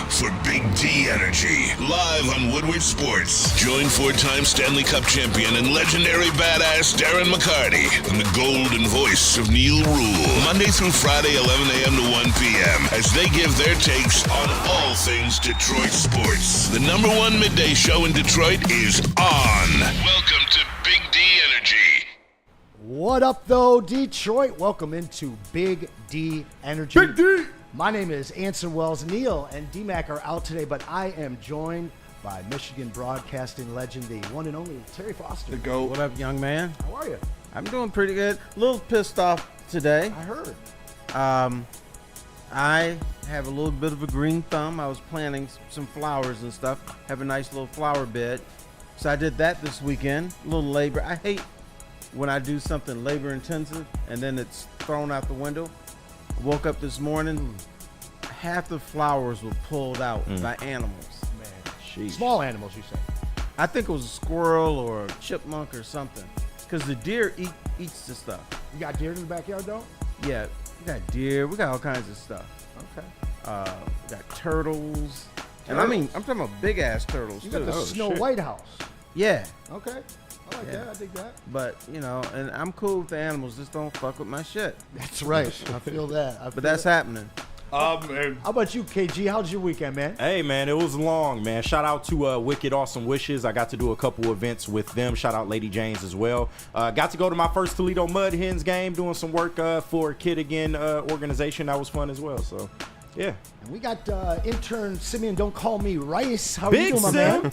for Big D Energy. Live on Woodward Sports. Join four-time Stanley Cup champion and legendary badass Darren McCarty and the golden voice of Neil Rule. Monday through Friday, 11 a.m. to 1 p.m. as they give their takes on all things Detroit sports. The number one midday show in Detroit is on. Welcome to Big D Energy. What up, though, Detroit? Welcome into Big D Energy. Big D! My name is Anson Wells. Neil and D-Mac are out today, but I am joined by Michigan broadcasting legend, the one and only Terry Foster. The GOAT. What up, young man? How are you? I'm doing pretty good. A little pissed off today. I heard. I have a little bit of a green thumb. I was planting some flowers and stuff. Have a nice little flower bed. So I did that this weekend. A little labor. I hate when I do something labor intensive and then it's thrown out the window. Woke up this morning, half the flowers were pulled out by animals. Man, Sheesh. small animals, you say? I think it was a squirrel or a chipmunk or something. Because the deer eats the stuff. You got deer in the backyard, though? Yeah, we got deer. We got all kinds of stuff. Okay. We got turtles. And I mean, I'm talking about big ass turtles You too. got the Snow White house. Yeah, Okay. I like that. I dig that. but you know, and I'm cool with the animals. Just don't fuck with my shit. That's right. I feel that. But that's happening. And How about you, KG? How's your weekend, man? Hey, man, it was long, man. Shout out to Wicked Awesome Wishes. I got to do a couple events with them. Shout out Lady Janes as well. Got to go to my first Toledo Mud Hens game, doing some work for Kid Again organization. That was fun as well. So, yeah. And we got intern Simeon, don't call me Rice. How are Big you doing, my Sim. man?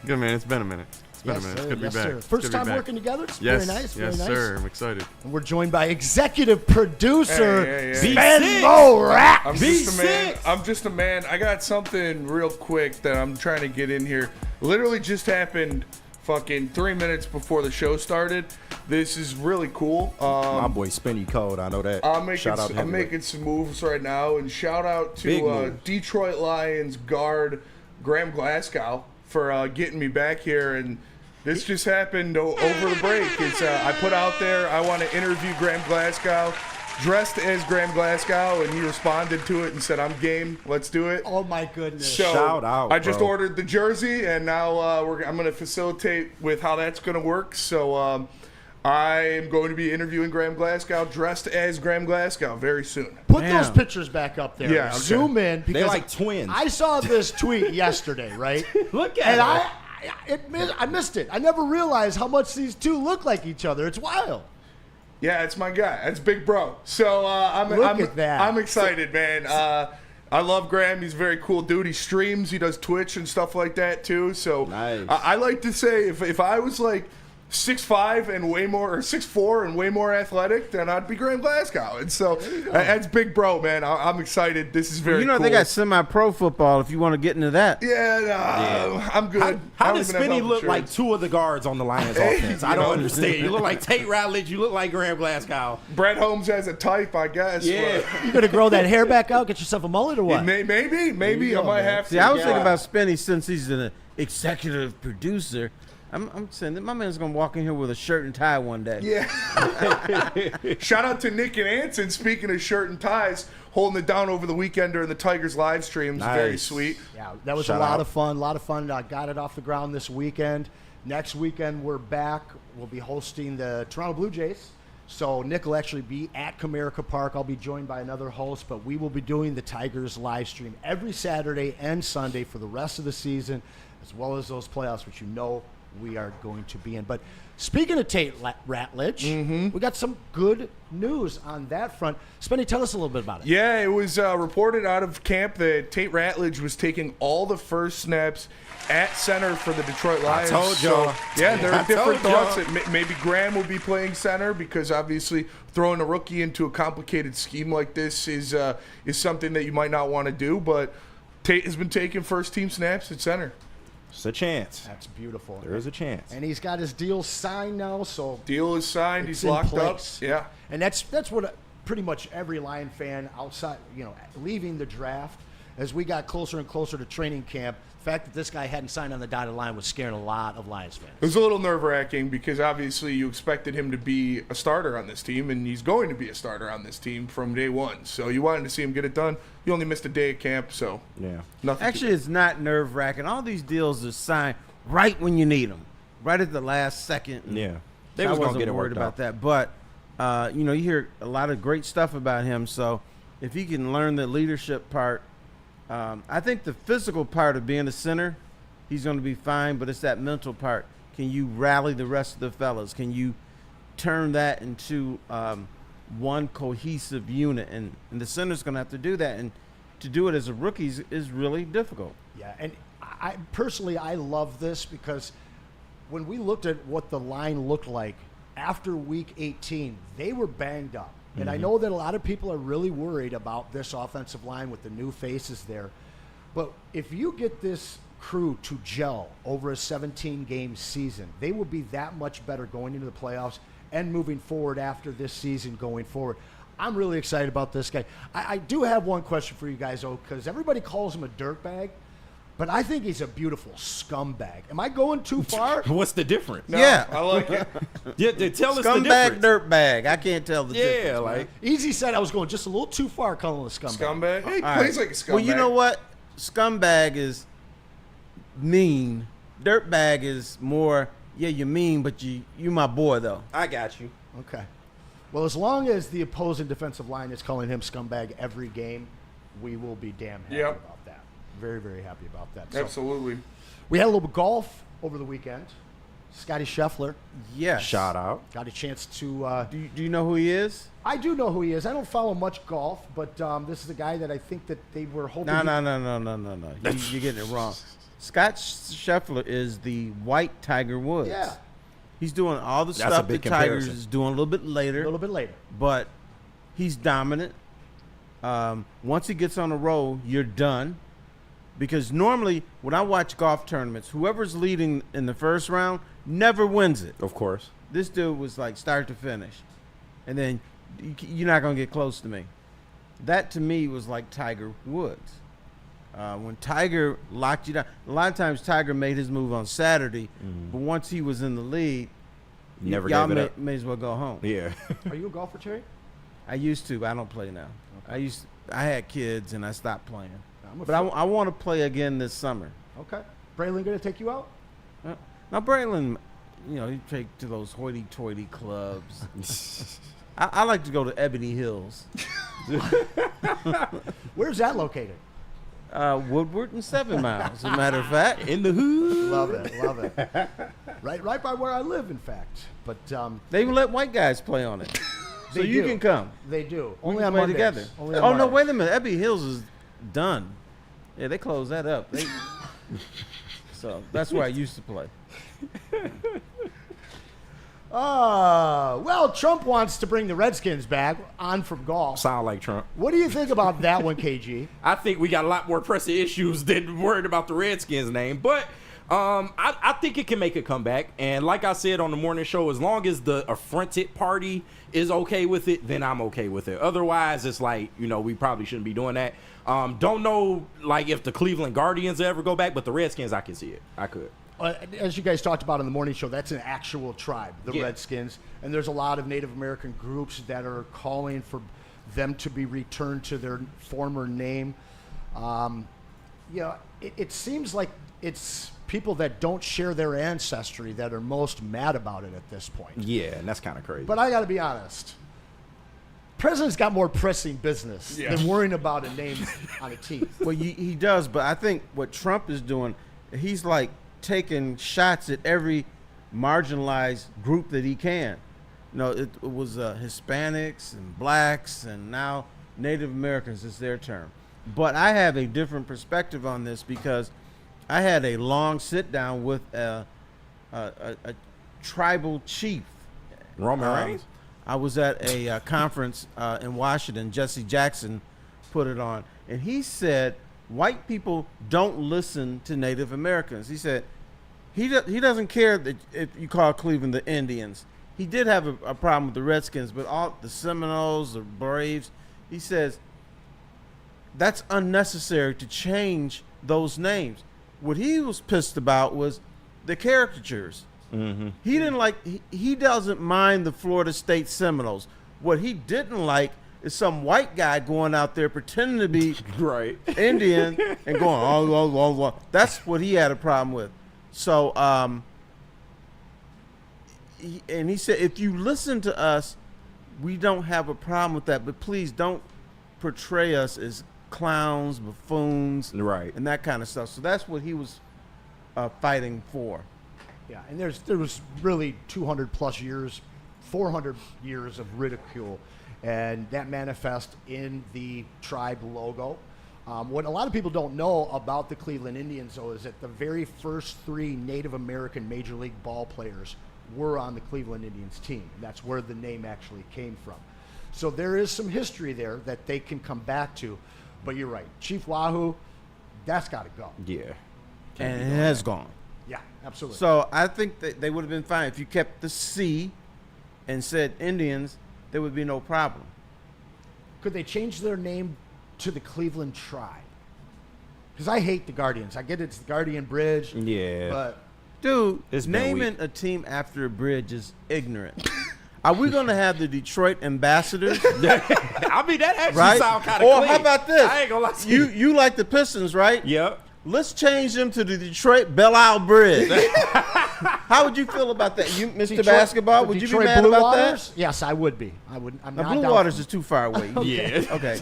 good, man. It's been a minute. It's been Yes, a minute. It's sir. good to Yes, be back. sir. It's First good to be time back. working together? It's Yes, very nice. Very yes, nice. sir. I'm excited. And we're joined by executive producer Hey, Ben B6. Mo-Ra. I'm just a man. I'm just a man. I got something real quick that I'm trying to get in here. Literally just happened fucking 3 minutes before the show started. This is really cool. My boy Spinny Code, I know that. Shout out to I'm him. making some moves right now, and shout out Big to moves. Detroit Lions guard Graham Glasgow for getting me back here. And this just happened over the break. It's I put out there I want to interview Graham Glasgow, dressed as Graham Glasgow, and he responded to it and said, "I'm game. Let's do it." Oh, my goodness. So Shout out, I just bro. ordered the jersey, and now I'm going to facilitate with how that's going to work. So I am going to be interviewing Graham Glasgow dressed as Graham Glasgow very soon. Put Damn. those pictures back up there. Yeah, okay. Zoom in. They Because like twins. I saw this tweet yesterday, right? Look at And it. I missed it. I never realized how much these two look like each other. It's wild. Yeah, it's my guy. That's Big Bro. So Look at that. I'm excited, man. I love Graham. He's a very cool dude. He streams. He does Twitch and stuff like that too. So Nice. I like to say if I was like 6'5" and way more, or 6'4" and way more athletic, then I'd be Graham Glasgow. And so that's Big Bro, man. I'm excited. This is very You know cool. they got semi-pro football. If you want to get into that. Yeah, I'm good. How I don't does even have Spinny health look like insurance. two of the guards on the Lions Hey, offense? you I don't know. understand. You look like Tate Ratledge. You look like Graham Glasgow. Brett Holmes has a type, I guess. Yeah. You gonna grow that hair back out? Get yourself a mullet or what? Maybe you I go, might man. have to. See, I was yeah. thinking about Spenny since he's an executive producer. I'm saying that my man's gonna walk in here with a shirt and tie one day. Yeah. Shout out to Nick and Anson. Speaking of shirt and ties, holding it down over the weekend during the Tigers live streams. Very Nice. sweet. Yeah, that was Shout a lot out. of fun. A lot of fun. I got it off the ground this weekend. Next weekend, we're back. We'll be hosting the Toronto Blue Jays. So Nick will actually be at Comerica Park. I'll be joined by another host, but we will be doing the Tigers live stream every Saturday and Sunday for the rest of the season, as well as those playoffs, which you know we are going to be in. But speaking of Tate Ratledge, we got some good news on that front. Spenny, tell us a little bit about it. Yeah, it was reported out of camp that Tate Ratledge was taking all the first snaps at center for the Detroit Lions. told y'all. So, yeah, there I are different told y'all. thoughts that maybe Graham will be playing center because obviously throwing a rookie into a complicated scheme like this is something that you might not want to do. But Tate has been taking first team snaps at center. It's a chance. That's beautiful. There is a chance. And he's got his deal signed now, so Deal is signed. it's He's in locked place. up. Yeah. And that's what pretty much every Lion fan outside, leaving the draft, as we got closer and closer to training camp, the fact that this guy hadn't signed on the dotted line was scaring a lot of Lions fans. It was a little nerve-wracking because obviously you expected him to be a starter on this team, and he's going to be a starter on this team from day one. So you wanted to see him get it done. You only missed a day at camp, so Yeah. nothing. Actually, it's not nerve-wracking. All these deals are signed right when you need them, right at the last second. Yeah. So They I was wasn't gonna get it worried worked about out. that. But, you know, you hear a lot of great stuff about him. So if he can learn the leadership part, I think the physical part of being a center, he's going to be fine. But it's that mental part. Can you rally the rest of the fellas? Can you turn that into one cohesive unit? And the center's going to have to do that. And to do it as a rookie is really difficult. Yeah, and I personally, I love this because when we looked at what the line looked like after week 18, they were banged up. And I know that a lot of people are really worried about this offensive line with the new faces there. But if you get this crew to gel over a 17-game season, they will be that much better going into the playoffs and moving forward after this season going forward. I'm really excited about this guy. I do have one question for you guys, though, because everybody calls him a dirtbag, but I think he's a beautiful scumbag. Am I going too far? What's the difference? No, Yeah. I like it. Yeah, tell us the Scumbag, difference. dirtbag. I can't tell the difference. Yeah, man. like Easy said I was going just a little too far calling him a scumbag. Scumbag. He All plays right. like a scumbag. Well, you know what? Scumbag is mean. Dirtbag is more, yeah, you're mean, but you my boy, though. I got you. Okay. Well, as long as the opposing defensive line is calling him scumbag every game, we will be damn happy Yep. about that. Very, very happy about that. So, Absolutely. we had a little golf over the weekend. Scotty Scheffler Yes. Shout out. got a chance to. Do you know who he is? I do know who he is. I don't follow much golf, but this is a guy that I think that they were hoping. No. he- You're getting it wrong. Scott Scheffler is the white Tiger Woods. Yeah, He's doing all the That's a stuff big that Tiger comparison. is doing a little bit a later, little bit later. but he's dominant. Once he gets on the roll, you're done. Because normally, when I watch golf tournaments, whoever's leading in the first round never wins it. Of course. This dude was like start to finish. And then you're not going to get close to me. That to me was like Tiger Woods. When Tiger locked you down, a lot of times Tiger made his move on Saturday, but once he was in the lead, Never y'all gave it up. may as well go home. Yeah. Are you a golfer, Terry? I used to. I don't play now. I had kids and I stopped playing. I'm a But I want to play again this summer. Okay. Braylon going to take you out? Now, Braylon, you know, he take to those hoity-toity clubs. I like to go to Ebony Hills. Where's that located? Woodward and 7 Miles, as a matter of fact. In the hood. Love it, love it. Right by where I live, in fact. But They even let white guys play on it. So They you do. can come. they do. We Only can on play Mondays. together. Only on Oh, no, Mondays. wait a minute. Ebony Hills is done. Yeah, they closed that up. So that's where I used to play. Well, Trump wants to bring the Redskins back on from golf. Sound like Trump. What do you think about that one, KG? I think we got a lot more pressing issues than worried about the Redskins name. But I think it can make a comeback. And like I said on the morning show, as long as the affronted party is okay with it, then I'm okay with it. Otherwise, it's like, you know, we probably shouldn't be doing that. Don't know, like, if the Cleveland Guardians ever go back, but the Redskins, I can see it. I could. As you guys talked about on the morning show, that's an actual tribe, the Yeah. Redskins. And there's a lot of Native American groups that are calling for them to be returned to their former name. It seems like it's people that don't share their ancestry that are most mad about it at this point. Yeah, and that's kind of crazy. But I got to be honest. President's got more pressing business Yeah. than worrying about a name on a team. Well, he does, but I think what Trump is doing, he's like taking shots at every marginalized group that he can. You know, it was Hispanics and blacks, and now Native Americans is their term. But I have a different perspective on this because I had a long sit down with a tribal chief. Roman Reigns? I was at a conference in Washington. Jesse Jackson put it on, and he said white people don't listen to Native Americans. He said he doesn't care that if you call Cleveland the Indians. He did have a problem with the Redskins, but all the Seminoles, the Braves. He says that's unnecessary to change those names. What he was pissed about was the caricatures. Mm-hmm. He didn't like. He doesn't mind the Florida State Seminoles. What he didn't like is some white guy going out there pretending to be Right. Indian and going, oh. That's what he had a problem with. So, he said, if you listen to us, we don't have a problem with that, but please don't portray us as clowns, buffoons, Right. and that kind of stuff. So that's what he was fighting for. Yeah, and there was really 200 plus years, 400 years of ridicule, and that manifests in the tribe logo. What a lot of people don't know about the Cleveland Indians, though, is that the very first 3 Native American Major League ball players were on the Cleveland Indians team. That's where the name actually came from. So there is some history there that they can come back to. But you're right, Chief Wahoo, that's got to go. Yeah. And it has gone. Yeah, absolutely. So I think that they would have been fine. If you kept the C and said Indians, there would be no problem. Could they change their name to the Cleveland Tribe? Because I hate the Guardians. I get it's the Guardian Bridge. Yeah. But Dude, It's been naming weak. a team after a bridge is ignorant. Are we going to have the Detroit Ambassadors? I mean, that actually Right? sound kind of Or clean. how about this? I ain't gonna lie to You like the Pistons, right? Yep. Let's change them to the Detroit Belle Isle Bridge. How would you feel about that? You, Mr. Detroit- Basketball, the would you be Detroit mad Blue about Waters? Yes, I would be. I would. I'm that? not Now, Blue down Waters for- is too far away. Yeah. Okay.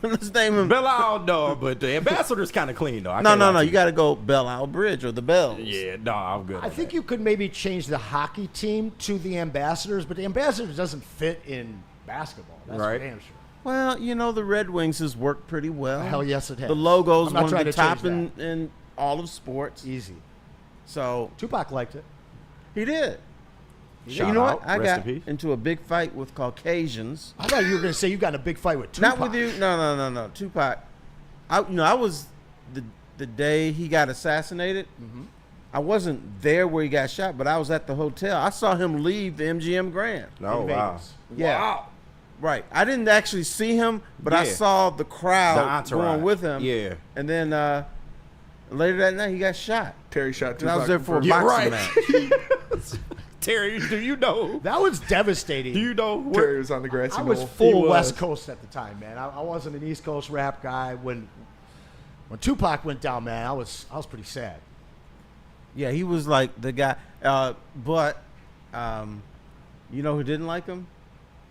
Let's name him. Belle Isle, no, but the ambassador's kind of clean, though. I No. can't lie to You got to go Belle Isle Bridge or the Bells. Yeah, no, I'm good. I think you could maybe change the hockey team to the Ambassadors, but the Ambassadors doesn't fit in basketball. That's Right. for damn sure. Well, the Red Wings has worked pretty well. Hell yes, it has. The logo's I'm not one trying of the to change top in all of sports. Easy. So Tupac liked it. he did. Shout you know out. what? I Rest got in peace. into a big fight with Caucasians. I thought you were going to say you got in a big fight with Tupac. Not with you. No. Tupac. I was the day he got assassinated. Mm-hmm. I wasn't there where he got shot, but I was at the hotel. I saw him leave the MGM Grand. Oh, in wow. Vegas. Yeah. Wow. Right. I didn't actually see him, but I Yeah. saw the The crowd entourage. going with him. Yeah. And then later that night, he got shot. Terry shot And I was Tupac there for a first. Yeah, boxing right. match. Terry, do you know? That was devastating. Do you know where? Terry was on the grassy I was knoll. full He West was. Coast at the time, man. I wasn't an East Coast rap guy. When Tupac went down, man, I was pretty sad. Yeah, he was like the guy. But you know who didn't like him?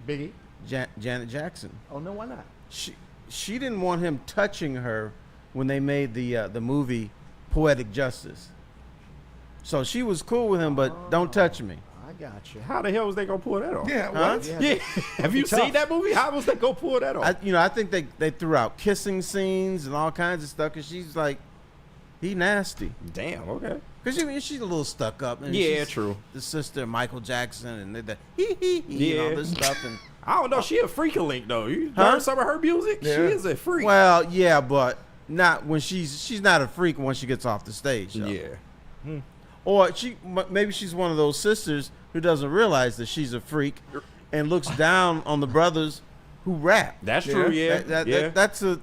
Biggie? Janet Jackson. Oh no, why not? She didn't want him touching her when they made the movie Poetic Justice. So she was cool with him, but don't touch me. I got you. How the hell was they gonna pull that off? Yeah, Huh? what? Yeah. Yeah. Have you tough. seen that movie? How was they gonna pull that off? I think they threw out kissing scenes and all kinds of stuff because she's like, he nasty. Damn. Okay. Because she's a little stuck up. And Yeah, she's true. The sister of Michael Jackson and the and all Yeah. this stuff. And I don't know. She a freak link though. You Huh? heard some of her music? Yeah. She is a freak. well, yeah, but not when she's not a freak when she gets off the stage. Though. Yeah. Or maybe she's one of those sisters who doesn't realize that she's a freak and looks down on the brothers who rap. That's true. Yeah. That's a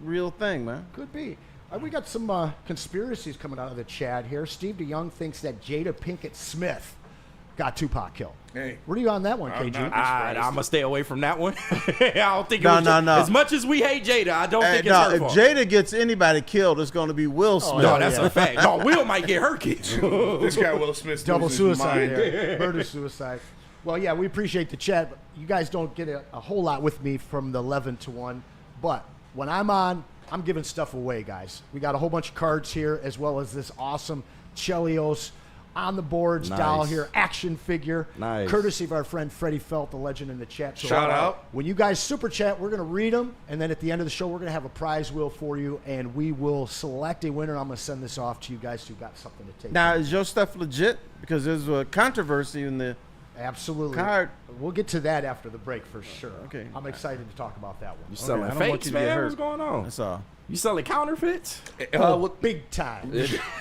real thing, man. Could be. We got some conspiracies coming out of the chat here. Steve DeYoung thinks that Jada Pinkett Smith got Tupac killed. Hey. Where are you on that one, I'm KG? not- I'm gonna stay away from that one. I don't think. No, it was no, no. As much as we hate Jada, I don't think it's No, her if fault. Jada gets anybody killed, it's going to be Will Smith. No, that's yeah. a fact. No, Will might get her killed. This guy Will Smith's Double losing his suicide mind. there. Murder suicide. Well, yeah, we appreciate the chat. But you guys don't get a whole lot with me from the 11 to 1. But when I'm on, I'm giving stuff away, guys. We got a whole bunch of cards here, as well as this awesome Chelios on the boards Nice. doll here, action figure. Nice. Courtesy of our friend Freddie Felt, the legend in the chat. So Shout out. when you guys super chat, we're going to read them. And then at the end of the show, we're going to have a prize wheel for you. And we will select a winner. I'm going to send this off to you guys who got something to take. Now, is your stuff legit? Because there's a controversy in the Absolutely. card. We'll get to that after the break for sure. Okay. I'm excited to talk about that one. You selling I don't want fakes, you to get man? hurt. What's going on? That's all. You selling counterfeits? Big time.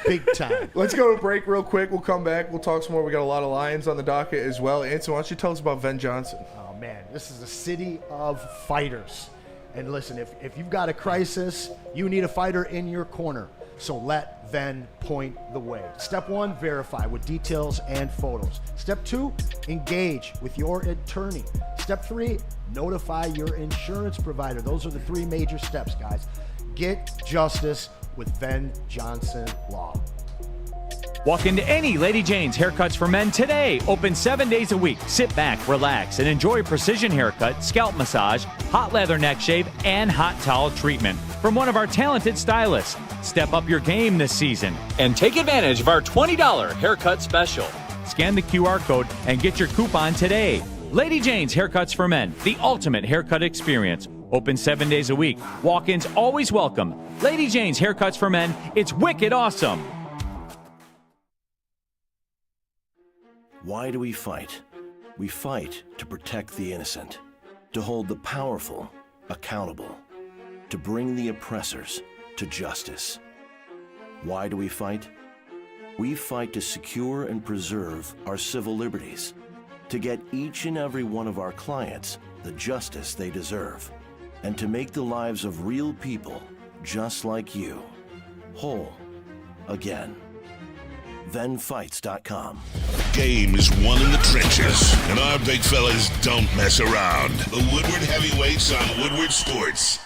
Big time. Let's go to break real quick. We'll come back. We'll talk some more. We got a lot of Lions on the docket as well. Anson, why don't you tell us about Ben Johnson? Oh, man. This is a city of fighters. And listen, if you've got a crisis, you need a fighter in your corner. So let Ven point the way. Step 1, verify with details and photos. Step 2, engage with your attorney. Step 3, notify your insurance provider. Those are the 3 major steps, guys. Get justice with Ven Johnson Law. Walk into any Lady Jane's Haircuts for Men today. Open 7 days a week. Sit back, relax, and enjoy precision haircut, scalp massage, hot leather neck shave, and hot towel treatment from one of our talented stylists. Step up your game this season and take advantage of our $20 haircut special. Scan the QR code and get your coupon today. Lady Jane's Haircuts for Men, the ultimate haircut experience. Open 7 days a week. Walk-ins always welcome. Lady Jane's Haircuts for Men, it's wicked awesome. Why do we fight? We fight to protect the innocent, to hold the powerful accountable, to bring the oppressors to justice. Why do we fight? We fight to secure and preserve our civil liberties, to get each and every one of our clients the justice they deserve, and to make the lives of real people just like you whole again. VenFights.com. Game is won in the trenches, and our big fellas don't mess around. The Woodward Heavyweights on Woodward Sports.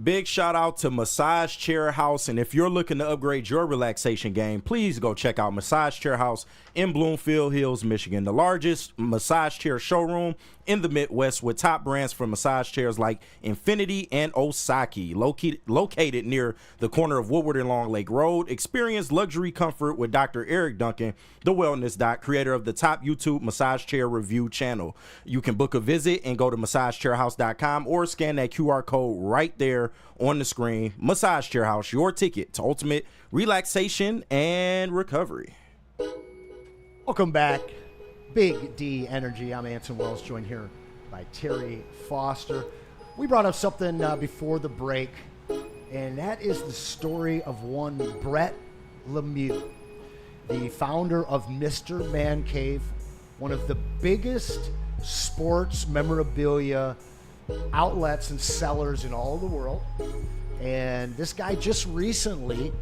Big shout out to Massage Chair House, and if you're looking to upgrade your relaxation game, please go check out Massage Chair House in Bloomfield Hills, Michigan, the largest massage chair showroom in the Midwest with top brands for massage chairs like Infinity and Osaki. Located near the corner of Woodward and Long Lake Road. Experience luxury comfort with Dr. Eric Duncan, the wellness doc, creator of the top YouTube massage chair review channel. You can book a visit and go to massagechairhouse.com or scan that QR code right there on the screen. Massage Chair House, your ticket to ultimate relaxation and recovery. Welcome back. Big D Energy. I'm Anson Wells, joined here by Terry Foster. We brought up something before the break, and that is the story of one Brett Lemieux, the founder of Mr. Man Cave, one of the biggest sports memorabilia outlets and sellers in all of the world. And this guy just recently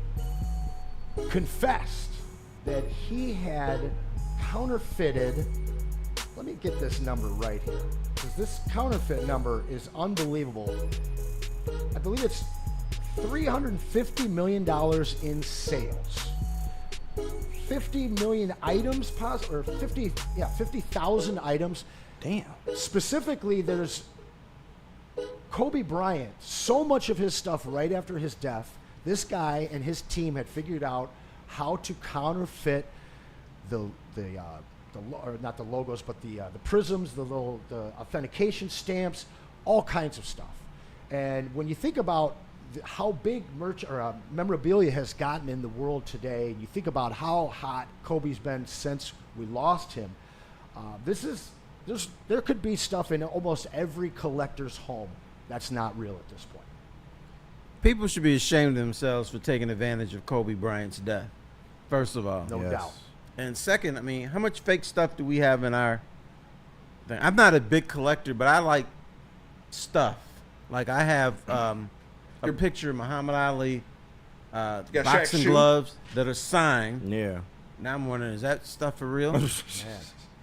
confessed that he had counterfeited, let me get this number right here, because this counterfeit number is unbelievable. I believe it's $350 million in sales. 50 million items, or 50,000 items. Damn. Specifically, there's Kobe Bryant. So much of his stuff right after his death, this guy and his team had figured out how to counterfeit not the logos, but the prisms, the authentication stamps, all kinds of stuff. And when you think about how big memorabilia has gotten in the world today, and you think about how hot Kobe's been since we lost him, there could be stuff in almost every collector's home that's not real at this point. People should be ashamed of themselves for taking advantage of Kobe Bryant's death, first of all. No doubt. And second, I mean, how much fake stuff do we have in our thing? I'm not a big collector, but I like stuff. Like I have a picture of Muhammad Ali boxing gloves that are signed. Yeah. Now I'm wondering, is that stuff for real?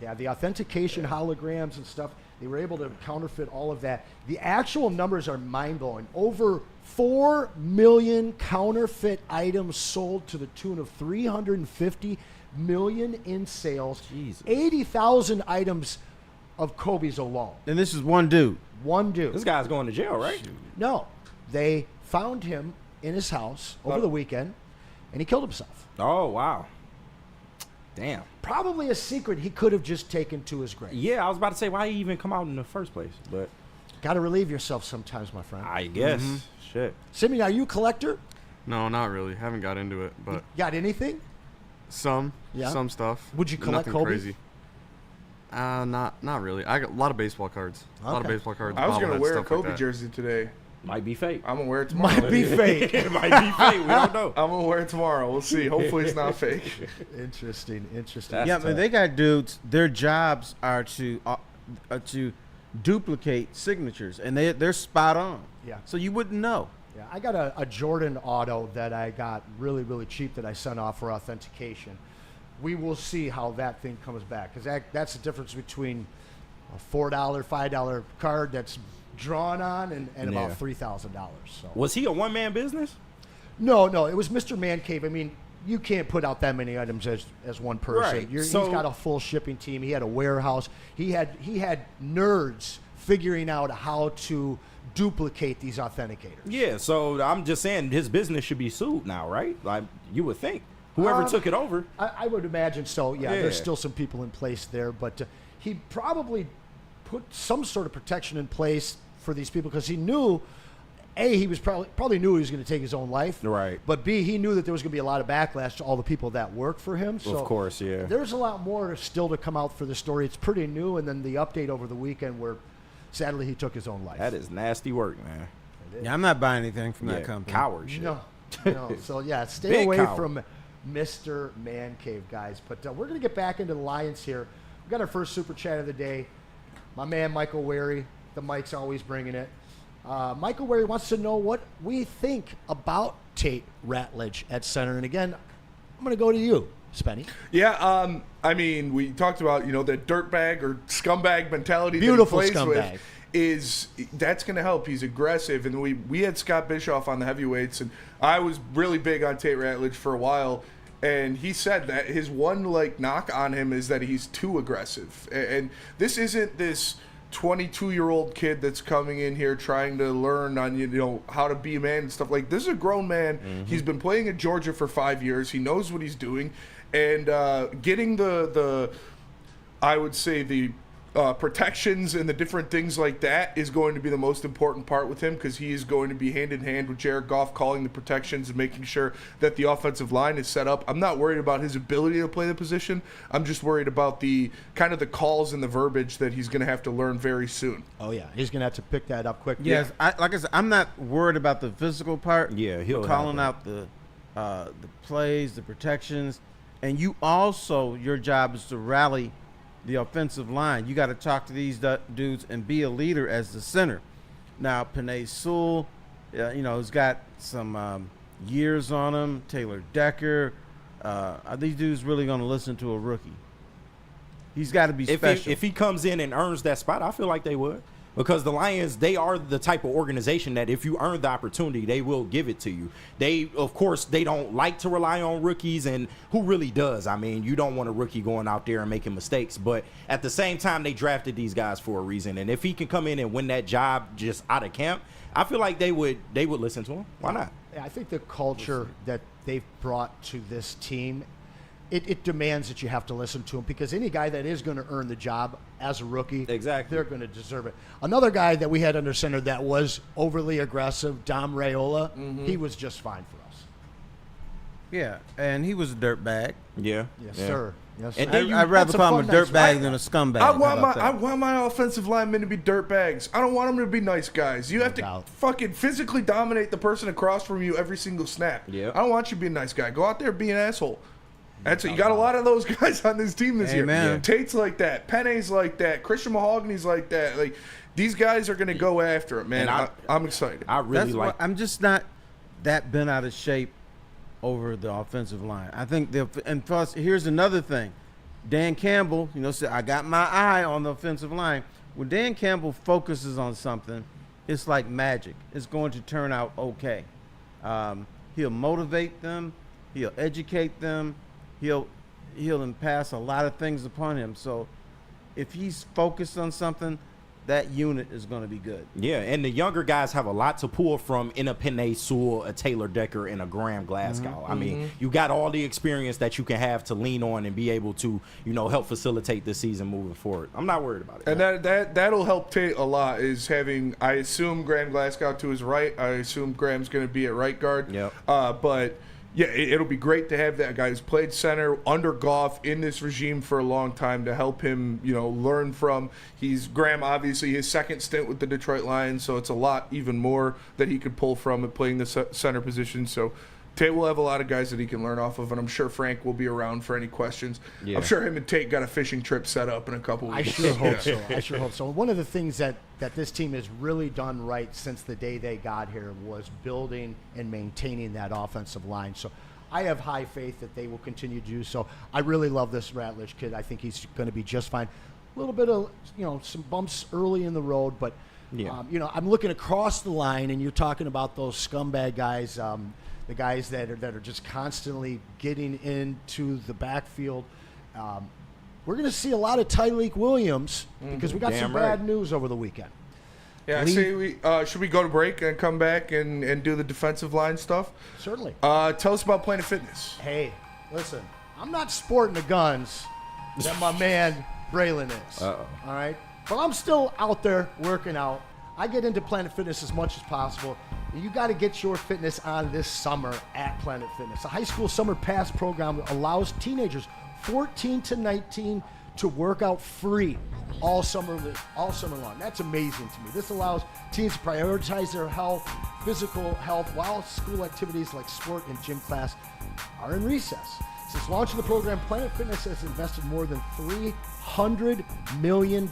Yeah, the authentication holograms and stuff, they were able to counterfeit all of that. The actual numbers are mind-blowing. Over 4 million counterfeit items sold to the tune of 350 million in sales. Jesus. 80,000 items of Kobe's alone. And this is one dude. One dude. This guy's going to jail, right? No. They found him in his house over the weekend, and he killed himself. Oh, wow. Damn. Probably a secret he could have just taken to his grave. Yeah, I was about to say, why he even come out in the first place? But got to relieve yourself sometimes, my friend. I guess. Shit. Simeon, are you a collector? No, not really. Haven't got into it, but Got anything? some stuff. Would you collect Nothing Kobe? crazy. Not really. I got a lot of baseball cards. A lot of Okay. baseball cards. I was gonna bobbleheads, wear a stuff like Kobe that. jersey today. Might be fake. I'm gonna wear it tomorrow. Might be fake. It might be fake. We don't know. I'm gonna wear it tomorrow. We'll see. Hopefully it's not fake. Interesting. That's Yeah, tough. but they got dudes. Their jobs are to duplicate signatures, and they're spot on. Yeah. So you wouldn't know. Yeah, I got a Jordan auto that I got really, really cheap that I sent off for authentication. We will see how that thing comes back, because that's the difference between a $4, $5 card that's drawn on and Yeah. about $3,000. So. Was he a one-man business? No, it was Mr. Man Cave. I mean, you can't put out that many items as one person. Right. He's So- got a full shipping team. He had a warehouse. He had nerds figuring out how to duplicate these authenticators. Yeah, so I'm just saying his business should be sued now, right? Like you would think. Whoever took it over. I would imagine so. Yeah, Yeah. there's still some people in place there, but he probably put some sort of protection in place for these people because he knew, A, he was probably knew he was going to take his own life. Right. But B, he knew that there was going to be a lot of backlash to all the people that work for him. So Of course, yeah. There's a lot more still to come out for the story. It's pretty new, and then the update over the weekend where sadly he took his own life. That is nasty work, man. Yeah, I'm not buying anything from that Yeah, company. coward shit. No. So yeah, stay Big away coward. from Mr. Man Cave, guys. But we're going to get back into the Lions here. We got our first super chat of the day. My man Michael Wary, the mic's always bringing it. Michael Wary wants to know what we think about Tate Ratledge at center. And again, I'm going to go to you, Spenny. Yeah, I mean, we talked about, that dirtbag or scumbag mentality Beautiful that he plays scumbag. with. That's going to help. He's aggressive. And we had Scott Bischoff on the heavyweights, and I was really big on Tate Ratledge for a while. And he said that his one knock on him is that he's too aggressive. And this isn't this 22-year-old kid that's coming in here trying to learn on how to be a man and stuff. This is a grown man. Mm-hmm. He's been playing in Georgia for 5 years. He knows what he's doing, and getting the I would say the protections and the different things like that is going to be the most important part with him, because he is going to be hand in hand with Jared Goff calling the protections and making sure that the offensive line is set up. I'm not worried about his ability to play the position. I'm just worried about the kind of the calls and the verbiage that he's going to have to learn very soon. Oh, yeah. He's going to have to pick that up quick. Yes, like I said, I'm not worried about the physical part. Yeah, he'll but calling have out the plays, the protections, and you also, your job is to rally the offensive line. You got to talk to these dudes and be a leader as the center. Now, Penei Sewell, has got some years on him. Taylor Decker. Are these dudes really going to listen to a rookie? He's got to be special. If he comes in and earns that spot, I feel like they would. Because the Lions, they are the type of organization that if you earn the opportunity, they will give it to you. Of course, they don't like to rely on rookies, and who really does? I mean, you don't want a rookie going out there and making mistakes. But at the same time, they drafted these guys for a reason. And if he can come in and win that job just out of camp, I feel like they would listen to him. Why not? Yeah, I think the culture that they've brought to this team, it demands that you have to listen to him, because any guy that is going to earn the job as a rookie, Exactly. they're going to deserve it. Another guy that we had under center that was overly aggressive, Dom Raiola, he was just fine for us. Yeah, and he was a dirtbag. Yeah. Yes, Yeah. sir. Yes, And sir. then I'd rather That's a call him a fun night. dirtbag than a scumbag. I How want about that? my offensive linemen to be dirtbags. I don't want them to be nice guys. You have to doubt. fucking physically dominate the person across from you every single snap. Yeah. I don't want you to be a nice guy. Go out there and be an asshole. That's it. You got a lot of those guys on this team this Amen. year. Yeah. Tate's like that. Penne's like that. Christian Mahogany's like that. These guys are going to go after it, man. And I'm excited. I really That's like what, I'm just not that bent out of shape over the offensive line. I think and plus, here's another thing. Dan Campbell, said, I got my eye on the offensive line. When Dan Campbell focuses on something, it's like magic. It's going to turn out okay. He'll motivate them. He'll educate them. He'll impass a lot of things upon him. So if he's focused on something, that unit is going to be good. Yeah, and the younger guys have a lot to pull from in a Penei Sewell, a Taylor Decker, and a Graham Glasgow. I mean, you got all the experience that you can have to lean on and be able to, help facilitate the season moving forward. I'm not worried about it. And that'll help Tate a lot, is having, I assume, Graham Glasgow to his right. I assume Graham's going to be at right guard. Yep. But yeah, it'll be great to have that guy who's played center under Goff in this regime for a long time to help him, learn from. Graham, obviously, his second stint with the Detroit Lions, so it's a lot even more that he could pull from at playing the center position. So Tate will have a lot of guys that he can learn off of, and I'm sure Frank will be around for any questions. Yeah. I'm sure him and Tate got a fishing trip set up in a couple weeks. I sure hope so. I sure hope so. One of the things that this team has really done right since the day they got here was building and maintaining that offensive line. So I have high faith that they will continue to do so. I really love this Ratledge kid. I think he's going to be just fine. A little bit of, some bumps early in the road, but, I'm looking across the line, and you're talking about those scumbag guys, the guys that are just constantly getting into the backfield. We're going to see a lot of Tyreek Williams because we got some bad news over the weekend. Yeah, I say should we go to break and come back and do the defensive line stuff? Certainly. Tell us about Planet Fitness. Hey, listen, I'm not sporting the guns that my man Braylon is. Uh-oh. All right? But I'm still out there working out. I get into Planet Fitness as much as possible. You got to get your fitness on this summer at Planet Fitness. The high school summer pass program allows teenagers 14 to 19 to work out free all summer long. That's amazing to me. This allows teens to prioritize their health, physical health, while school activities like sport and gym class are in recess. Since launching the program, Planet Fitness has invested more than $300 million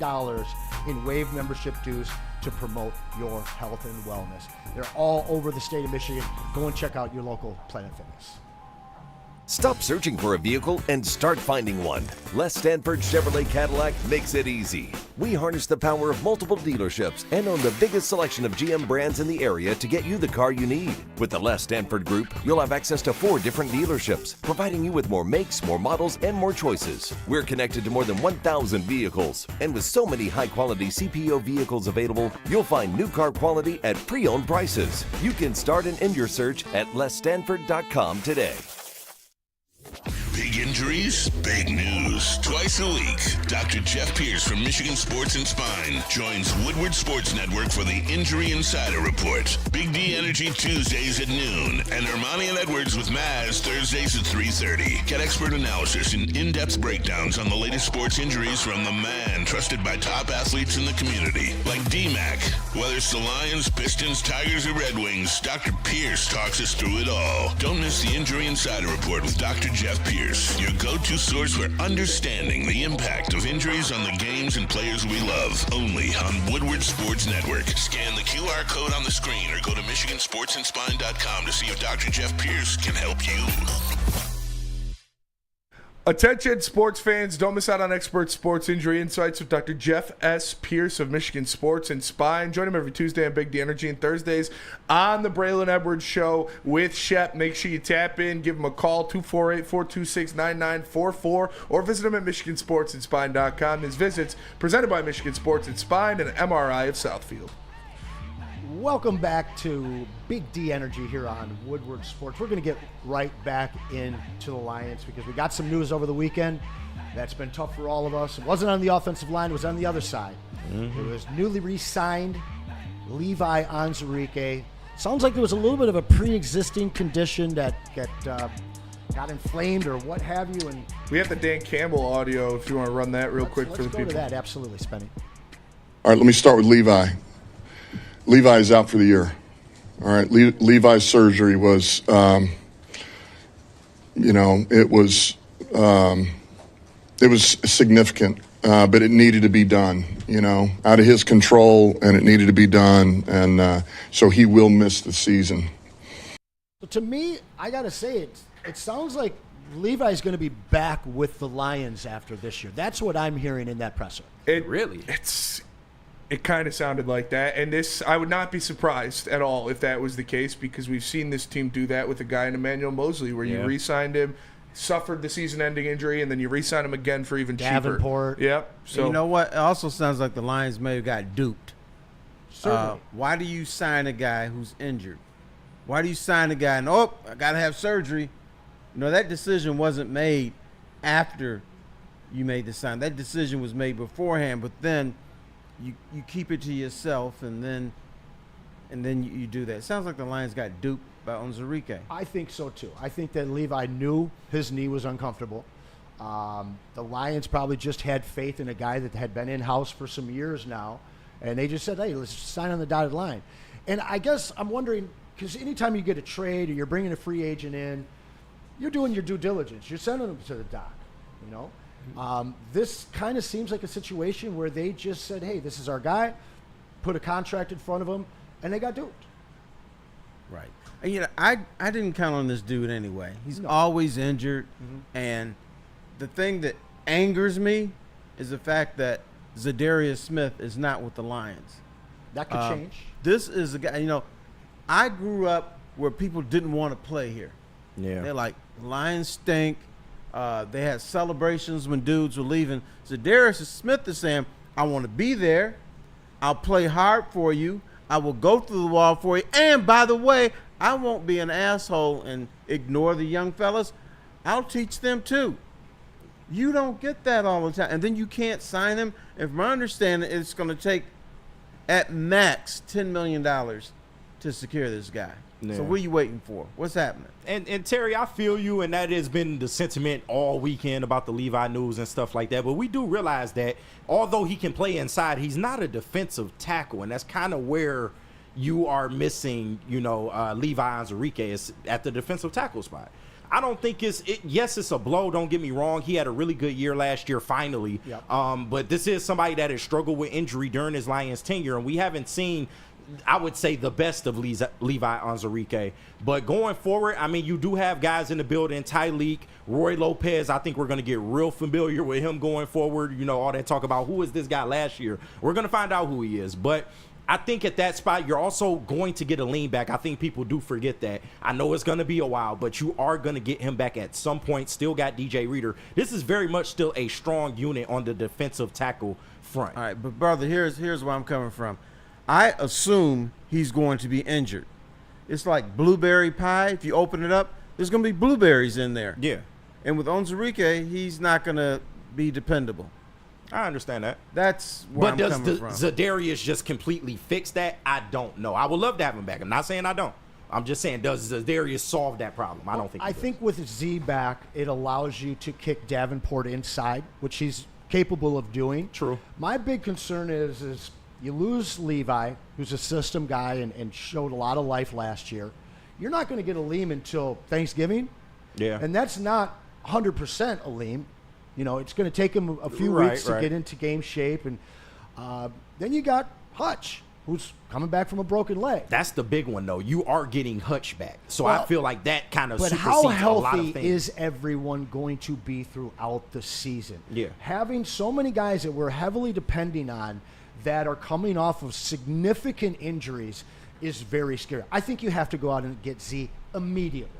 in Wave membership dues to promote your health and wellness. They're all over the state of Michigan. Go and check out your local Planet Fitness. Stop searching for a vehicle and start finding one. Les Stanford Chevrolet Cadillac makes it easy. We harness the power of multiple dealerships and own the biggest selection of GM brands in the area to get you the car you need. With the Les Stanford Group, you'll have access to 4 different dealerships, providing you with more makes, more models, and more choices. We're connected to more than 1,000 vehicles, and with so many high-quality CPO vehicles available, you'll find new car quality at pre-owned prices. You can start and end your search at lesstanford.com today. Big injuries, big news. Twice a week, Dr. Jeff Pierce from Michigan Sports and Spine joins Woodward Sports Network for the Injury Insider Report. Big D Energy Tuesdays at noon, and Ermanni and Edwards with Maz Thursdays at 3:30. Get expert analysis and in-depth breakdowns on the latest sports injuries from the man trusted by top athletes in the community, like D-Mac. Whether it's the Lions, Pistons, Tigers, or Red Wings, Dr. Pierce talks us through it all. Don't miss the Injury Insider Report with Dr. Jeff Pierce, your go-to source for understanding the impact of injuries on the games and players we love. Only on Woodward Sports Network. Scan the QR code on the screen or go to MichiganSportsandSpine.com to see if Dr. Jeff Pierce can help you. Attention sports fans, don't miss out on expert sports injury insights with Dr. Jeff S. Pierce of Michigan Sports and Spine. Join him every Tuesday on Big D Energy and Thursdays on the Braylon Edwards Show with Shep. Make sure you tap in, give him a call, 248-426-9944, or visit him at MichiganSportsandSpine.com. His visits presented by Michigan Sports and Spine and Amon-Ra of Southfield. Welcome back to Big D Energy here on Woodward Sports. We're going to get right back into the Lions because we got some news over the weekend that's been tough for all of us. It wasn't on the offensive line, it was on the other side. It was newly re-signed Levi Onwuzurike. Sounds like there was a little bit of a pre-existing condition that got inflamed or what have you. And we have the Dan Campbell audio if you want to run that real quick for the people. Let's go to that, absolutely, Spenny. All right, let me start with Levi. Levi is out for the year. All right, Levi's surgery was, it was significant, but it needed to be done, out of his control, and it needed to be done, and so he will miss the season. To me, I got to say, it sounds like Levi's going to be back with the Lions after this year. That's what I'm hearing in that presser. It kind of sounded like that, and I would not be surprised at all if that was the case because we've seen this team do that with a guy in Emmanuel Mosley where you re-signed him, suffered the season-ending injury, and then you re-sign him again for even Davenport. cheaper. Yep. So you know what? It also sounds like the Lions may have got duped. Why do you sign a guy who's injured? Why do you sign a guy and, I got to have surgery? That decision wasn't made after you made the sign. That decision was made beforehand, but then you keep it to yourself, and then you do that. It sounds like the Lions got duped by Onwuzurike. I think so too. I think that Levi knew his knee was uncomfortable. The Lions probably just had faith in a guy that had been in-house for some years now, and they just said, hey, let's sign on the dotted line. And I guess I'm wondering, because anytime you get a trade or you're bringing a free agent in, you're doing your due diligence. You're sending them to the dock, you know. This kind of seems like a situation where they just said, hey, this is our guy, put a contract in front of him, and they got duped. Right. And, you know, I didn't count on this dude anyway. He's always injured. And the thing that angers me is the fact that Zadarius Smith is not with the Lions. That could change. This is a guy, you know, I grew up where people didn't want to play here. Yeah. They're like, Lions stink. They had celebrations when dudes were leaving. Zadarius Smith is saying, I want to be there. I'll play hard for you. I will go through the wall for you. And by the way, I won't be an asshole and ignore the young fellas. I'll teach them too. You don't get that all the time. And then you can't sign them. And from my understanding, it's going to take at max $10 million to secure this guy. Yeah. So what are you waiting for? What's happening? And Terry, I feel you, and that has been the sentiment all weekend about the Levi news and stuff like that. But we do realize that although he can play inside, he's not a defensive tackle, and that's kind of where you are missing, you know, Levi Onwuzurike is at the defensive tackle spot. I don't think yes, it's a blow. Don't get me wrong. He had a really good year last year, finally. Yep. But this is somebody that has struggled with injury during his Lions tenure, and we haven't seen, I would say, the best of Levi Onwuzurike. But going forward, I mean, you do have guys in the building, Tyleek, Roy Lopez. I think we're going to get real familiar with him going forward. You know, all that talk about who is this guy last year. We're going to find out who he is. But I think at that spot, you're also going to get a lean back. I think people do forget that. I know it's going to be a while, but you are going to get him back at some point. Still got DJ Reader. This is very much still a strong unit on the defensive tackle front. All right, but brother, here's where I'm coming from. I assume he's going to be injured. It's like blueberry pie. If you open it up, there's going to be blueberries in there. Yeah. And with Onwuzurike, he's not going to be dependable. I understand that. That's where I'm coming from. But does Zadarius just completely fix that? I don't know. I would love to have him back. I'm not saying I don't. I'm just saying, does Zadarius solve that problem? I don't think. I think with Z back, it allows you to kick Davenport inside, which he's capable of doing. True. My big concern is you lose Levi, who's a system guy and showed a lot of life last year. You're not going to get Aleem until Thanksgiving. Yeah. And that's not 100% Aleem. You know, it's going to take him a few weeks to get into game shape. And then you got Hutch, who's coming back from a broken leg. That's the big one, though. You are getting Hutch back. So I feel like that kind of supersedes how a lot of healthy things. is everyone going to be throughout the season? Yeah. Having so many guys that we're heavily depending on that are coming off of significant injuries is very scary. I think you have to go out and get Z immediately.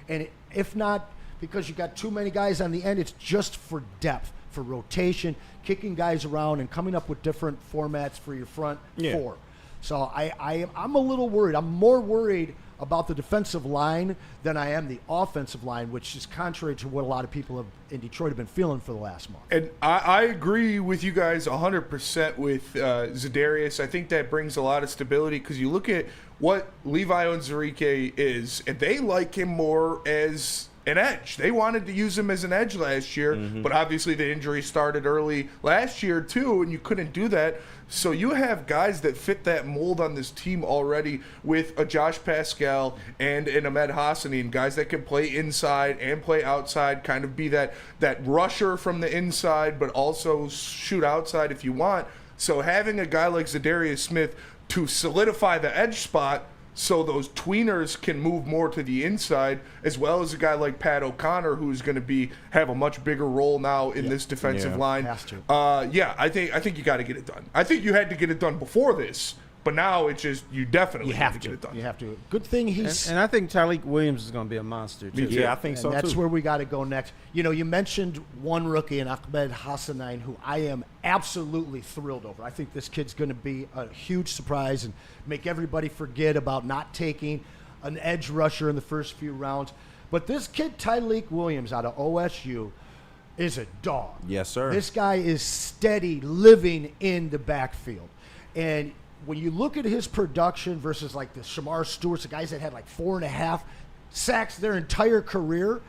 And if not, because you got too many guys on the end, it's just for depth, for rotation, kicking guys around and coming up with different formats for your front four. So I'm a little worried. I'm more worried about the defensive line than I am the offensive line, which is contrary to what a lot of people in Detroit have been feeling for the last month. And I agree with you guys 100% with Zadarius. I think that brings a lot of stability because you look at what Levi Onwuzurike is, and they like him more as an edge. They wanted to use him as an edge last year, but obviously the injury started early last year too, and you couldn't do that. So you have guys that fit that mold on this team already with a Josh Pascal and an Ahmed Hassani, and guys that can play inside and play outside, kind of be that rusher from the inside, but also shoot outside if you want. So having a guy like Zadarius Smith to solidify the edge spot so those tweeners can move more to the inside, as well as a guy like Pat O'Connor, who's going to have a much bigger role now in this defensive line. Has to. I think you got to get it done. I think you had to get it done before this, but now it's just you definitely have to get it done. You have to. Good thing he's. And I think Tyleek Williams is going to be a monster too. Yeah, I think so and that's too. where we got to go next. You know, you mentioned one rookie, and Ahmed Hassani, who I am absolutely thrilled over. I think this kid's going to be a huge surprise and make everybody forget about not taking an edge rusher in the first few rounds. But this kid, Tyleek Williams, out of OSU, is a dog. Yes, sir. This guy is steady living in the backfield. And when you look at his production versus like the Shamar Stewarts, the guys that had like 4.5 sacks their entire career,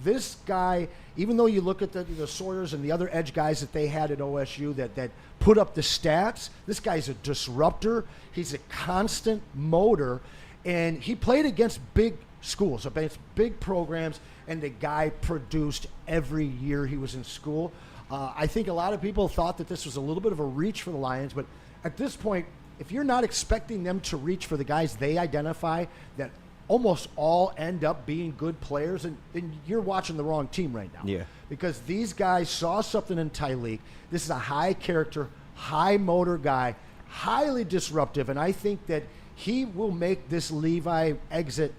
this guy, even though you look at the Sawyers and the other edge guys that they had at OSU that put up the stats, this guy's a disruptor. He's a constant motor. And he played against big schools, against big programs, and the guy produced every year he was in school. I think a lot of people thought that this was a little bit of a reach for the Lions, but at this point, if you're not expecting them to reach for the guys they identify that almost all end up being good players, and you're watching the wrong team right now. Yeah. Because these guys saw something in Tyleik. This is a high character, high motor guy, highly disruptive, and I think that he will make this Levi exit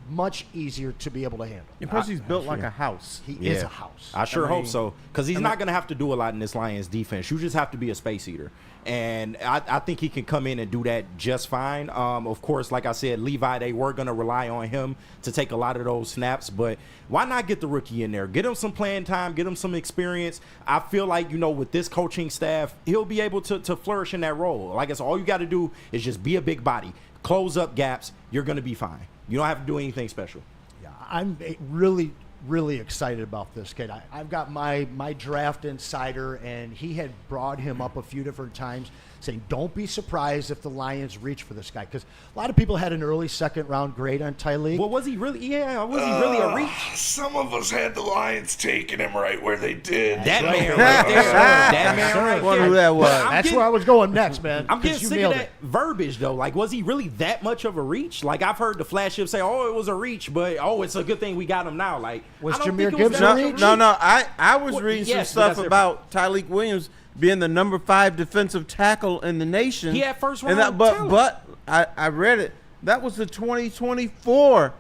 much easier to be able to handle. And plus, he's built like a house. He is a house. I sure hope so, because he's not going to have to do a lot in this Lions defense. You just have to be a space eater, and I think he can come in and do that just fine. Of course, like I said, Levi, they were going to rely on him to take a lot of those snaps, but why not get the rookie in there? Get him some playing time, get him some experience. I feel like, with this coaching staff, he'll be able to flourish in that role. Like I said, all you got to do is just be a big body, close up gaps, you're going to be fine. You don't have to do anything special. Yeah, I'm really, really excited about this kid. I've got my draft insider, and he had brought him up a few different times, saying don't be surprised if the Lions reach for this guy, because a lot of people had an early second-round grade on Tyleik. Well, was he really? Yeah, was he really a reach? Some of us had the Lions taking him right where they did. That man right there. That man right I wonder there. who that was. That's where I was going next, man. I'm getting you sick of nailed that it. verbiage, though. Like, was he really that much of a reach? Like, I've heard the flagship say, oh, it was a reach, but, oh, it's a good thing we got him now. Like, Was I don't Jahmyr think it was Gibbs that a much of reach? No. I was reading yes, some but stuff that's about Tyleik Williams being the number 5 defensive tackle in the nation. He had first And round talent. but I read it. That was the 2024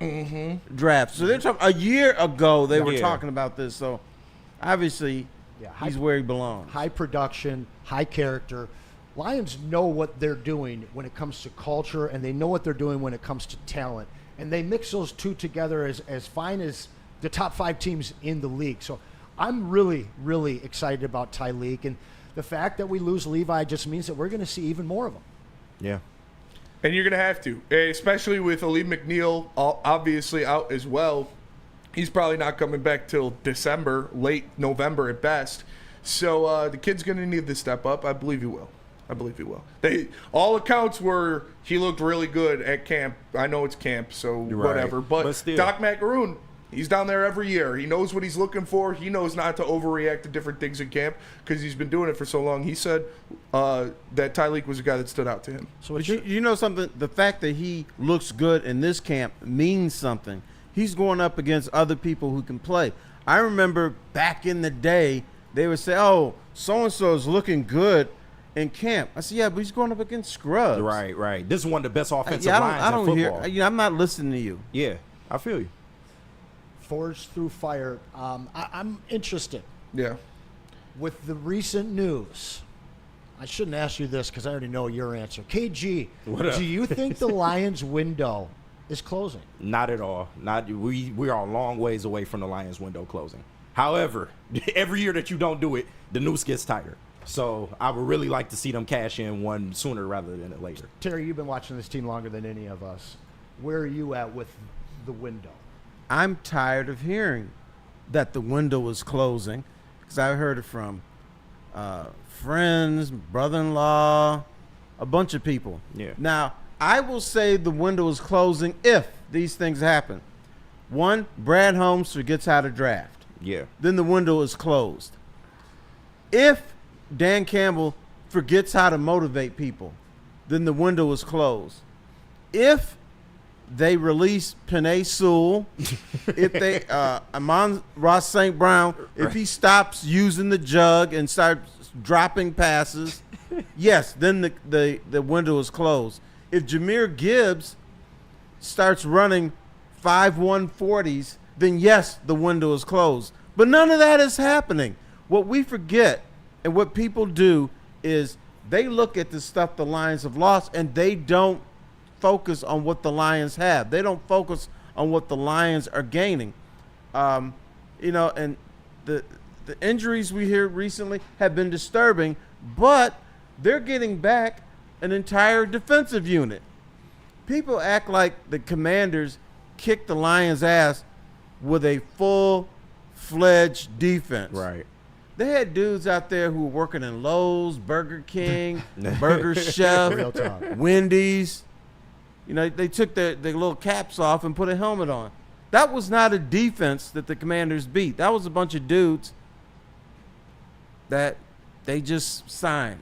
draft. So they're talking a year ago. They were Yeah. talking about this. So obviously, he's where he belongs. High production, high character. Lions know what they're doing when it comes to culture, and they know what they're doing when it comes to talent. And they mix those two together as fine as the top 5 teams in the league. So I'm really, really excited about Tyleik. And the fact that we lose Levi just means that we're going to see even more of him. Yeah. And you're going to have to, especially with Aleem McNeil obviously out as well. He's probably not coming back till December, late November at best. So the kid's going to need to step up. I believe he will. All accounts were he looked really good at camp. I know it's camp, so whatever. But still. Doc Macaroon, he's down there every year. He knows what he's looking for. He knows not to overreact to different things in camp because he's been doing it for so long. He said that Tyleik was a guy that stood out to him. So But you know something? The fact that he looks good in this camp means something. He's going up against other people who can play. I remember back in the day, they would say, oh, so-and-so is looking good in camp. I said, yeah, but he's going up against scrubs. Right. This is one of the best offensive Yeah, lines I don't in football. hear. I'm not listening to you. Yeah, I feel you. Forged through fire. I'm interested. Yeah. With the recent news, I shouldn't ask you this because I already know your answer. KG, do you think the Lions window is closing? Not at all. We are a long ways away from the Lions window closing. However, every year that you don't do it, the noose gets tighter. So I would really like to see them cash in one sooner rather than later. Terry, you've been watching this team longer than any of us. Where are you at with the window? I'm tired of hearing that the window is closing because I heard it from friends, brother-in-law, a bunch of people. Yeah. Now, I will say the window is closing if these things happen. One, Brad Holmes forgets how to draft. Yeah. Then the window is closed. If Dan Campbell forgets how to motivate people, then the window is closed. If they release Penei Sewell, if they Amon-Ra St. Brown, if he stops using the jug and starts dropping passes, yes, then the window is closed. If Jahmyr Gibbs starts running 5.1 40s, then yes, the window is closed. But none of that is happening. What we forget and what people do is they look at the stuff the Lions have lost and they don't focus on what the Lions have. They don't focus on what the Lions are gaining. And the injuries we hear recently have been disturbing, but they're getting back an entire defensive unit. People act like the Commanders kicked the Lions' ass with a full-fledged defense. Right. They had dudes out there who were working in Lowe's, Burger King, Burger Chef, Wendy's. They took their little caps off and put a helmet on. That was not a defense that the Commanders beat. That was a bunch of dudes that they just signed.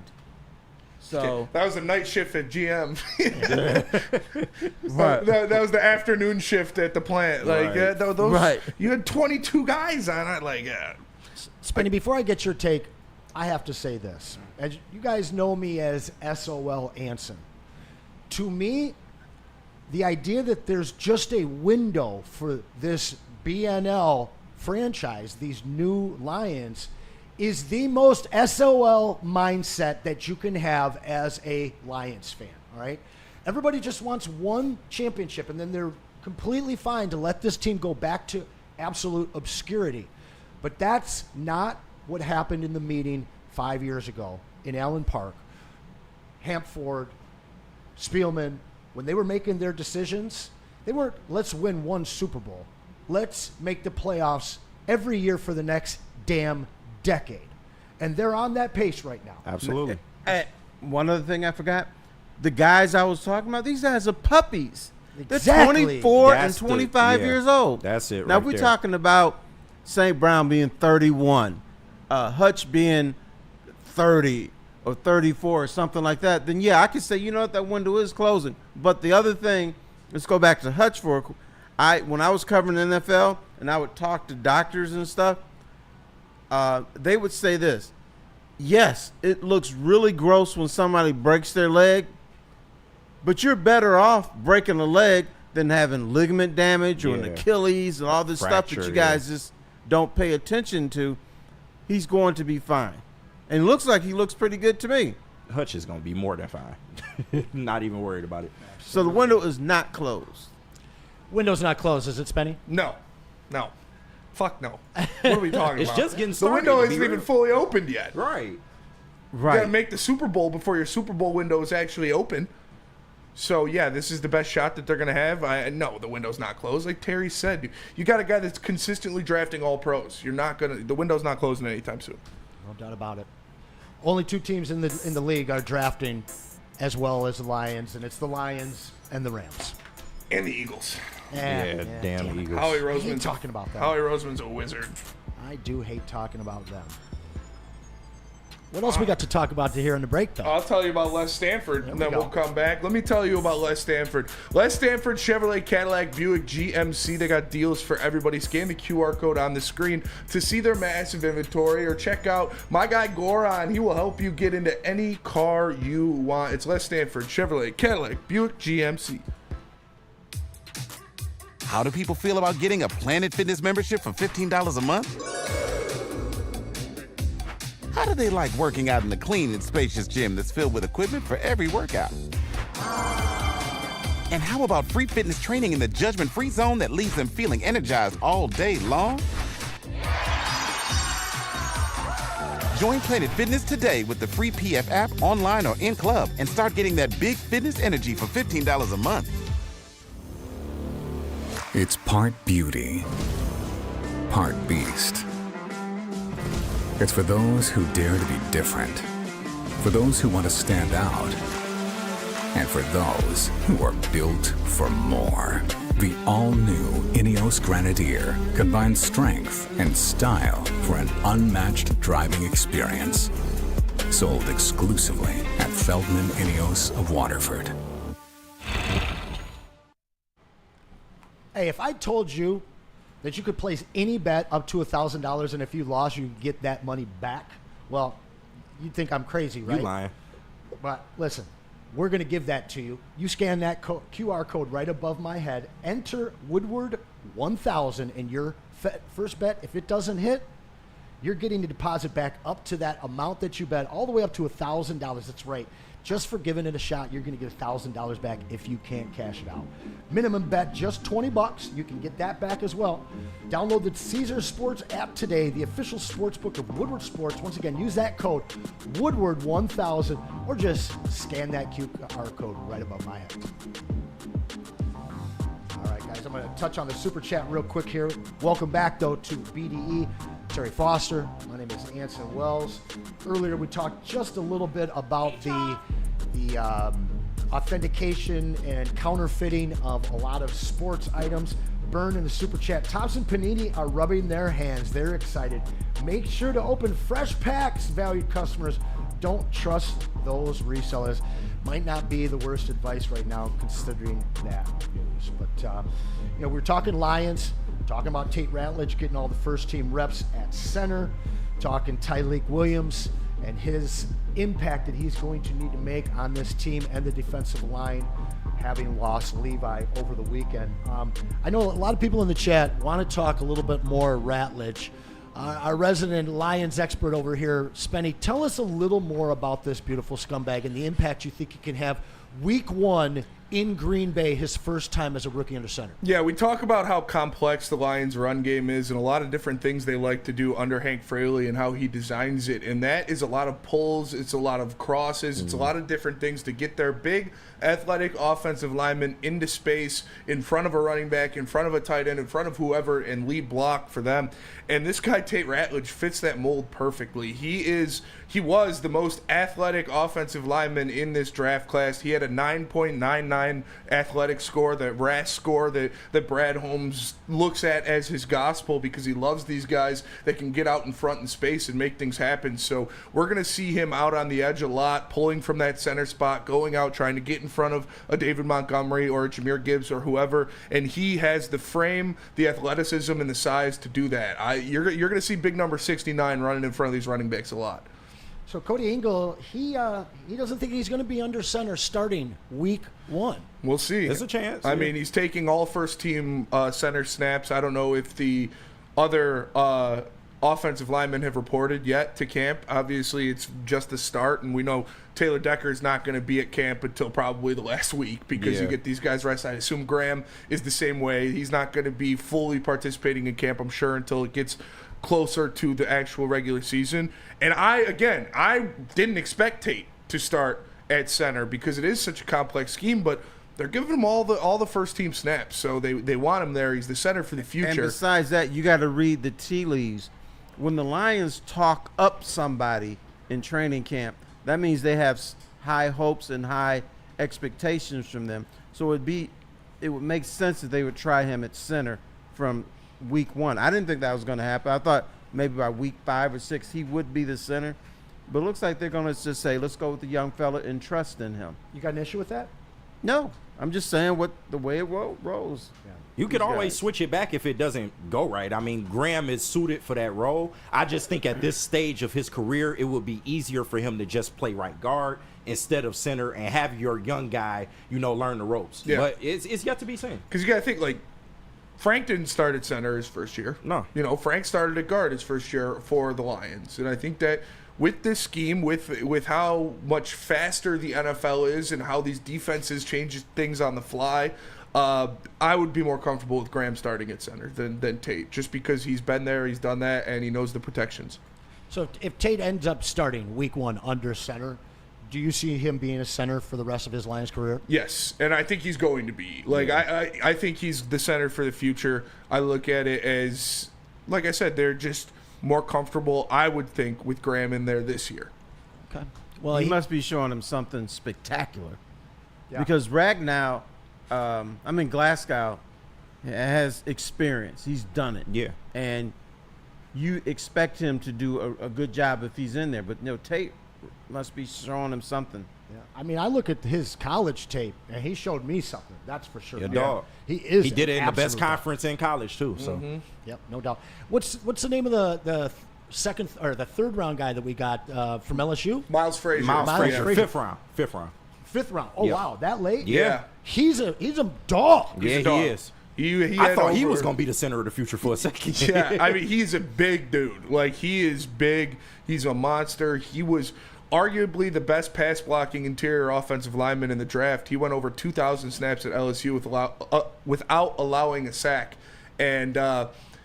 So that was a night shift at GM. Right. That was the afternoon shift at the plant. Like Right. those, Right. You had 22 guys on it. Like, Spenny, before I get your take, I have to say this. As you guys know me as SOL Anson. To me, the idea that there's just a window for this BNL franchise, these new Lions, is the most SOL mindset that you can have as a Lions fan, all right? Everybody just wants one championship, and then they're completely fine to let this team go back to absolute obscurity. But that's not what happened in the meeting 5 years ago in Allen Park. Hampford, Spielman, when they were making their decisions, they weren't, let's win one Super Bowl. Let's make the playoffs every year for the next damn decade. And they're on that pace right now. Absolutely. One other thing I forgot. The guys I was talking about, these guys are puppies. Exactly. They're 24 That's and 25 years old. That's it Now, right if we're there. talking about St. Brown being 31, Hutch being 30 or 34 or something like that, then yeah, I could say, that window is closing. But the other thing, let's go back to Hutch when I was covering the NFL and I would talk to doctors and stuff, they would say this: yes, it looks really gross when somebody breaks their leg, but you're better off breaking a leg than having ligament damage or an Achilles and all this stuff that you guys just don't pay attention to. He's going to be fine. And it looks like he looks pretty good to me. Hutch is going to be more than fine. Not even worried about it. So the window is not closed. Window's not closed, is it, Spenny? no. Fuck no. What are we talking It's about? just getting The started. window to be isn't even real. fully opened yet. Right. You Right. gotta make the Super Bowl before your Super Bowl window is actually open. So yeah, this is the best shot that they're gonna have. No, the window's not closed. Like Terry said, you got a guy that's consistently drafting all pros. The window's not closing anytime soon. No doubt about it. Only two teams in the league are drafting as well as the Lions, and it's the Lions and the Rams. And the Eagles. Yeah, damn it. Eagles. Howie I hate Roseman's talking about that. Howie Roseman's a wizard. I do hate talking about them. What else we got to talk about here in the break, though? I'll tell you about Les Stanford, and then we'll come back. Let me tell you about Les Stanford. Les Stanford Chevrolet Cadillac Buick GMC. They got deals for everybody. Scan the QR code on the screen to see their massive inventory, or check out my guy Goron. He will help you get into any car you want. It's Les Stanford Chevrolet Cadillac Buick GMC. How do people feel about getting a Planet Fitness membership for $15 a month? How do they like working out in a clean and spacious gym that's filled with equipment for every workout? And how about free fitness training in the judgment-free zone that leaves them feeling energized all day long? Join Planet Fitness today with the free PF app, online or in club, and start getting that big fitness energy for $15 a month. It's part beauty, part beast. It's for those who dare to be different, for those who want to stand out, and for those who are built for more. The all-new Ineos Grenadier combines strength and style for an unmatched driving experience. Sold exclusively at Feldman Ineos of Waterford. Hey, if I told you that you could place any bet up to $1,000, and if you lost, you could get that money back, well, you'd think I'm crazy, right? You lying. But listen, we're going to give that to you. You scan that QR code right above my head, enter Woodward 1000 in your first bet. If it doesn't hit, you're getting the deposit back up to that amount that you bet, all the way up to $1,000. That's right. Just for giving it a shot, you're going to get $1,000 back if you can't cash it out. Minimum bet, just $20. You can get that back as well. Download the Caesar Sports app today, the official sportsbook of Woodward Sports. Once again, use that code Woodward1000, or just scan that QR code right above my head. All right, guys, I'm going to touch on the super chat real quick here. Welcome back, though, to BDE. Terry Foster. My name is Anson Wells. Earlier, we talked just a little bit about the authentication and counterfeiting of a lot of sports items. Burn in the super chat. Thompson Panini are rubbing their hands. They're excited. Make sure to open fresh packs, valued customers. Don't trust those resellers. Might not be the worst advice right now, considering that news. But we're talking Lions, talking about Tate Ratledge getting all the first team reps at center, talking Tyleik Williams and his impact that he's going to need to make on this team and the defensive line, having lost Levi over the weekend. I know a lot of people in the chat want to talk a little bit more Ratledge. Our resident Lions expert over here, Spenny, tell us a little more about this beautiful scumbag and the impact you think he can have week 1 in Green Bay, his first time as a rookie under center. Yeah, we talk about how complex the Lions' run game is and a lot of different things they like to do under Hank Fraley and how he designs it. And that is a lot of pulls, it's a lot of crosses, it's a lot of different things to get their big, athletic offensive lineman into space, in front of a running back, in front of a tight end, in front of whoever, and lead block for them. And this guy, Tate Ratledge, fits that mold perfectly. He was the most athletic offensive lineman in this draft class. He had a 9.99 athletic score, that RAS score that Brad Holmes looks at as his gospel because he loves these guys that can get out in front in space and make things happen. So we're going to see him out on the edge a lot, pulling from that center spot, going out, trying to get in front of a David Montgomery or a Jahmyr Gibbs or whoever, and he has the frame, the athleticism, and the size to do that. You're going to see big number 69 running in front of these running backs a lot. So Cody Ingle, he doesn't think he's going to be under center starting week 1. We'll see. There's a chance. I mean, he's taking all first-team center snaps. I don't know if the other offensive linemen have reported yet to camp. Obviously, it's just the start, and we know Taylor Decker is not going to be at camp until probably the last week because you get these guys rest. I assume Graham is the same way. He's not going to be fully participating in camp, I'm sure, until it gets closer to the actual regular season. And I didn't expect Tate to start at center because it is such a complex scheme, but they're giving him all the first team snaps, so they want him there. He's the center for the future. And besides that, you got to read the tea leaves. When the Lions talk up somebody in training camp, that means they have high hopes and high expectations from them. So it would make sense that they would try him at center from week 1. I didn't think that was going to happen. I thought maybe by week 5 or 6 he would be the center. But it looks like they're going to just say, let's go with the young fella and trust in him. You got an issue with that? No. I'm just saying the way it rolls. Yeah. You could always switch it back if it doesn't go right. I mean, Graham is suited for that role. I just think at this stage of his career, it would be easier for him to just play right guard instead of center and have your young guy, learn the ropes. Yeah. But it's yet to be seen. Because you got to think, Frank didn't start at center his first year. No. Frank started at guard his first year for the Lions. And I think that with this scheme, with how much faster the NFL is and how these defenses change things on the fly, I would be more comfortable with Graham starting at center than Tate, just because he's been there, he's done that, and he knows the protections. So if Tate ends up starting week 1 under center, do you see him being a center for the rest of his Lions career? Yes, and I think he's going to be. I think he's the center for the future. I look at it as, like I said, they're just more comfortable, I would think, with Graham in there this year. Okay. Well, he must be showing him something spectacular. Yeah. Because Ragnow, Glasgow has experience. He's done it. Yeah. And you expect him to do a good job if he's in there. But, Tate must be showing him something. Yeah. I look at his college tape, and he showed me something. That's for sure. Yeah, dog. He did it in the best conference in college too. So, Yep, no doubt. What's the name of the second or the third round guy that we got from LSU? Miles Frazier. Miles Frazier. Fifth round. Fifth round. Oh wow, that late? Yeah. He's a dog. He is. I thought he was going to be the center of the future for a second. Yeah, he's a big dude. He is big. He's a monster. He was arguably the best pass-blocking interior offensive lineman in the draft. He went over 2,000 snaps at LSU without allowing a sack. And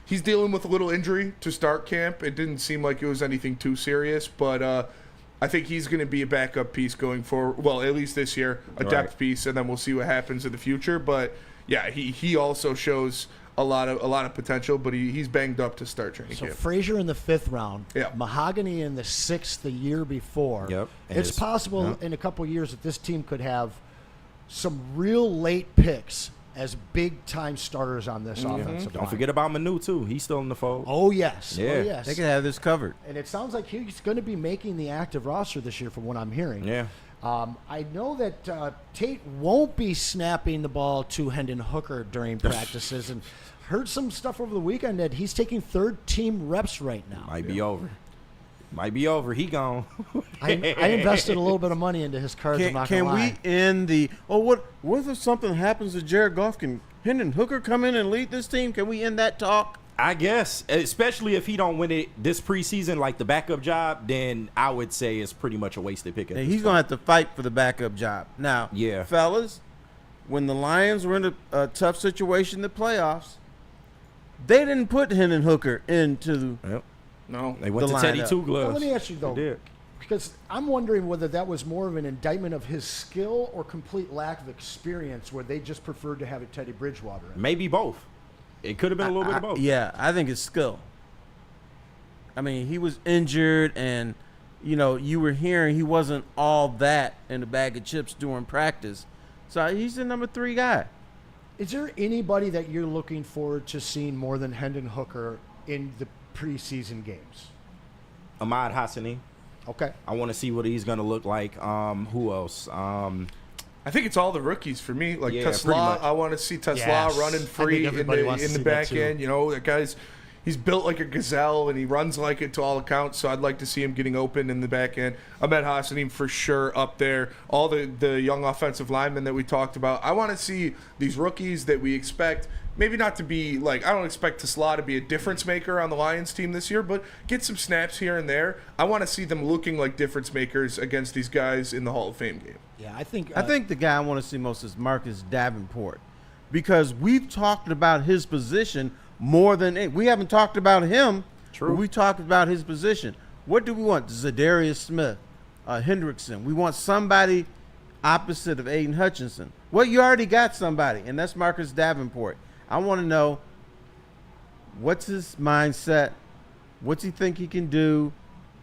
he's dealing with a little injury to start camp. It didn't seem like it was anything too serious, but I think he's going to be a backup piece going forward. Well, at least this year, a depth piece, and then we'll see what happens in the future. But, yeah, he also shows a lot of potential, but he's banged up to start training camp. So Frazier in the 5th round, yeah. Mahogany in the 6th the year before. Yep. It's possible in a couple of years that this team could have some real late picks as big-time starters on this offensive line. Don't forget about Manu, too. He's still in the fold. Oh, yes. Yeah. Oh, yes. They can have this covered. And it sounds like he's going to be making the active roster this year from what I'm hearing. Yeah. I know that Tate won't be snapping the ball to Hendon Hooker during practices, and heard some stuff over the weekend that he's taking third-team reps right now. Might be over. Might be over. He gone. I invested a little bit of money into his cards. I'm not Can gonna lie. we end the what if something happens to Jared Goff? Can Hendon Hooker come in and lead this team? Can we end that talk? I guess, especially if he don't win it this preseason, like the backup job, then I would say it's pretty much a wasted pick. He's going to have to fight for the backup job. Now, yeah, fellas, when the Lions were in a tough situation in the playoffs, they didn't put Hendon Hooker into No. They went to Teddy Two Gloves. Well, let me ask you, though, because I'm wondering whether that was more of an indictment of his skill or complete lack of experience where they just preferred to have a Teddy Bridgewater in. Maybe both. It could have been a little bit of both. Yeah, I think it's skill. I mean, he was injured, and, you were hearing he wasn't all that in a bag of chips during practice. So he's the number 3 guy. Is there anybody that you're looking forward to seeing more than Hendon Hooker in the preseason games? Ahmad Hassani. Okay. I want to see what he's going to look like. Who else? I think it's all the rookies for me. Like Yeah, pretty Tesla, much. I want to see Tesla Yes. running I free think in everybody wants to the see that back too. end. That guy's he's built like a gazelle and he runs like it to all accounts. So I'd like to see him getting open in the back end. Ahmed Hassanin for sure up there. All the young offensive linemen that we talked about. I want to see these rookies that we expect. Maybe not to be like, I don't expect Tesla to be a difference maker on the Lions team this year, but get some snaps here and there. I want to see them looking like difference makers against these guys in the Hall of Fame game. Yeah, I think the guy I want to see most is Marcus Davenport, because we've talked about his position more than we haven't talked about him. True. But we talked about his position. What do we want? Zadarius Smith, Hendrickson. We want somebody opposite of Aiden Hutchinson. Well, you already got somebody, and that's Marcus Davenport. I want to know what's his mindset, what's he think he can do,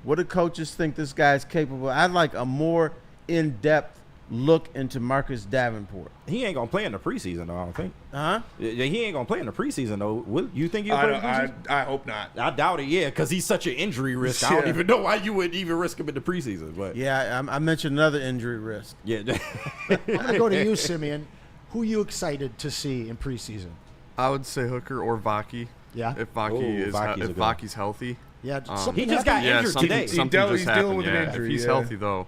what do coaches think this guy's capable of. I'd like a more in-depth look into Marcus Davenport. He ain't going to play in the preseason, though, I don't think. Huh? He ain't going to play in the preseason, though. You think he'll play in the preseason? I hope not. I doubt it, yeah, because he's such an injury risk. I don't even know why you would even risk him in the preseason. But Yeah, I mentioned another injury risk. yeah. I'm going to go to you, Simeon. Who are you excited to see in preseason? I would say Hooker or Vaki. Yeah? If Vaki Ooh, Vaki's a good one. Vaki's healthy. Yeah, He just got injured today. Something he's just dealing happened. with an Yeah, injury, if he's yeah. healthy though.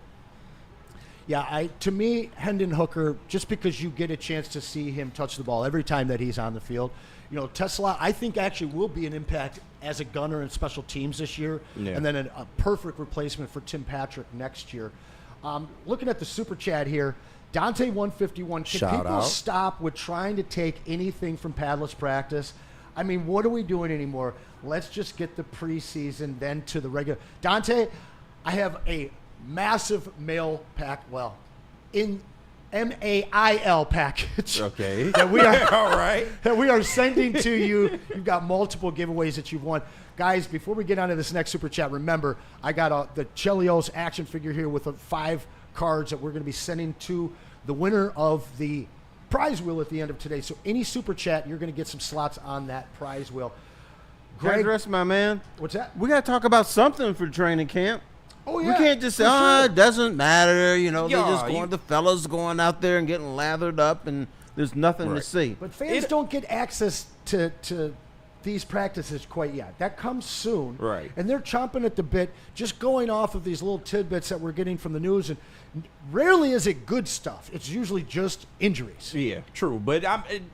Yeah, to me, Hendon Hooker, just because you get a chance to see him touch the ball every time that he's on the field, Tesla, I think actually will be an impact as a gunner in special teams this year, Yeah. and then a perfect replacement for Tim Patrick next year. Looking at the super chat here, Dante 151. Can Shout people out. stop with trying to take anything from Padlet's practice? I mean, what are we doing anymore? Let's just get the preseason, then to the regular. Dante, I have a massive mail pack. Well, in MAIL package. Okay. That we are all right. that we are sending to you. You've got multiple giveaways that you've won. Guys, before we get on to this next super chat, remember, I got the Chelios action figure here with 5 cards that we're going to be sending to the winner of the prize wheel at the end of today. So any super chat, you're going to get some slots on that prize wheel. Can I address my man? What's that? We got to talk about something for training camp. Oh, We yeah, can't just say, for sure. it doesn't matter. They're just Yeah, going, the fellas going out there and getting lathered up, and there's nothing to see. But fans don't get access to these practices quite yet. That comes soon. Right. And they're chomping at the bit, just going off of these little tidbits that we're getting from the news. And rarely is it good stuff. It's usually just injuries. Yeah, true. But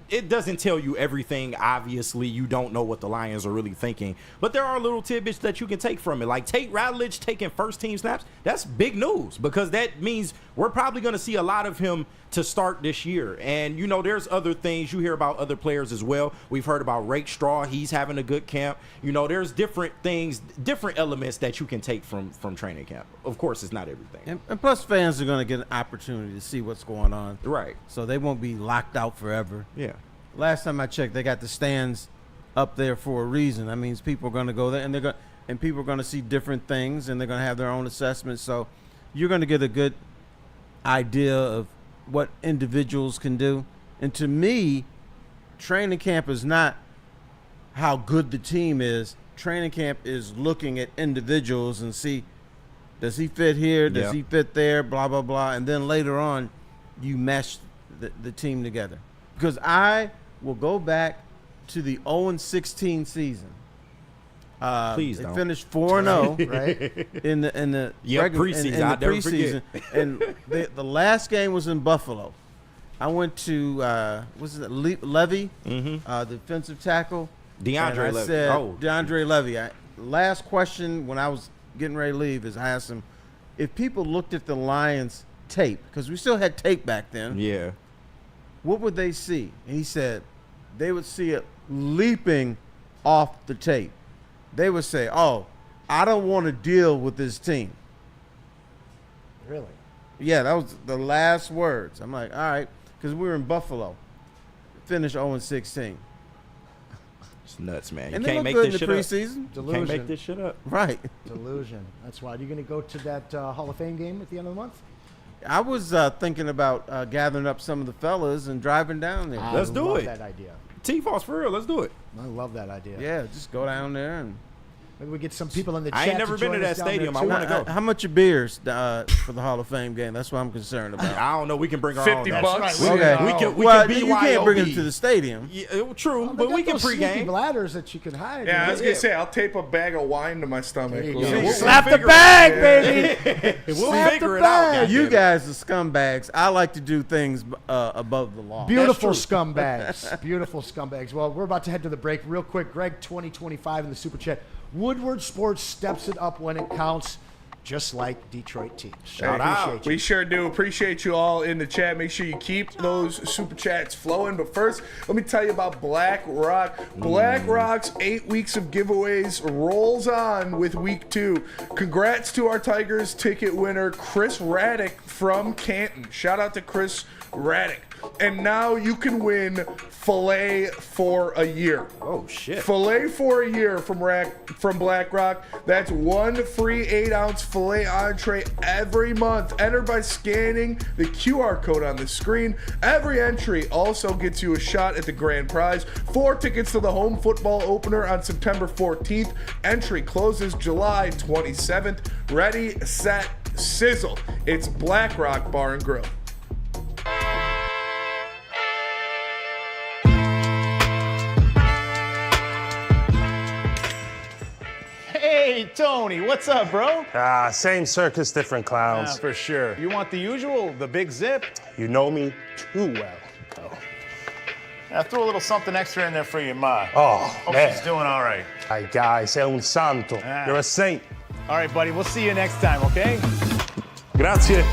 it doesn't tell you everything. Obviously, you don't know what the Lions are really thinking. But there are little tidbits that you can take from it. Like Tate Ratledge taking first-team snaps. That's big news because that means we're probably going to see a lot of him to start this year. And, there's other things. You hear about other players as well. We've heard about Rake Straw. He's having a good camp. There's different things, different elements that you can take from training camp. Of course, it's not everything. And plus, fans are going to get an opportunity to see what's going on. Right. So they won't be locked out forever. Yeah. Last time I checked, they got the stands up there for a reason. That means people are going to go there, and people are going to see different things, and they're going to have their own assessments. So you're going to get a good idea of what individuals can do. And to me, training camp is not how good the team is. Training camp is looking at individuals and see, does he fit here? Does he fit there? Blah, blah, blah. And then later on, you mesh the team together. Because I will go back to the 0-16 season. Please they don't. finished 4-0 right in the preseason. And the last game was in Buffalo. I went to Levy, defensive tackle. DeAndre Levy. DeAndre Levy. Last question when I was getting ready to leave is I asked him if people looked at the Lions tape, because we still had tape back then. Yeah. What would they see? And he said they would see it leaping off the tape. They would say, "Oh, I don't want to deal with this team." Really? Yeah, that was the last words. I'm like, all right, because we were in Buffalo, finished 0-16. It's nuts, man. And You they can't look make good this in shit the up. preseason. You can't make this shit up. Right. Delusion. That's why. Are you going to go to that Hall of Fame game at the end of the month? I was thinking about gathering up some of the fellas and driving down there. Let's do it. I love that idea. T-Foss for real. Let's do it. I love that idea. Yeah, just go down there and. Maybe we get some people in the chat. I ain't never been to join that us down there, stadium. I too. want to go. How much are beers for the Hall of Fame game? That's what I'm concerned about. I don't know. We can bring our own. $50. Right. We can Well, BYOB. you can't bring them to the stadium. Yeah, true, They but got we can those sneaky pregame. bladders that you can hide. Yeah, I was Yeah. gonna say I'll tape a bag of wine to my stomach. There you We'll- go. we'll- Slap the figure it bag, out. baby. We'll Slap figure the it out. bag. You goddammit. guys are scumbags. I like to do things above the law. Beautiful scumbags. Beautiful scumbags. Well, we're about to head to the break real quick. Greg, 2025 in the Super Chat. Woodward Sports steps it up when it counts, just like Detroit teams. Shout out. We sure do. Appreciate you all in the chat. Make sure you keep those super chats flowing. But first, let me tell you about Black Rock. Black Rock's 8 weeks of giveaways rolls on with week 2. Congrats to our Tigers ticket winner, Chris Raddick from Canton. Shout out to Chris Raddick. And now you can win filet for a year. Oh, shit. Filet for a year from Black Rock. That's one free 8-ounce filet entree every month. Entered by scanning the QR code on the screen. Every entry also gets you a shot at the grand prize. 4 tickets to the home football opener on September 14th. Entry closes July 27th. Ready, set, sizzle. It's Black Rock Bar and Grill. Hey, Tony, what's up, bro? Same circus, different clowns. For sure. You want the usual, the big zip? You know me too well. I threw a little something extra in there for your ma. Oh, Hope man. she's doing all right. Ay, guy, sei un santo. You're a saint. All right, buddy, we'll see you next time, okay? Grazie.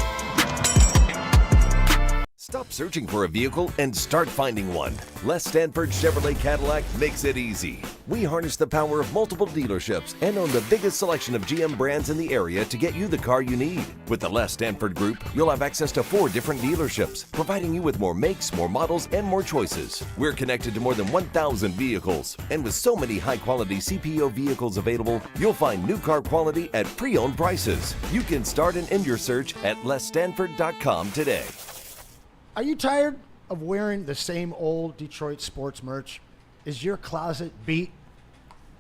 Stop searching for a vehicle and start finding one. Les Stanford Chevrolet Cadillac makes it easy. We harness the power of multiple dealerships and own the biggest selection of GM brands in the area to get you the car you need. With the Les Stanford Group, you'll have access to 4 different dealerships, providing you with more makes, more models, and more choices. We're connected to more than 1,000 vehicles, and with so many high-quality CPO vehicles available, you'll find new car quality at pre-owned prices. You can start and end your search at lesstanford.com today. Are you tired of wearing the same old Detroit sports merch? Is your closet beat?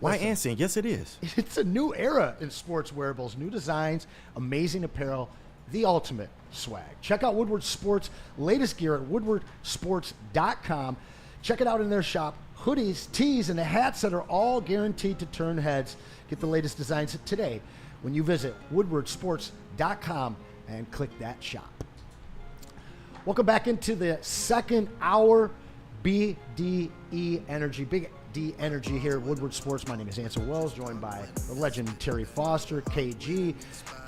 Why answering? Yes, it is. It's a new era in sports wearables, new designs, amazing apparel, the ultimate swag. Check out Woodward Sports' latest gear at woodwardsports.com. Check it out in their shop. Hoodies, tees, and the hats that are all guaranteed to turn heads. Get the latest designs today when you visit woodwardsports.com and click that shop. Welcome back into the second hour. BDE Energy, Big D Energy here at Woodward Sports. My name is Ansel Wells, joined by the legend Terry Foster, KG,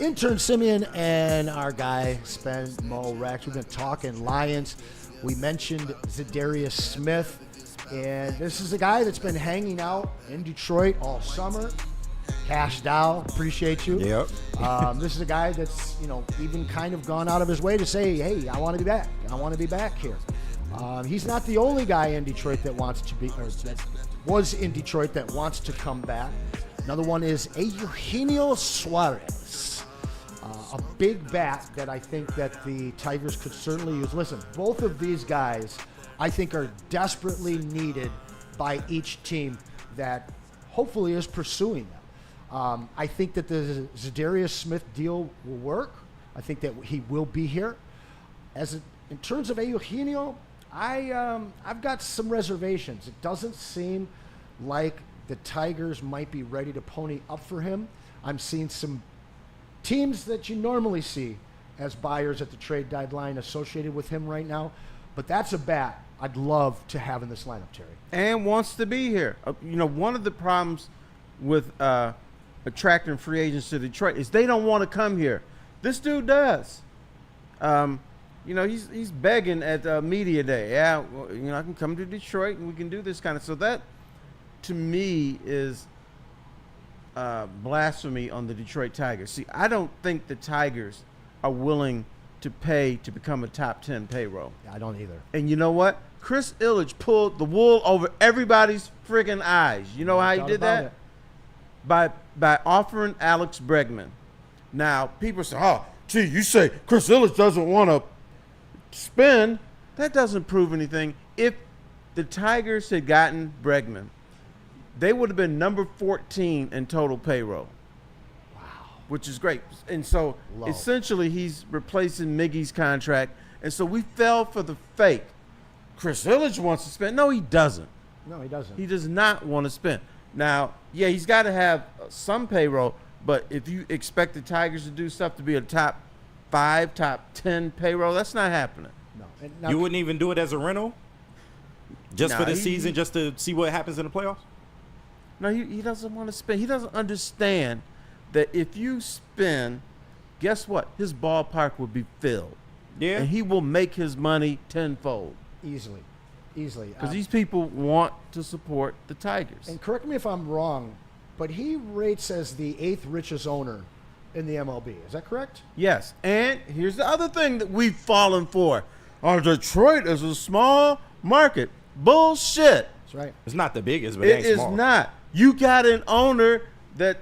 intern Simeon, and our guy Spen Mo Rex. We've been talking Lions. We mentioned Zadarius Smith, and this is a guy that's been hanging out in Detroit all summer. Cash Dow, appreciate you. Yep. This is a guy that's, even kind of gone out of his way to say, hey, I want to be back. I want to be back here. He's not the only guy in Detroit that wants to be, or that was in Detroit that wants to come back. Another one is Eugenio Suarez. a big bat that I think that the Tigers could certainly use. Listen, both of these guys I think are desperately needed by each team that hopefully is pursuing them. I think that the Zadarius Smith deal will work. I think that he will be here. In terms of Eugenio, I've got some reservations. It doesn't seem like the Tigers might be ready to pony up for him. I'm seeing some teams that you normally see as buyers at the trade deadline associated with him right now. But that's a bat I'd love to have in this lineup, Terry. And wants to be here. One of the problems with attracting free agents to Detroit is they don't want to come here. This dude does. He's begging at media day. Yeah, well, I can come to Detroit and we can do this kind of. So that, to me, is blasphemy on the Detroit Tigers. See, I don't think the Tigers are willing to pay to become a top 10 payroll. Yeah, I don't either. And you know what? Chris Ilitch pulled the wool over everybody's friggin' eyes. You know how he did that? By offering Alex Bregman. Now, people say, oh, gee, you say Chris Ilitch doesn't want to spend. That doesn't prove anything. If the Tigers had gotten Bregman, they would have been number 14 in total payroll. Wow. Which is great. And so, essentially, he's replacing Miggy's contract. And so we fell for the fake. Chris Ilitch wants to spend. No, he doesn't. No, he doesn't. He does not want to spend. Now, yeah, he's got to have some payroll, but if you expect the Tigers to do stuff to be a top 5, top 10 payroll, that's not happening. No. You wouldn't even do it as a rental? Just for the season, just to see what happens in the playoffs? No, he doesn't want to spend. He doesn't understand that if you spend, guess what? His ballpark will be filled. Yeah. And he will make his money tenfold. Easily. Because these people want to support the Tigers. And correct me if I'm wrong, but he rates as the 8th richest owner in the MLB. Is that correct? Yes. And here's the other thing that we've fallen for. Detroit is a small market. Bullshit. That's right. It's not the biggest, but it ain't small. It is not. You got an owner that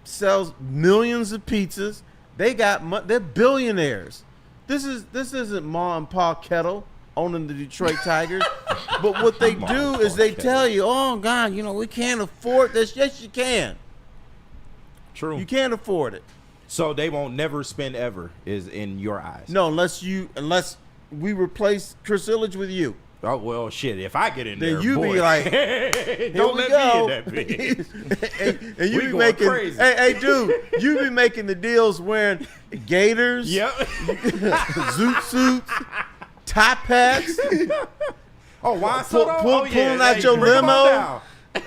sells millions of pizzas. They're billionaires. This isn't Ma and Pa Kettle owning the Detroit Tigers. But what they do is they tell you, oh, God, we can't afford this. Yes, you can. True. You can't afford it. So they won't never spend ever, is in your eyes. No, unless we replace Chris Ilitch with you. Oh, well, shit, if I get in there, then you boy. be like, don't let me in that bitch. and you we be going making crazy. Hey, dude, you be making the deals wearing gaiters, yep, zoot suits, top hats. Oh, why so? Pulling out your limo.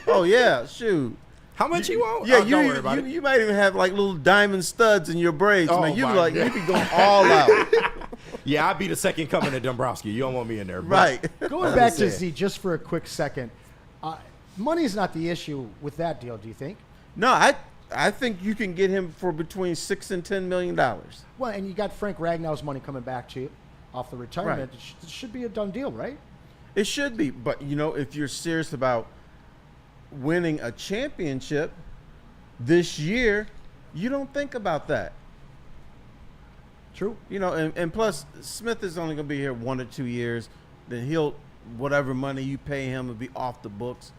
Oh yeah, shoot. How much you want? Yeah, don't worry about it. You might even have like little diamond studs in your braids, Oh, man. You my be God. going all out. Yeah, I'd be the second coming to Dombrowski. You don't want me in there, right? Going back to Z just for a quick second, money's not the issue with that deal. Do you think? No, I think you can get him for between $6 and $10 million. Well, and you got Frank Ragnow's money coming back to you off the retirement. Right. It should be a done deal, right? It should be, but if you're serious about winning a championship this year, you don't think about that. True. And plus Smith is only going to be here 1 or 2 years. Then whatever money you pay him will be off the books.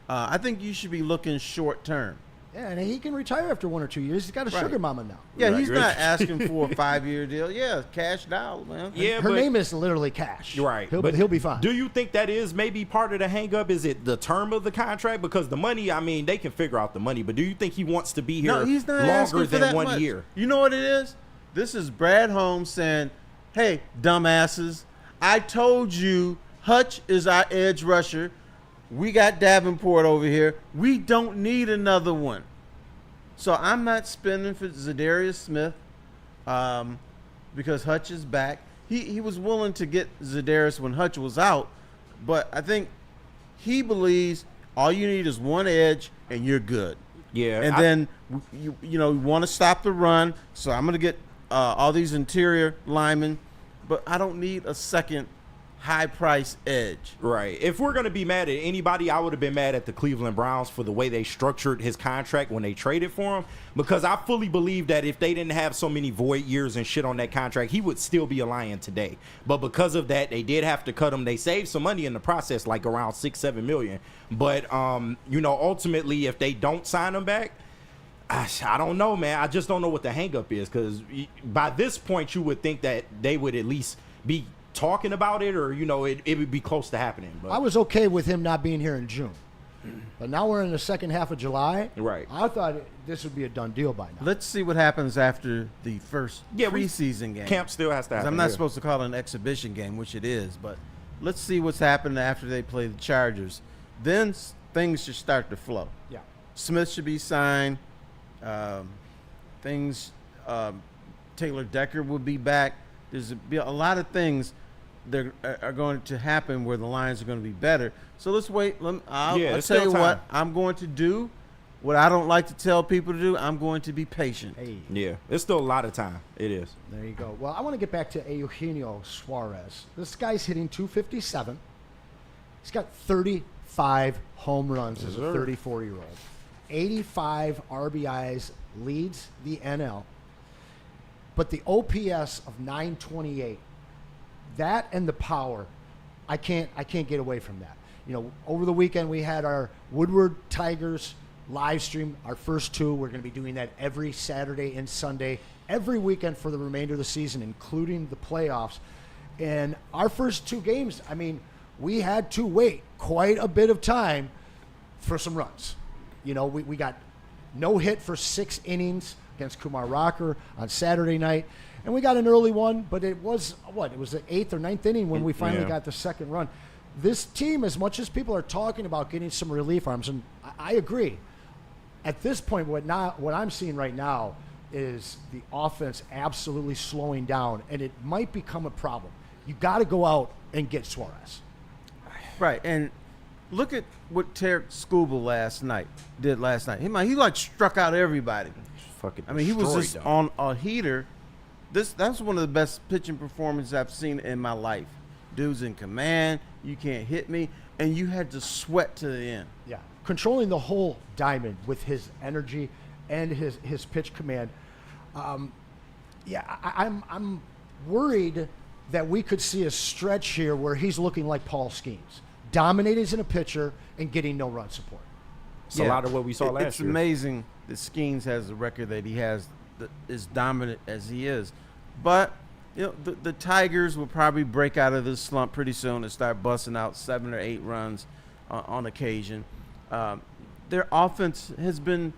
I think you should be looking short term. Yeah, and he can retire after 1 or 2 years. He's got a sugar mama now. Yeah, he's not asking for a 5-year deal. Yeah, cash dollar, man. Yeah, her name is literally Cash. Right. He'll be fine. Do you think that is maybe part of the hang-up? Is it the term of the contract? Because the money, they can figure out the money, but do you think he wants to be here he's not longer for than that 1 much. year? You know what it is? This is Brad Holmes saying, hey, dumbasses, I told you Hutch is our edge rusher. We got Davenport over here. We don't need another one. So I'm not spending for Zadarius Smith because Hutch is back. He was willing to get Zadarius when Hutch was out, but I think he believes all you need is one edge and you're good. Yeah. And then you want to stop the run, so I'm going to get all these interior linemen, but I don't need a second high price edge. Right. If we're going to be mad at anybody, I would have been mad at the Cleveland Browns for the way they structured his contract when they traded for him, because I fully believe that if they didn't have so many void years and shit on that contract, he would still be a Lion today. But because of that, they did have to cut him. They saved some money in the process, like around $6-7 million. But, ultimately, if they don't sign him back, I don't know, man. I just don't know what the hang-up is, because by this point, you would think that they would at least be talking about it, or it would be close to happening. But I was okay with him not being here in June, but now we're in the second half of July. Right. I thought this would be a done deal by now. Let's see what happens after the first preseason game. Camp still has to happen. I'm not supposed to call it an exhibition game, which it is, but let's see what's happening after they play the Chargers. Then things should start to flow. Yeah. Smith should be signed. Taylor Decker will be back. There's a lot of things that are going to happen where the Lions are going to be better. So let's wait. I'll tell you what I'm going to do. What I don't like to tell people to do, I'm going to be patient. Hey. Yeah, it's still a lot of time. It is. There you go. Well, I want to get back to Eugenio Suarez. This guy's hitting .257. He's got 35 home runs as a 34-year-old. 85 RBIs, leads the NL. But the OPS of 928, that and the power, I can't get away from that. Over the weekend we had our Woodward Tigers live stream, our first two. We're going to be doing that every Saturday and Sunday, every weekend for the remainder of the season, including the playoffs. And our first two games, we had to wait quite a bit of time for some runs. We got no hit for 6 innings against Kumar Rocker on Saturday night. And we got an early one, but it was It was the 8th or 9th inning when we finally got the second run. This team, as much as people are talking about getting some relief arms, and I agree, at this point, what I'm seeing right now is the offense absolutely slowing down, and it might become a problem. You got to go out and get Suarez. Right, and look at what Tarek Skubal did last night. He struck out everybody. He was just on a heater. That's one of the best pitching performances I've seen in my life. Dude's in command. You can't hit me, and you had to sweat to the end. Yeah, controlling the whole diamond with his energy and his pitch command. I'm worried that we could see a stretch here where he's looking like Paul Skeens, dominating as a pitcher and getting no run support. It's a lot of what we saw last year. It's amazing that Skeens has the record that he has, that is dominant as he is. But the Tigers will probably break out of this slump pretty soon and start busting out 7 or 8 runs on occasion. Their offense has been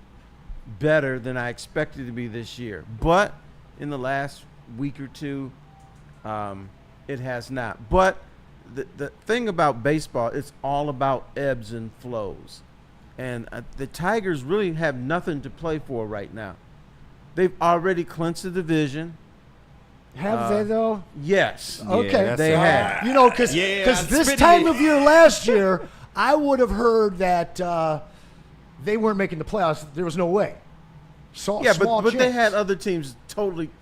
better than I expected it to be this year. But in the last week or two, it has not. But the thing about baseball, it's all about ebbs and flows. And the Tigers really have nothing to play for right now. They've already clinched the division. Have they, though? Yes. Okay. They have. Because this time of year last year, I would have heard that they weren't making the playoffs. There was no way. But they had other teams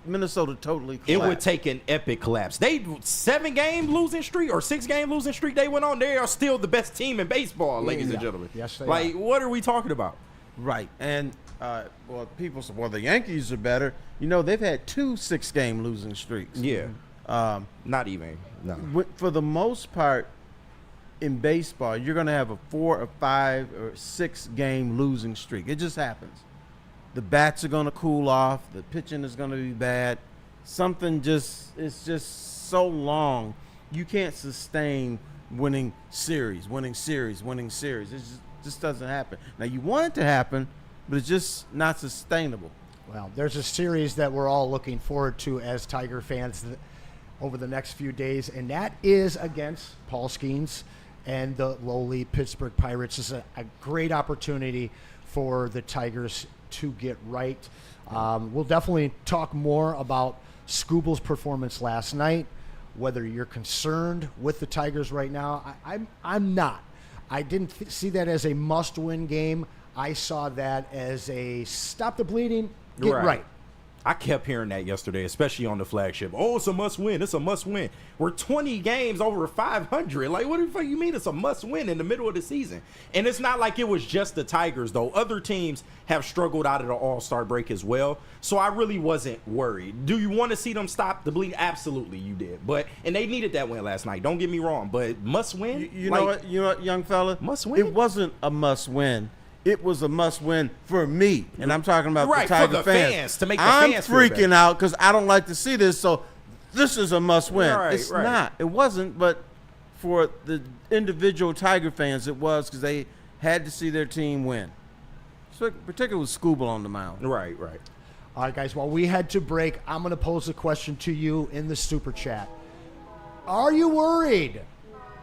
Minnesota totally collapsed. It would take an epic collapse. They 7-game losing streak or 6-game losing streak they went on. They are still the best team in baseball, ladies and gentlemen. Yes, they are. What are we talking about? Right. And people say, the Yankees are better. They've had 2 6-game losing streaks. Yeah. Not even. No. For the most part, in baseball, you're going to have a 4 or 5 or 6-game losing streak. It just happens. The bats are going to cool off. The pitching is going to be bad. It's just so long. You can't sustain winning series. It just doesn't happen. Now, you want it to happen, but it's just not sustainable. Well, there's a series that we're all looking forward to as Tiger fans over the next few days, and that is against Paul Skeens and the lowly Pittsburgh Pirates. This is a great opportunity for the Tigers to get right. We'll definitely talk more about Skubal's performance last night, whether you're concerned with the Tigers right now. I'm not. I didn't see that as a must-win game. I saw that as a stop the bleeding, get right. I kept hearing that yesterday, especially on the flagship. Oh, it's a must win. It's a must win. We're 20 games over 500. Like, what the fuck you mean it's a must win in the middle of the season? And it's not like it was just the Tigers, though. Other teams have struggled out of the All-Star break as well. So I really wasn't worried. Do you want to see them stop the bleed? Absolutely, you did. And they needed that win last night. Don't get me wrong. But must win? You know what, young fella? Must win? It wasn't a must win. It was a must win for me, and I'm talking about the Tiger for the fans to make the I'm fans feel better. freaking out because I don't like to see this. So this is a must win. It's not. It wasn't, but for the individual Tiger fans, it was because they had to see their team win. So particularly with Scooble on the mound. Right. All right, guys, while we head to break, I'm going to pose a question to you in the Super Chat. Are you worried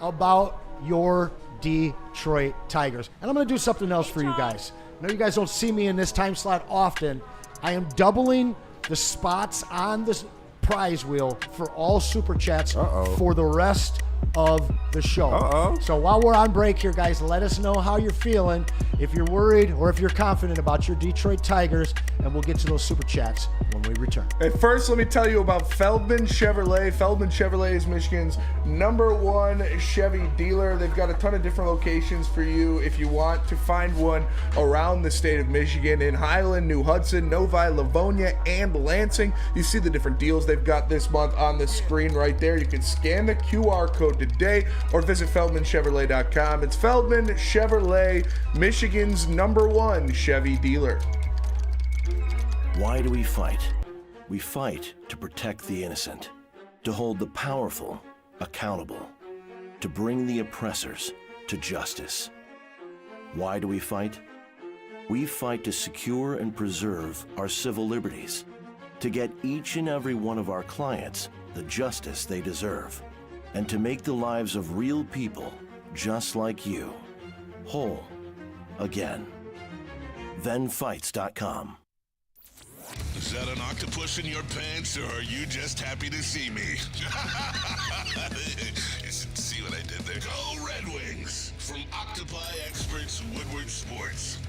about your Detroit Tigers? And I'm going to do something else for you guys. I know you guys don't see me in this time slot often. I am doubling the spots on this prize wheel for all Super Chats for the rest of the show. So while we're on break here, guys, let us know how you're feeling, if you're worried or if you're confident about your Detroit Tigers, and we'll get to those Super Chats when we return. At first, let me tell you about Feldman Chevrolet. Feldman Chevrolet is Michigan's #1 Chevy dealer. They've got a ton of different locations for you if you want to find one around the state of Michigan, in Highland, New Hudson, Novi, Livonia, and Lansing. You see the different deals they've got this month on the screen right there. You can scan the QR code today or visit feldmanchevrolet.com. It's Feldman Chevrolet, Michigan's #1 Chevy dealer. Why do we fight? We fight to protect the innocent, to hold the powerful accountable, to bring the oppressors to justice. Why do we fight? We fight to secure and preserve our civil liberties, to get each and every one of our clients the justice they deserve, and to make the lives of real people just like you whole again. ThenFights.com. Is that an octopus in your pants, or are you just happy to see me? You should see what I did there. Go Red Wings! From Octopi Experts Woodward Sports.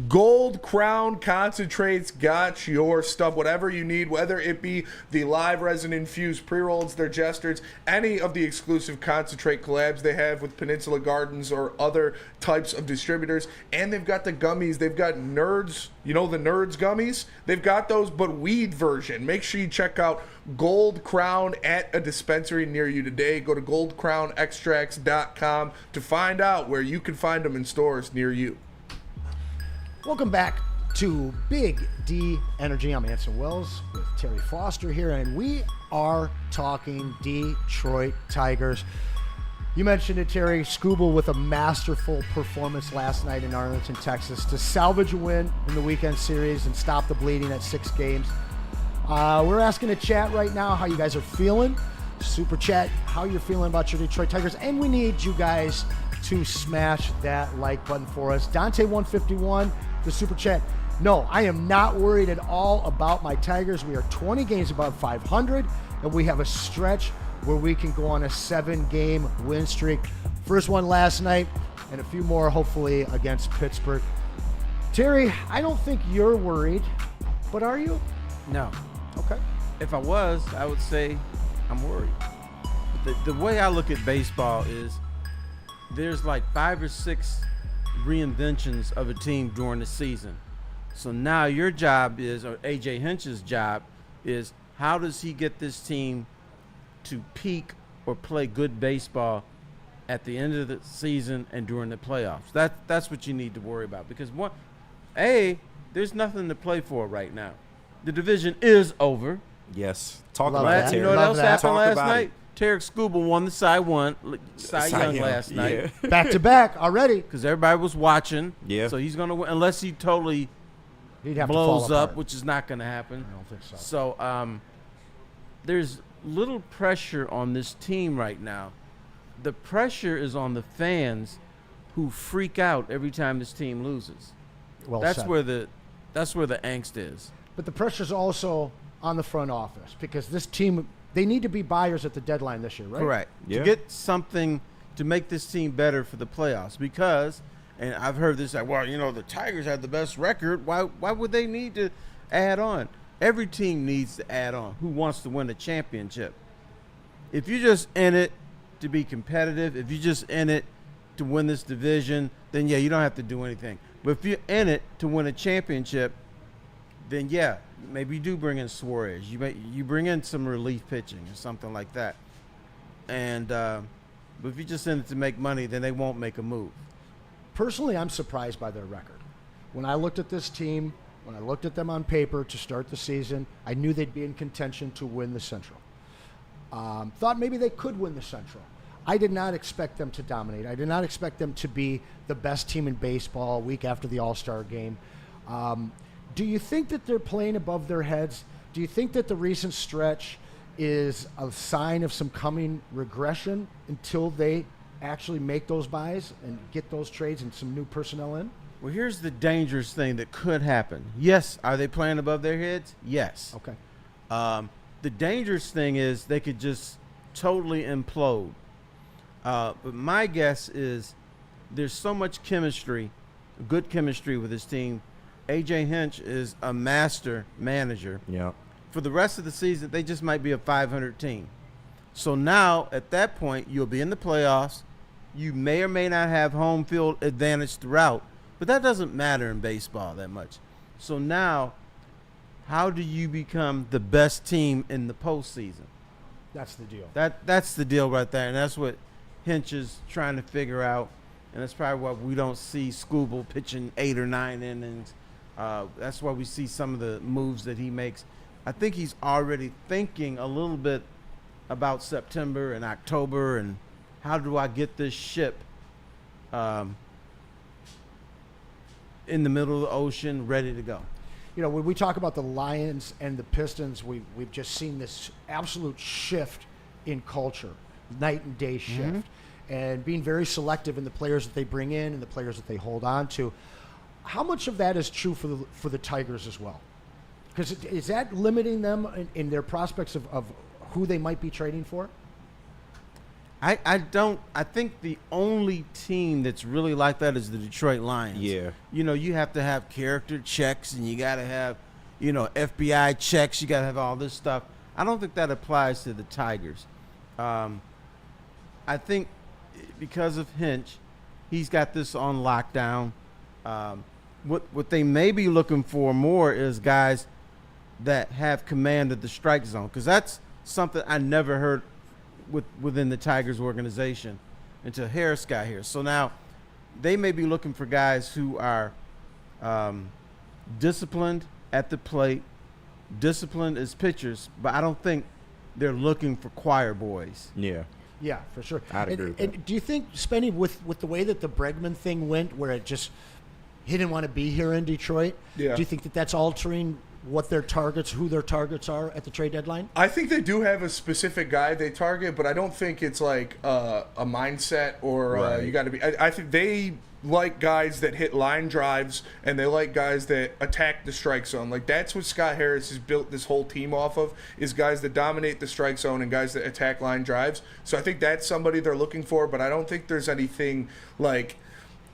Gold Crown Concentrates got your stuff, whatever you need, whether it be the live resin infused pre-rolls, their jesters, any of the exclusive concentrate collabs they have with Peninsula Gardens or other types of distributors. And they've got the gummies. They've got Nerds, you know, the Nerds gummies? They've got those, but weed version. Make sure you check out Gold Crown at a dispensary near you today. Go to goldcrownextracts.com to find out where you can find them in stores near you. Welcome back to Big D Energy. I'm Anson Wells with Terry Foster here, and we are talking Detroit Tigers. You mentioned it, Terry. Scooble with a masterful performance last night in Arlington, Texas, to salvage a win in the weekend series and stop the bleeding at 6 games. We're asking the chat right now how you guys are feeling. Super chat, how you're feeling about your Detroit Tigers, and we need you guys to smash that like button for us. Dante151, the super chat. No, I am not worried at all about my Tigers. We are 20 games above 500, and we have a stretch where we can go on a 7-game win streak. First one last night, and a few more hopefully against Pittsburgh. Terry, I don't think you're worried, but are you? No. Okay. If I was, I would say I'm worried. The way I look at baseball is there's like 5 or 6 reinventions of a team during the season. So now your job is, or AJ Hinch's job is, how does he get this team to peak or play good baseball at the end of the season and during the playoffs? That's what you need to worry about, because there's nothing to play for right now. The division is over. Yes. Talk about it, Terry. You know what else happened last night? Tarek Scooble won the Cy Young last night. Back to back already. Because everybody was watching. Yeah. So he's going to win, unless he totally blows up, which is not going to happen. I don't think so. So there's little pressure on this team right now. The pressure is on the fans who freak out every time this team loses. Well that's said. where the angst is. But the pressure's also on the front office, because this team, they need to be buyers at the deadline this year, right? Correct. Yeah. To get something to make this team better for the playoffs, because, and I've heard this, like, well, you know, the Tigers had the best record. Why would they need to add on? every team needs to add on who wants to win a championship. If you're just in it to be competitive, if you're just in it to win this division, then yeah, you don't have to do anything. But if you're in it to win a championship, then yeah, maybe you do bring in Suarez. You bring in some relief pitching or something like that. And but if you're just in it to make money, then they won't make a move. Personally, I'm surprised by their record. When I looked at this team, when I looked at them on paper to start the season, I knew they'd be in contention to win the Central. Thought maybe they could win the Central. I did not expect them to dominate. I did not expect them to be the best team in baseball a week after the All-Star game. Do you think that they're playing above their heads? Do you think that the recent stretch is a sign of some coming regression until they actually make those buys and get those trades and some new personnel in? Well, here's the dangerous thing that could happen. Yes, are they playing above their heads? Yes. Okay. The dangerous thing is they could just totally implode. But my guess is there's so much chemistry, good chemistry with this team. A.J. Hinch is a master manager. Yeah. For the rest of the season, they just might be a 500 team. So now, at that point, you'll be in the playoffs. You may or may not have home field advantage throughout, but that doesn't matter in baseball that much. So now, how do you become the best team in the postseason? That's the deal. That's the deal right there, and that's what Hinch is trying to figure out, and that's probably why we don't see Skubal pitching 8 or 9 innings. That's why we see some of the moves that he makes. I think he's already thinking a little bit about September and October and how do I get this ship in the middle of the ocean ready to go. You know, when we talk about the Lions and the Pistons, we've just seen this absolute shift in culture, night and day shift, and being very selective in the players that they bring in and the players that they hold on to. How much of that is true for the Tigers as well? Because is that limiting them in their prospects of who they might be trading for? I think the only team that's really like that is the Detroit Lions. Yeah. You know, you have to have character checks and you got to have, you know, FBI checks. You got to have all this stuff. I don't think that applies to the Tigers. I think because of Hinch, he's got this on lockdown. What they may be looking for more is guys that have command of the strike zone, because that's something I never heard within the Tigers organization until Harris got here. So now they may be looking for guys who are disciplined at the plate, disciplined as pitchers, but I don't think they're looking for choir boys. Yeah. Yeah, for sure. I'd agree with and that. do you think, Spenny, with the way that the Bregman thing went, where it just he didn't want to be here in Detroit, do you think that that's altering what their targets, who their targets are at the trade deadline? I think they do have a specific guy they target, but I don't think it's like a mindset or you got to be. I think they like guys that hit line drives and they like guys that attack the strike zone. Like that's what Scott Harris has built this whole team off of, is guys that dominate the strike zone and guys that attack line drives. So I think that's somebody they're looking for, but I don't think there's anything like,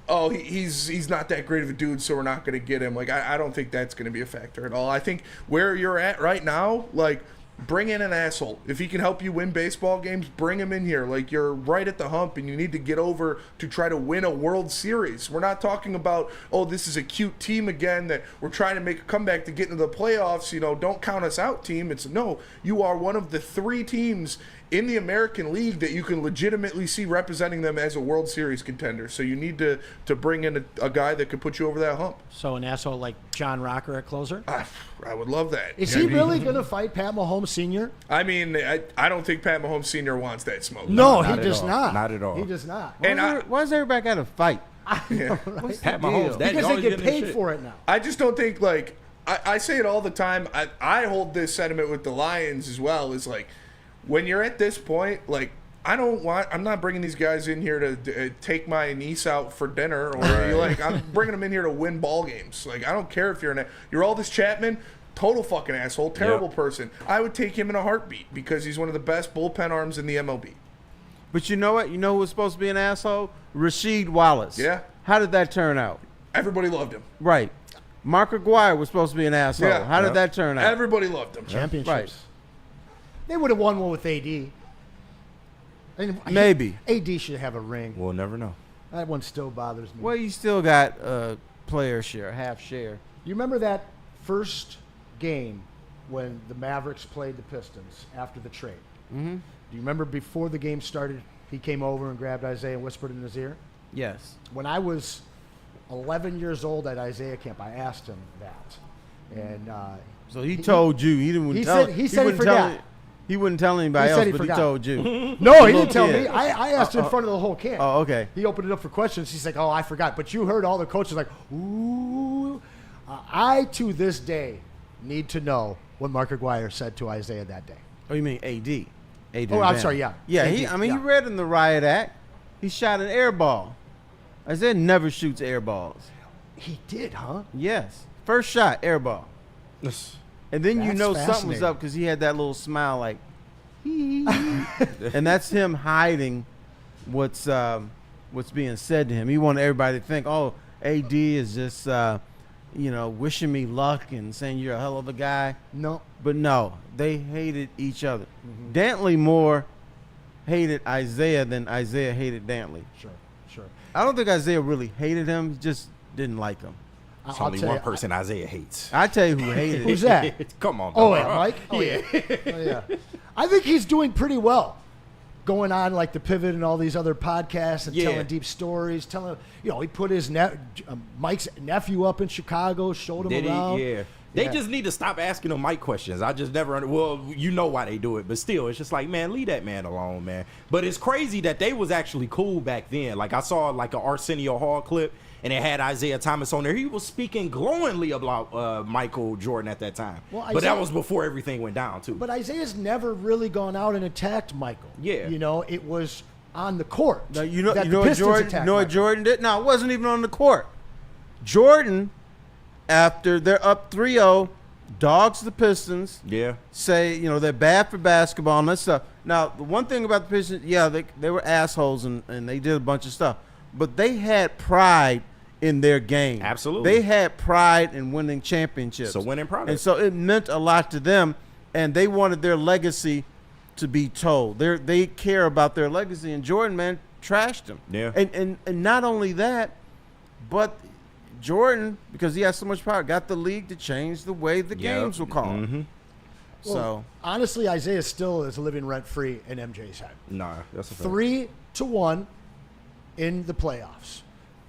oh, he's not that great of a dude, so we're not going to get him. Like, I don't think that's going to be a factor at all. I think where you're at right now, like, bring in an asshole. If he can help you win baseball games, bring him in here. Like, you're right at the hump, and you need to get over to try to win a World Series. We're not talking about, oh, this is a cute team again that we're trying to make a comeback to get into the playoffs. You know, don't count us out, team. It's, no, you are one of the 3 teams in the American League that you can legitimately see representing them as a World Series contender. So you need to bring in a guy that could put you over that hump. So an asshole like John Rocker at closer? I would love that. Is he really going to fight Pat Mahomes Sr.? I mean, I don't think Pat Mahomes Sr. wants that smoke. No, he does not. Not at all. He does not. Why does everybody got to fight? Pat Mahomes, because they get paid for it now. I just don't think, like, I say it all the time. I hold this sentiment with the Lions as well, is like, when you're at this point, like, I'm not bringing these guys in here to take my niece out for dinner, or I'm bringing them in here to win ball games. Like, I don't care if you're Aldis Chapman, total fucking asshole, terrible person. I would take him in a heartbeat because he's one of the best bullpen arms in the MLB. But you know what? You know who was supposed to be an asshole? Rasheed Wallace. Yeah. How did that turn out? Everybody loved him. Right. Mark Aguirre was supposed to be an asshole. Yeah. How did that turn out? Everybody loved him. Championships. Right. They would have won one with AD. And Maybe. AD should have a ring. We'll never know. That one still bothers me. Well, you still got player share, half share. You remember that first game when the Mavericks played the Pistons after the trade? Mm-hmm. Do you remember before the game started, he came over and grabbed Isaiah and whispered in his ear? Yes. When I was 11 years old at Isaiah camp, I asked him that. And so he told you. He didn't he tell. said he forgot. He wouldn't tell anybody else, but he told you. No, he didn't tell me. I asked in front of the whole camp. Oh, okay. He opened it up for questions. He's like, oh, I forgot. But you heard all the coaches like, ooh. I, to this day, need to know what Mark Aguirre said to Isaiah that day. Oh, you mean AD? Oh, I'm sorry, yeah. Yeah, AD, you read in the Riot Act, he shot an air ball. Isaiah never shoots air balls. He did, huh? Yes. First shot, air ball. And then you That's know something was fascinating. up because he had that little smile like, and that's him hiding what's being said to him. He wanted everybody to think, oh, AD is just, wishing me luck and saying you're a hell of a guy. No. But no, they hated each other. Dantley more hated Isaiah than Isaiah hated Dantley. Sure. I don't think Isaiah really hated him. He just didn't like him. It's only one person Isaiah hates. I tell you who hated him. Who's that? Come on. Oh, dog. yeah, Mike? Oh, yeah. Oh, yeah. I think he's doing pretty well. Going on like the Pivot and all these other podcasts and telling deep stories. He put his Mike's nephew up in Chicago, showed him Did around. he? Yeah. They just need to stop asking him Mike questions. I just never well, you know why they do it, but still, it's just like, man, leave that man alone, man. But it's crazy that they was actually cool back then. Like, I saw like an Arsenio Hall clip, and it had Isaiah Thomas on there. He was speaking glowingly about Michael Jordan at that time. Well, but that was before everything went down, too. But Isaiah's never really gone out and attacked Michael. Yeah. It was on the court. Now, you know that the what Pistons Jordan? attacked You know what Michael. Jordan did? No, it wasn't even on the court. Jordan, after they're up 3-0, dogs the Pistons. Yeah. Say, they're bad for basketball and that stuff. Now, the one thing about the Pistons, they were assholes and they did a bunch of stuff. But they had pride in their game. Absolutely. They had pride in winning championships. So winning product. And so it meant a lot to them, and they wanted their legacy to be told. They care about their legacy, and Jordan, man, trashed him. Yeah. And not only that, but Jordan, because he has so much power, got the league to change the way the games were called. Mm-hmm. Well, honestly, Isaiah still is living rent-free in MJ's head. Nah, that's a fact. 3-1 in the playoffs.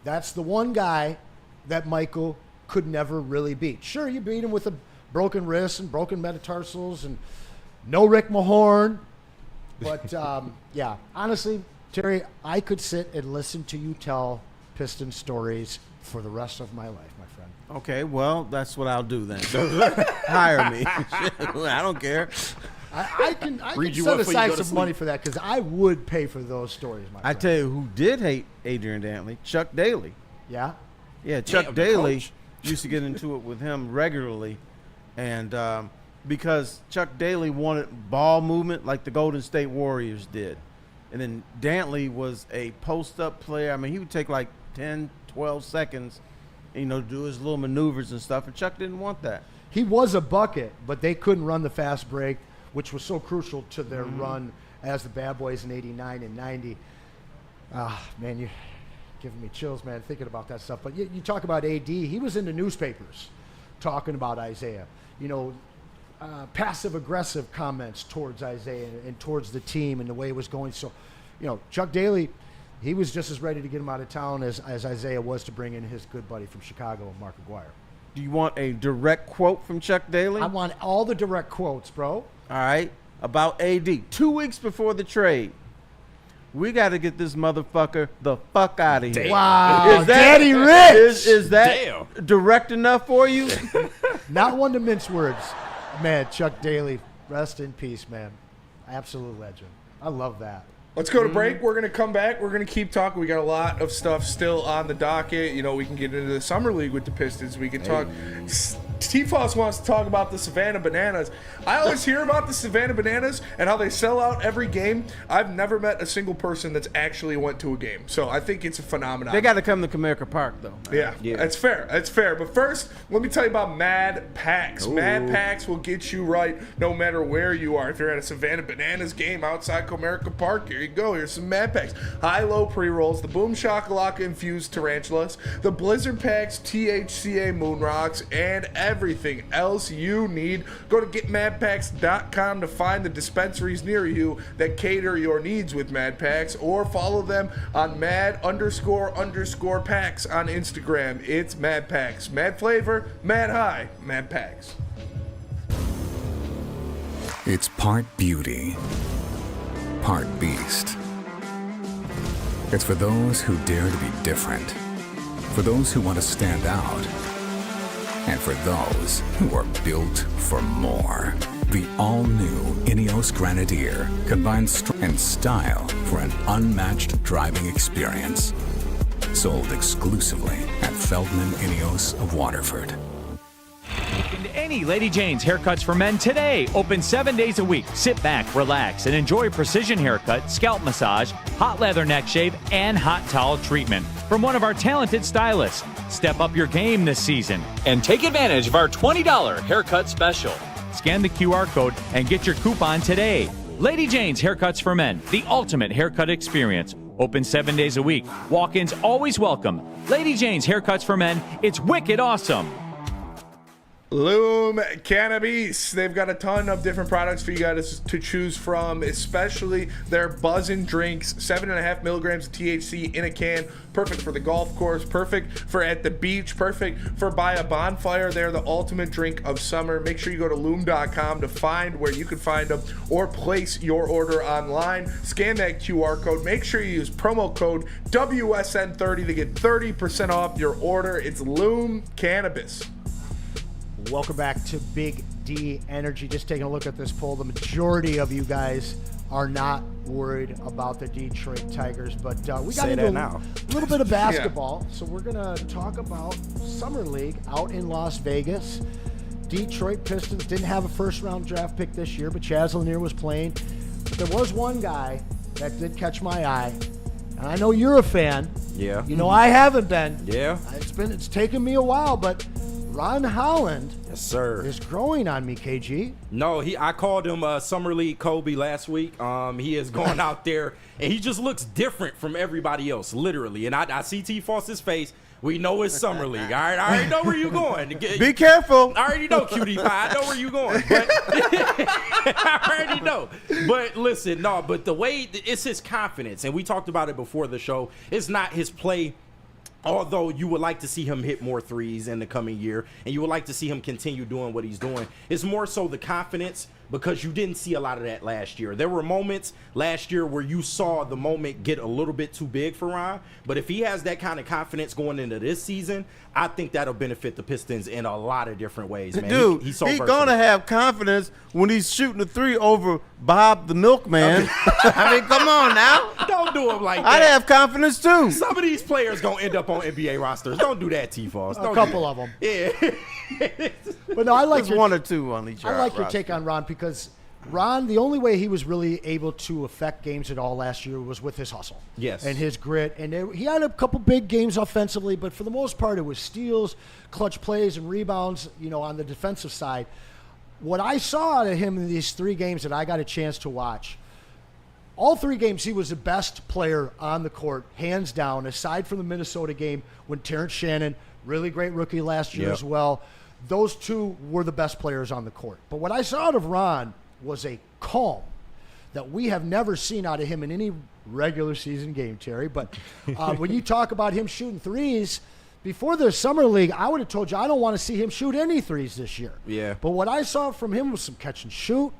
That's the one guy that Michael could never really beat. Sure, you beat him with a broken wrist and broken metatarsals and no Rick Mahorn. But, honestly, Terry, I could sit and listen to you tell Piston stories for the rest of my life, my friend. Okay, well, that's what I'll do then. Hire me. I don't care. I can Read you set up before you aside go to some sleep. money for that because I would pay for those stories, my I friend. tell you who did hate Adrian Dantley, Chuck Daly. Yeah? Yeah, Chuck Damn, the Daly coach. used to get into it with him regularly, and because Chuck Daly wanted ball movement like the Golden State Warriors did. And then Dantley was a post-up player. I mean, he would take like 10, 12 seconds, do his little maneuvers and stuff, and Chuck didn't want that. He was a bucket, but they couldn't run the fast break, which was so crucial to their run as the Bad Boys in 89 and 90. Man, you're giving me chills, man, thinking about that stuff. But you talk about AD. He was in the newspapers talking about Isaiah. Passive-aggressive comments towards Isaiah and towards the team and the way it was going. So, Chuck Daly, he was just as ready to get him out of town as Isaiah was to bring in his good buddy from Chicago, Mark Aguirre. Do you want a direct quote from Chuck Daly? I want all the direct quotes, bro. All right, about AD. 2 weeks before the trade, we got to get this motherfucker the fuck out of here. Damn. Wow, Daddy Rich. Is that direct enough for you? Not one to mince words. Man, Chuck Daly, rest in peace, man. Absolute legend. I love that. Let's go to break. We're going to come back. We're going to keep talking. We got a lot of stuff still on the docket. We can get into the summer league with the Pistons. We can talk T-Foss wants to talk about the Savannah Bananas. I always hear about the Savannah Bananas and how they sell out every game. I've never met a single person that's actually went to a game. So I think it's a phenomenon. They got to come to Comerica Park, though. Yeah, that's fair. That's fair. But first, let me tell you about Mad Packs. Ooh. Mad Packs will get you right no matter where you are. If you're at a Savannah Bananas game outside Comerica Park, here you go. Here's some Mad Packs. High-low pre-rolls, the Boom Shakalaka infused tarantulas, the Blizzard Packs, THCA moon rocks, and everything else you need. Go to getmadpacks.com to find the dispensaries near you that cater your needs with Mad Packs, or follow them on mad__packs on Instagram. It's Mad Packs. Mad flavor, mad high, Mad Packs. It's part beauty, part beast. It's for those who dare to be different, for those who want to stand out, and for those who are built for more. The all-new Ineos Grenadier combines strength and style for an unmatched driving experience. Sold exclusively at Feldman Ineos of Waterford. Into any Lady Jane's Haircuts for Men today. Open 7 days a week. Sit back, relax, and enjoy precision haircut, scalp massage, hot leather neck shave, and hot towel treatment from one of our talented stylists. Step up your game this season and take advantage of our $20 haircut special. Scan the QR code and get your coupon today. Lady Jane's Haircuts for Men, the ultimate haircut experience. Open 7 days a week. Walk-ins always welcome. Lady Jane's Haircuts for Men. It's wicked awesome. Loom Cannabis. They've got a ton of different products for you guys to choose from, especially their buzzin' drinks. 7.5 milligrams of THC in a can. Perfect for the golf course. Perfect for at the beach. Perfect for by a bonfire. They're the ultimate drink of summer. Make sure you go to loom.com to find where you can find them or place your order online. Scan that QR code. Make sure you use promo code WSN30 to get 30% off your order. It's Loom Cannabis. Welcome back to Big D Energy. Just taking a look at this poll. The majority of you guys are not worried about the Detroit Tigers, but we got into a little bit of basketball. So we're going to talk about Summer League out in Las Vegas. Detroit Pistons didn't have a first-round draft pick this year, but Chaz Lanier was playing. But there was one guy that did catch my eye, and I know you're a fan. Yeah. You know I haven't been. Yeah. It's taken me a while, but Ron Holland, yes, sir, is growing on me, KG. No, I called him Summer League Kobe last week. He is going out there, and he just looks different from everybody else, literally. And I see T. Foss's face. We know it's Summer League. All right, I already know where you're going. Be careful. I already know, Cutie Pie. I know where you're going. But I already know. But listen, but the way it's his confidence, and we talked about it before the show. It's not his play. Although you would like to see him hit more threes in the coming year, and you would like to see him continue doing what he's doing, it's more so the confidence, because you didn't see a lot of that last year. There were moments last year where you saw the moment get a little bit too big for Ron, but if he has that kind of confidence going into this season, I think that'll benefit the Pistons in a lot of different ways, man. Dude, he's so he's versatile. going to have confidence when he's shooting a three over Bob the Milkman. I mean, come on now. Don't do him like that. I'd have confidence, too. Some of these players going to end up on NBA rosters. Don't do that, T-Foss. A couple of them. Yeah. But no, I like There's one or two on each. I like your take on Ron, because Ron, the only way he was really able to affect games at all last year was with his hustle. Yes. And his grit. And he had a couple big games offensively, but for the most part, it was steals, clutch plays, and rebounds, on the defensive side. What I saw out of him in these 3 games that I got a chance to watch, all 3 games, he was the best player on the court, hands down, aside from the Minnesota game when Terrence Shannon, really great rookie last year as well, those 2 were the best players on the court. But what I saw out of Ron was a calm that we have never seen out of him in any regular season game, Terry. But when you talk about him shooting threes, before the Summer League, I would have told you I don't want to see him shoot any threes this year. Yeah. But what I saw from him was some catch and shoot,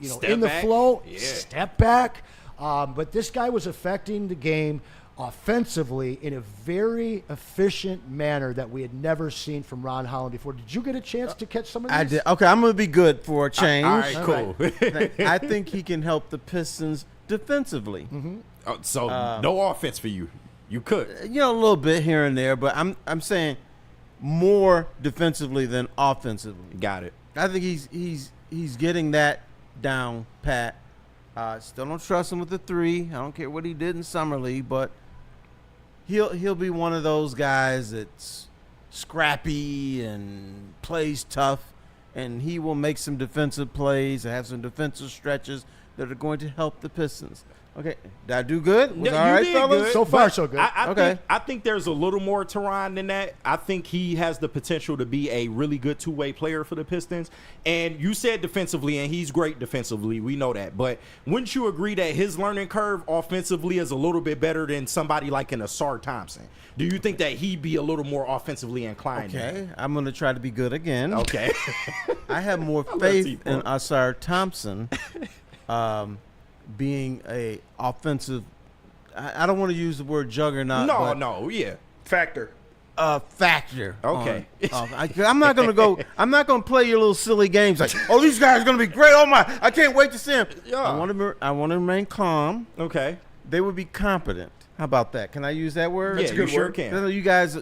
Step in the back. flow, Yeah. step back. But this guy was affecting the game offensively in a very efficient manner that we had never seen from Ron Holland before. Did you get a chance to catch some of these? I did. Okay, I'm going to be good for a change. All right, cool. I think he can help the Pistons defensively. Mm-hmm. So no offense for you. You could. A little bit here and there, but I'm saying more defensively than offensively. Got it. I think he's getting that down pat. Still don't trust him with the three. I don't care what he did in summer league, but he'll be one of those guys that's scrappy and plays tough, and he will make some defensive plays and have some defensive stretches that are going to help the Pistons. Okay, did I do good? Was all right, fellas? Good, so far, so good. I think there's a little more to Ron than that. I think he has the potential to be a really good two-way player for the Pistons. And you said defensively, and he's great defensively. We know that. But wouldn't you agree that his learning curve offensively is a little bit better than somebody like an Asar Thompson? Do you think that he'd be a little more offensively inclined? Okay, I'm going to try to be good again. Okay. I have more faith in Asar Thompson being a offensive. I don't want to use the word juggernaut. Factor. Factor. Okay. I'm not gonna go. I'm not gonna play your little silly games like, oh, these guys are gonna be great. Oh my, I can't wait to see them. Yeah. I want to remain calm. Okay. They would be competent. How about that? Can I use that word? Yeah, you sure can. You guys,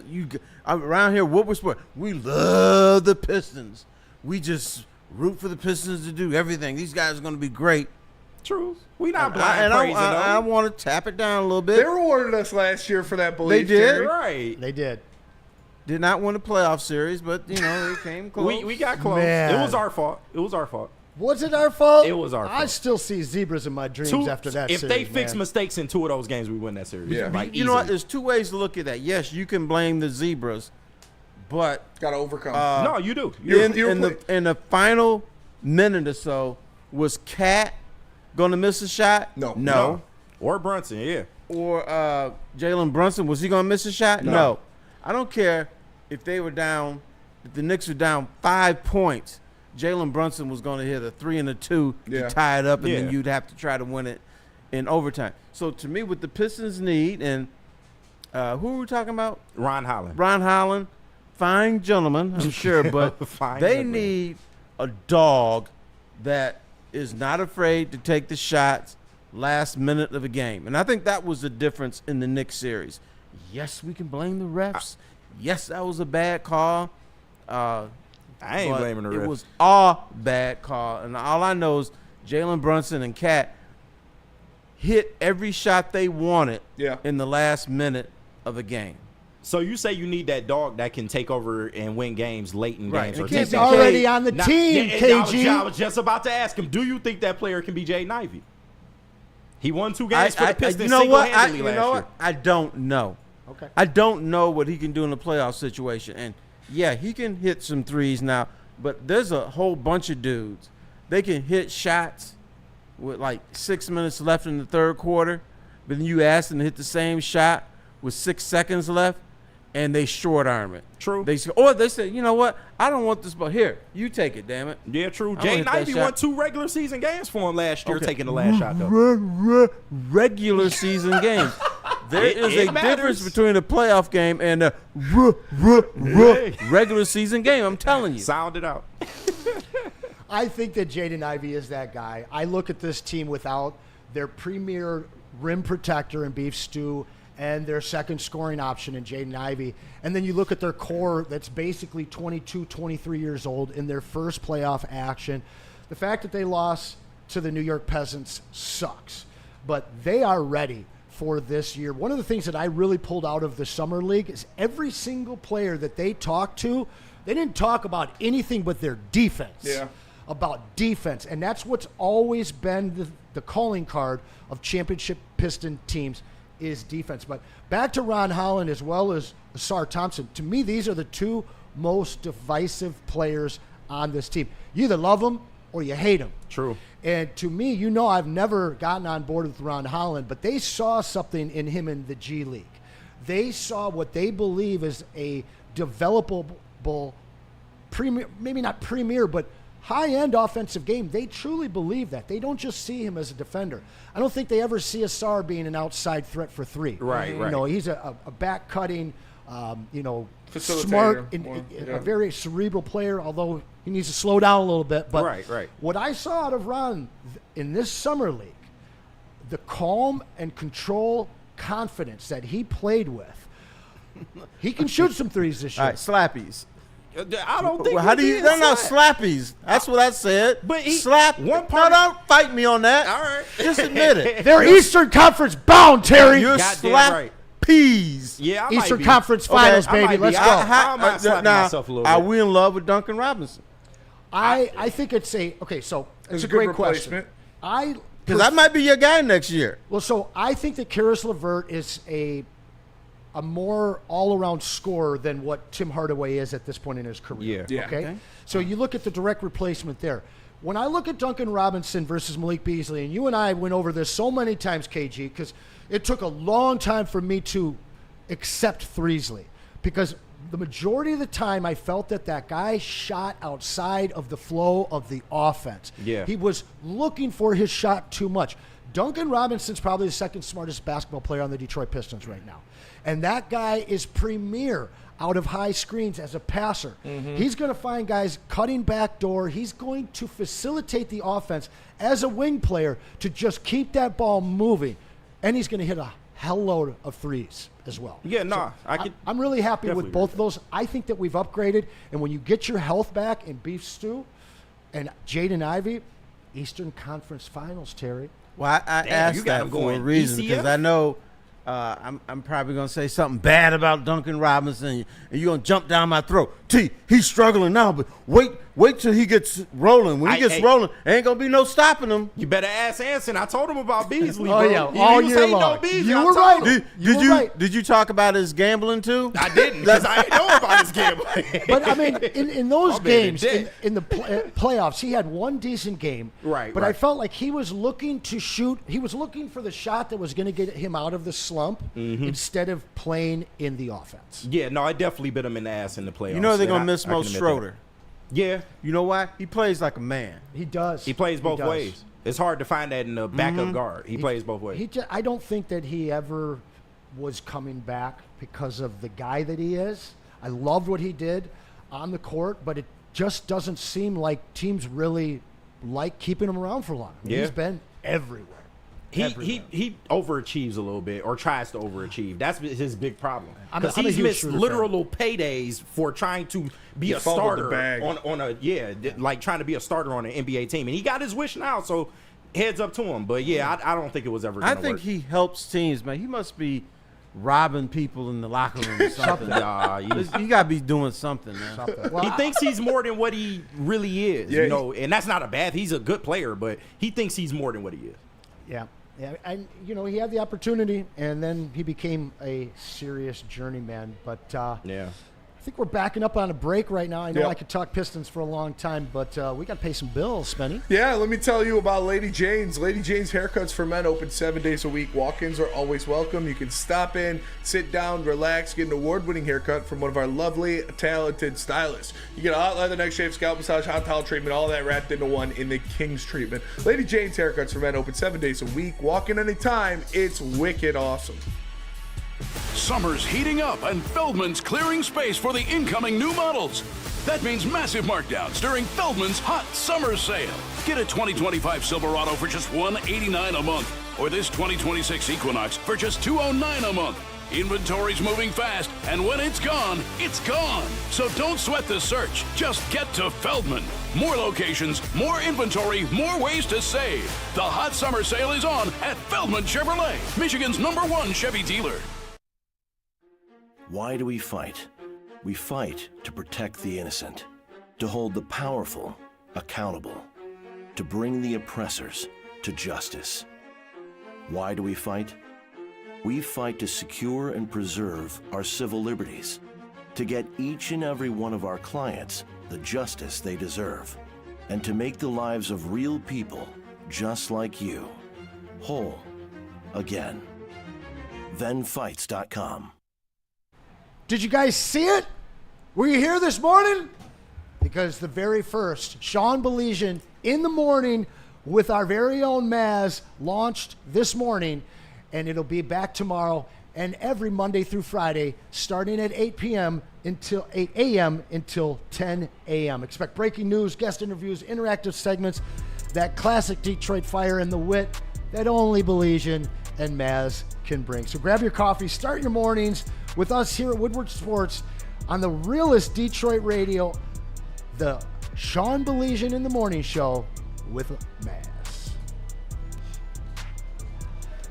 around here, Woodward Sport, we love the Pistons. We just root for the Pistons to do everything. These guys are gonna be great. True. We not blind praising them. I want to tap it down a little bit. They rewarded us last year for that belief. They did. Terry. Right. They did. Did not win a playoff series, but they came close. We got close. Man. It was our fault. Was it our fault? It was our fault. I still see zebras in my dreams after that If series, they fix man. mistakes in 2 of those games, we win that series. Yeah. Like, You know what? There's 2 ways to look at that. Yes, you can blame the zebras, but got to overcome. no, you do. In the final minute or so, was Cat going to miss a shot? No. Or Brunson, yeah. Or Jalen Brunson, was he going to miss a shot? No. I don't care if they were down, if the Knicks were down 5 points. Jalen Brunson was going to hit a 3 and a 2 to tie it up, and then you'd have to try to win it in overtime. So to me, what the Pistons need, and who are we talking about? Ron Holland. Ron Holland, fine gentleman, I'm sure, but they need a dog that is not afraid to take the shots last minute of a game. And I think that was the difference in the Knicks series. Yes, we can blame the refs. Yes, that was a bad call. I ain't blaming the refs. It was a bad call. And all I know is Jalen Brunson and Cat hit every shot they wanted in the last minute of a game. So you say you need that dog that can take over and win games late in games. Or he's already on the team, KG. I was just about to ask him, do you think that player can be Jaden Ivey? He won 2 games for the Pistons single-handedly last year. I don't know. Okay. I don't know what he can do in a playoff situation. And, yeah, he can hit some threes now, but there's a whole bunch of dudes. They can hit shots with like 6 minutes left in the third quarter, but then you ask them to hit the same shot with 6 seconds left, and they short arm it. True. They say, you know what? I don't want this ball. Here, you take it, damn it. Yeah, true. Jaden Ivey won 2 regular season games for him last year, taking the last shot, though. Regular season games. There is a difference between a playoff game and a regular season game. I'm telling you. Sound it out. I think that Jaden Ivey is that guy. I look at this team without their premier rim protector in Beef Stew and their second scoring option in Jaden Ivey. And then you look at their core that's basically 22, 23 years old in their first playoff action. The fact that they lost to the New York Peasants sucks, but they are ready for this year. One of the things that I really pulled out of the Summer League is every single player that they talked to, they didn't talk about anything but their defense. Yeah. About defense. And that's what's always been the calling card of championship Piston teams is defense. But back to Ron Holland as well as Asar Thompson. To me, these are the 2 most divisive players on this team. You either love them or you hate them. True. And to me, I've never gotten on board with Ron Holland, but they saw something in him in the G League. They saw what they believe is a developable, premier, maybe not premier, but high-end offensive game. They truly believe that. They don't just see him as a defender. I don't think they ever see Asar being an outside threat for 3. Right. He's a back-cutting, Facilitator. smart, a very cerebral player, although he needs to slow down a little bit. But right. What I saw out of Ron in this summer league, the calm and control confidence that he played with, He can shoot some threes this year. All right, slappies. I don't think. How do you? They're not slappies. That's what I said. But slap. one part. No, don't fight me on that. All right. Just admit it. They're Eastern Conference bound, Terry. You're Goddamn slap right. peas. Yeah, I might Eastern be. Conference Finals, I might baby. be. Let's go. I might slap now, myself a little are bit. we in love with Duncan Robinson? I think it's so it's a good great replacement. question. Because that might be your guy next year. Well, so I think that Karis LeVert is a more all-around scorer than what Tim Hardaway is at this point in his career. Yeah. Okay? So you look at the direct replacement there. When I look at Duncan Robinson versus Malik Beasley, and you and I went over this so many times, KG, because it took a long time for me to accept Threesley, because the majority of the time I felt that guy shot outside of the flow of the offense. Yeah. He was looking for his shot too much. Duncan Robinson's probably the second smartest basketball player on the Detroit Pistons right now. And that guy is premier out of high screens as a passer. He's going to find guys cutting back door. He's going to facilitate the offense as a wing player to just keep that ball moving. And he's going to hit a hell load of threes as well. Yeah, no, I'm really happy with definitely both of those. I think that we've upgraded. And when you get your health back in Beef Stew and Jaden Ivey, Eastern Conference Finals, Terry. Well, I asked that for a reason because I know I'm probably going to say something bad about Duncan Robinson, and you're going to jump down my throat. He's struggling now, but wait till he gets rolling. When he gets rolling, ain't going to be no stopping him. You better ask Anson. I told him about Beasley, Oh, bro. yeah, He all was year hating long. on Beasley. You I were told right. him. Did you talk about his gambling too? I didn't, because I didn't know about his gambling. But, I mean, in those My man games, is in the playoffs, he had one decent game. Right, But I right. felt like he was looking to shoot. He was looking for the shot that was going to get him out of the slump instead of playing in the offense. Yeah, no, I definitely bit him in the ass in the playoffs. You know they're going and to miss I can Mo admit Schroeder. that. Yeah. You know why? He plays like a man. He does. He plays both does. ways. It's hard to find that in a backup guard. He plays both ways. I don't think that he ever was coming back because of the guy that he is. I loved what he did on the court, but it just doesn't seem like teams really like keeping him around for long. Yeah. He's been everywhere. He overachieves a little bit, or tries to overachieve. That's his big problem. Because I'm a he's huge missed Schroeder literal paydays for trying to be a fumbled the starter bag. like trying to be a starter on an NBA team. And he got his wish now, so heads up to him. But yeah, I don't think it was ever I going to think work. he helps teams, man. He must be robbing people in the locker room or something. Nah, You got to be doing something, man. he thinks he's more than what he really is, Yeah, you know, and that's not a bad. He's a good player, but he thinks he's more than what he is. Yeah. Yeah, and he had the opportunity, and then he became a serious journeyman. But Yeah. I think we're backing up on a break right now. I know Yep. I could talk Pistons for a long time, but we got to pay some bills, Spenny. Yeah, let me tell you about Lady Jane's. Lady Jane's Haircuts for Men open 7 days a week. Walk-ins are always welcome. You can stop in, sit down, relax, get an award-winning haircut from one of our lovely, talented stylists. You get a hot leather, neck shave, scalp massage, hot towel treatment, all that wrapped into one in the King's treatment. Lady Jane's Haircuts for Men open 7 days a week. Walk in anytime. It's wicked awesome. Summer's heating up and Feldman's clearing space for the incoming new models. That means massive markdowns during Feldman's Hot Summer Sale. Get a 2025 Silverado for just $189 a month, or this 2026 Equinox for just $209 a month. Inventory's moving fast, and when it's gone, it's gone. So don't sweat the search. Just get to Feldman. More locations, more inventory, more ways to save. The Hot Summer Sale is on at Feldman Chevrolet, Michigan's #1 Chevy dealer. Why do we fight? We fight to protect the innocent, to hold the powerful accountable, to bring the oppressors to justice. Why do we fight? We fight to secure and preserve our civil liberties, to get each and every one of our clients the justice they deserve, and to make the lives of real people just like you whole again. ThenFights.com. Did you guys see it? Were you here this morning? Because the very first Sean Belizean in the morning with our very own Maz launched this morning, and it'll be back tomorrow and every Monday through Friday starting at 8 p.m. until 8 a.m. until 10 a.m. Expect breaking news, guest interviews, interactive segments, that classic Detroit fire and the wit that only Belizean and Maz can bring. So grab your coffee, start your mornings with us here at Woodward Sports on the realest Detroit radio, the Sean Belizean in the Morning Show with Mass.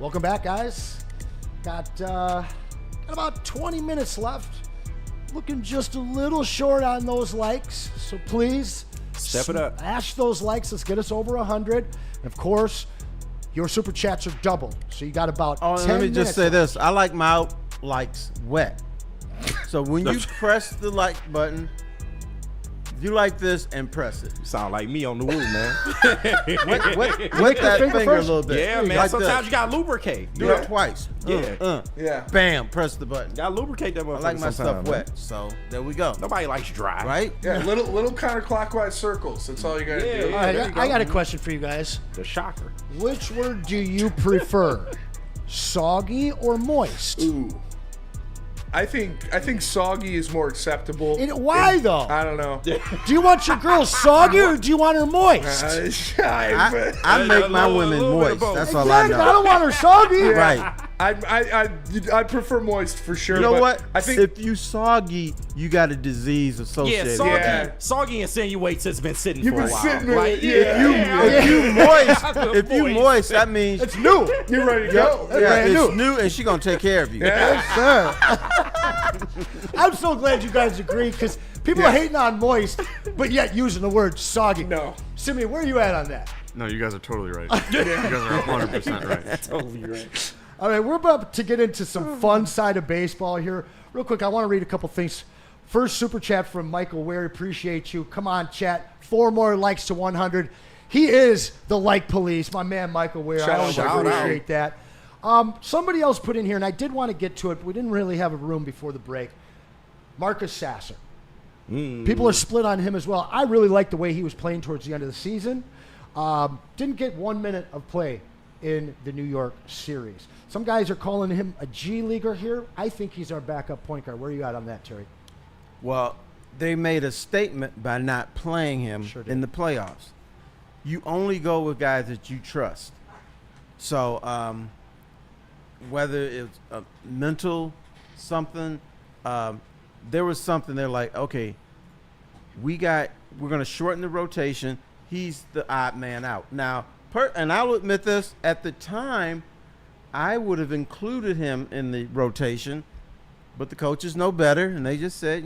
Welcome back, guys. Got about 20 minutes left. Looking just a little short on those likes, so please step it up. Smash those likes. Let's get us over 100. And of course, your super chats are double, so you got about 10 minutes. Let me just say this. I like my likes wet. So when you press the like button, you like this and press it. You sound like me on the woo, man. Wet that finger a little bit. Yeah, man. Like Sometimes this. you got to lubricate. Do it twice. Yeah. Bam. Press the button. Got to lubricate that motherfucker. I like my stuff sometime, wet. man. So there we go. Nobody likes dry. Right? Yeah, little counterclockwise circles. That's all you got to do. All right, I got a question for you guys. The shocker. Which word do you prefer? Soggy or moist? Ooh. I think soggy is more acceptable. Why though? I don't know. Do you want your girl soggy or do you want her moist? I make my women moist. That's all I know. I don't want her soggy. Right. I prefer moist for sure. You know but what? I think if you soggy, you got a disease associated. Soggy insinuates it's been sitting You've for a been while. sitting there. Like, If you moist, that means it's new. You're ready to go. Yeah, it's new, and she gonna take care of you. Yes, sir. I'm so glad you guys agree because people are hating on moist, but yet using the word soggy. No. Simi, where are you at on that? No, you guys are totally right. You guys are 100% right. Totally right. All right, we're about to get into some fun side of baseball here. Real quick, I want to read a couple things. First, super chat from Michael Ware. Appreciate you. Come on, chat. 4 more likes to 100. He is the like police, my man Michael Ware. I always appreciate that. Somebody else put in here, and I did want to get to it, but we didn't really have a room before the break. Marcus Sasser. People are split on him as well. I really liked the way he was playing towards the end of the season. Didn't get 1 minute of play in the New York series. Some guys are calling him a G leaguer here. I think he's our backup point guard. Where are you at on that, Terry? Well, they made a statement by not playing him in the playoffs. You only go with guys that you trust. So whether it's a mental something, there was something they're like, okay, we're going to shorten the rotation. He's the odd man out. Now, and I'll admit this, at the time, I would have included him in the rotation, but the coaches know better, and they just said,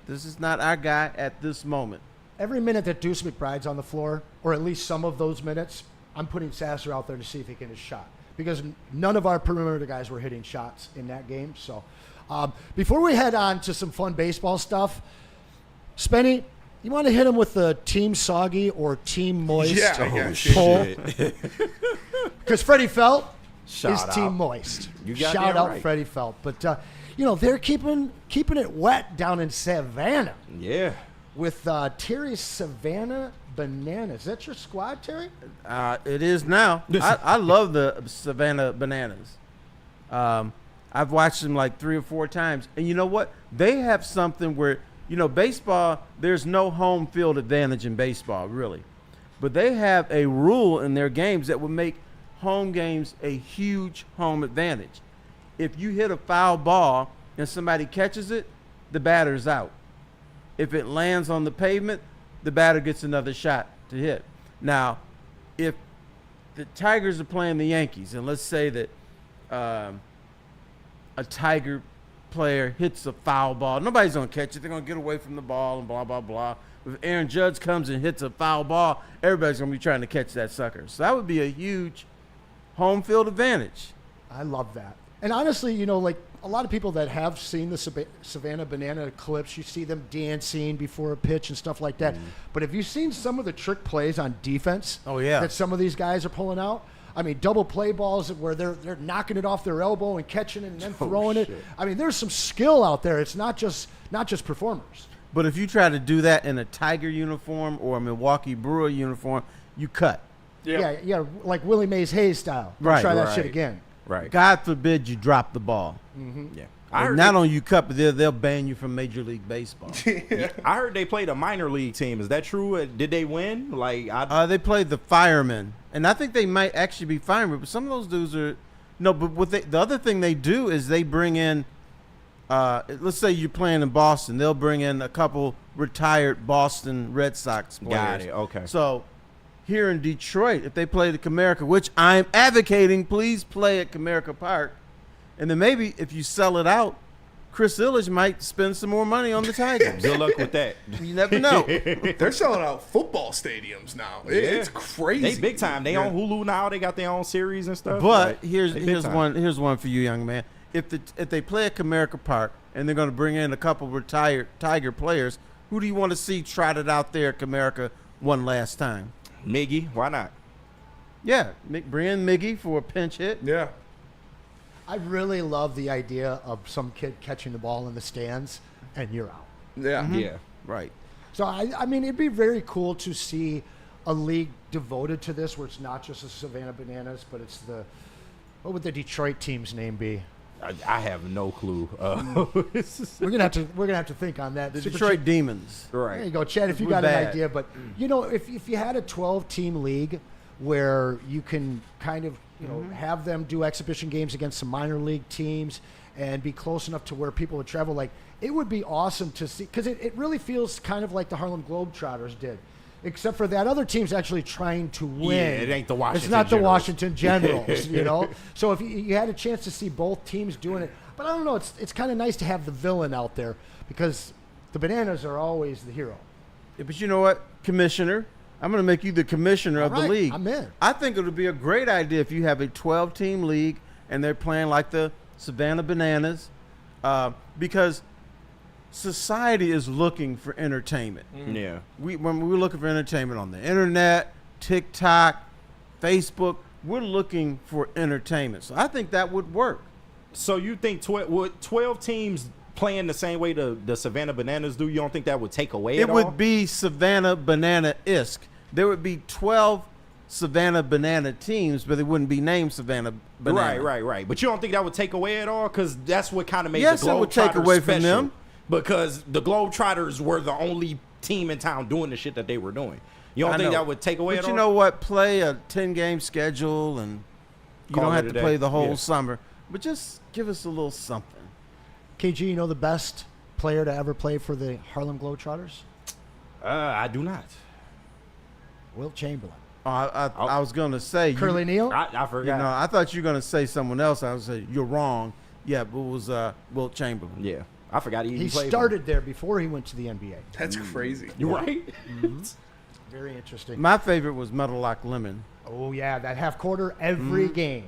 this is not our guy at this moment. Every minute that Deuce McBride's on the floor, or at least some of those minutes, I'm putting Sasser out there to see if he can hit a shot. Because none of our perimeter guys were hitting shots in that game. So before we head on to some fun baseball stuff, Spenny, you want to hit him with the Team Soggy or Team Moist poll? Because Freddie Felt is Team Moist. Shout out right. Freddie Felt. But, they're keeping it wet down in Savannah. Yeah. With Terry Savannah Bananas. Is that your squad, Terry? It is now. I love the Savannah Bananas. I've watched them like 3 or 4 times. And you know what? They have something where, baseball, there's no home field advantage in baseball, really. But they have a rule in their games that would make home games a huge home advantage. If you hit a foul ball and somebody catches it, the batter's out. If it lands on the pavement, the batter gets another shot to hit. Now, if the Tigers are playing the Yankees, and let's say that a Tiger player hits a foul ball, nobody's going to catch it. They're going to get away from the ball and blah, blah, blah. If Aaron Judge comes and hits a foul ball, everybody's going to be trying to catch that sucker. So that would be a huge home field advantage. I love that. And honestly, like a lot of people that have seen the Savannah Banana clips, you see them dancing before a pitch and stuff like that. But have you seen some of the trick plays on defense? Oh, yeah. That some of these guys are pulling out? I mean, double play balls where they're knocking it off their elbow and catching it and then throwing it. I mean, there's some skill out there. It's not just performers. But if you try to do that in a Tiger uniform or a Milwaukee Brewer uniform, you cut. Yeah, like Willie Mays Hayes style. Right. Try that shit again. Right. God forbid you drop the ball. Yeah. Not only you cut, but they'll ban you from Major League Baseball. I heard they played a minor league team. Is that true? Did they win? They played the Firemen, and I think they might actually be firemen. But some of those dudes are but the other thing they do is they bring in let's say you're playing in Boston, they'll bring in a couple retired Boston Red Sox players. Got it. Okay. So here in Detroit, if they play at Comerica, which I'm advocating, please play at Comerica Park, and then maybe if you sell it out, Chris Illich might spend some more money on the Tigers. Good luck with that. You never know. They're selling out football stadiums now. It's crazy. They big time. They on Hulu now. They got their own series and stuff. But Like, here's time. one for you, young man. If they play at Comerica Park and they're going to bring in a couple retired Tiger players, who do you want to see trotted out there at Comerica one last time? Miggy, why not? Yeah, bring in Miggy for a pinch hit. Yeah. I really love the idea of some kid catching the ball in the stands and you're out. Yeah. Mm-hmm. Yeah. Right. So, I mean, it'd be very cool to see a league devoted to this where it's not just the Savannah Bananas, but it's what would the Detroit team's name be? I have no clue. We're gonna have to think on that. The Super Detroit Chat- Demons. Right. There you go, Chad. If you We're got bad. an idea, but if you had a 12-team league where you can kind of have them do exhibition games against some minor league teams and be close enough to where people would travel, like it would be awesome to see, because it really feels kind of like the Harlem Globetrotters did. Except for that other team's actually trying to win. Yeah, it ain't the Washington It's not the Generals. Washington Generals, So if you had a chance to see both teams doing it, but I don't know, it's kind of nice to have the villain out there because the Bananas are always the hero. Yeah, but you know what, Commissioner? I'm going to make you the commissioner of the right, league. I'm in. I think it would be a great idea if you have a 12-team league and they're playing like the Savannah Bananas, because society is looking for entertainment. Yeah. When we're looking for entertainment on the internet, TikTok, Facebook, we're looking for entertainment. So I think that would work. So you think 12 teams playing the same way the Savannah Bananas do? You don't think that would take away It at all? would be Savannah Banana-esque. There would be 12 Savannah Banana teams, but they wouldn't be named Savannah Banana. Right. But you don't think that would take away at all? Because that's what kind of made Yes, the Globetrotters it would take away from special. them. Because the Globetrotters were the only team in town doing the shit that they were doing. You don't I think know. that would take away But at you all? know what? Play a 10-game schedule, and you Call don't it have a to day. play the whole Yeah. summer. But just give us a little something. KG, you know the best player to ever play for the Harlem Globetrotters? I do not. Wilt Chamberlain. I was going to say Curly Neal? I forgot. You know, I thought you were going to say someone else. I was say you're wrong. Yeah, but it was Wilt Chamberlain. Yeah, I forgot he He played. started there before he went to the NBA. That's crazy. You're right. Very interesting. My favorite was Metal Lock Lemon. Oh, yeah, that half quarter every game.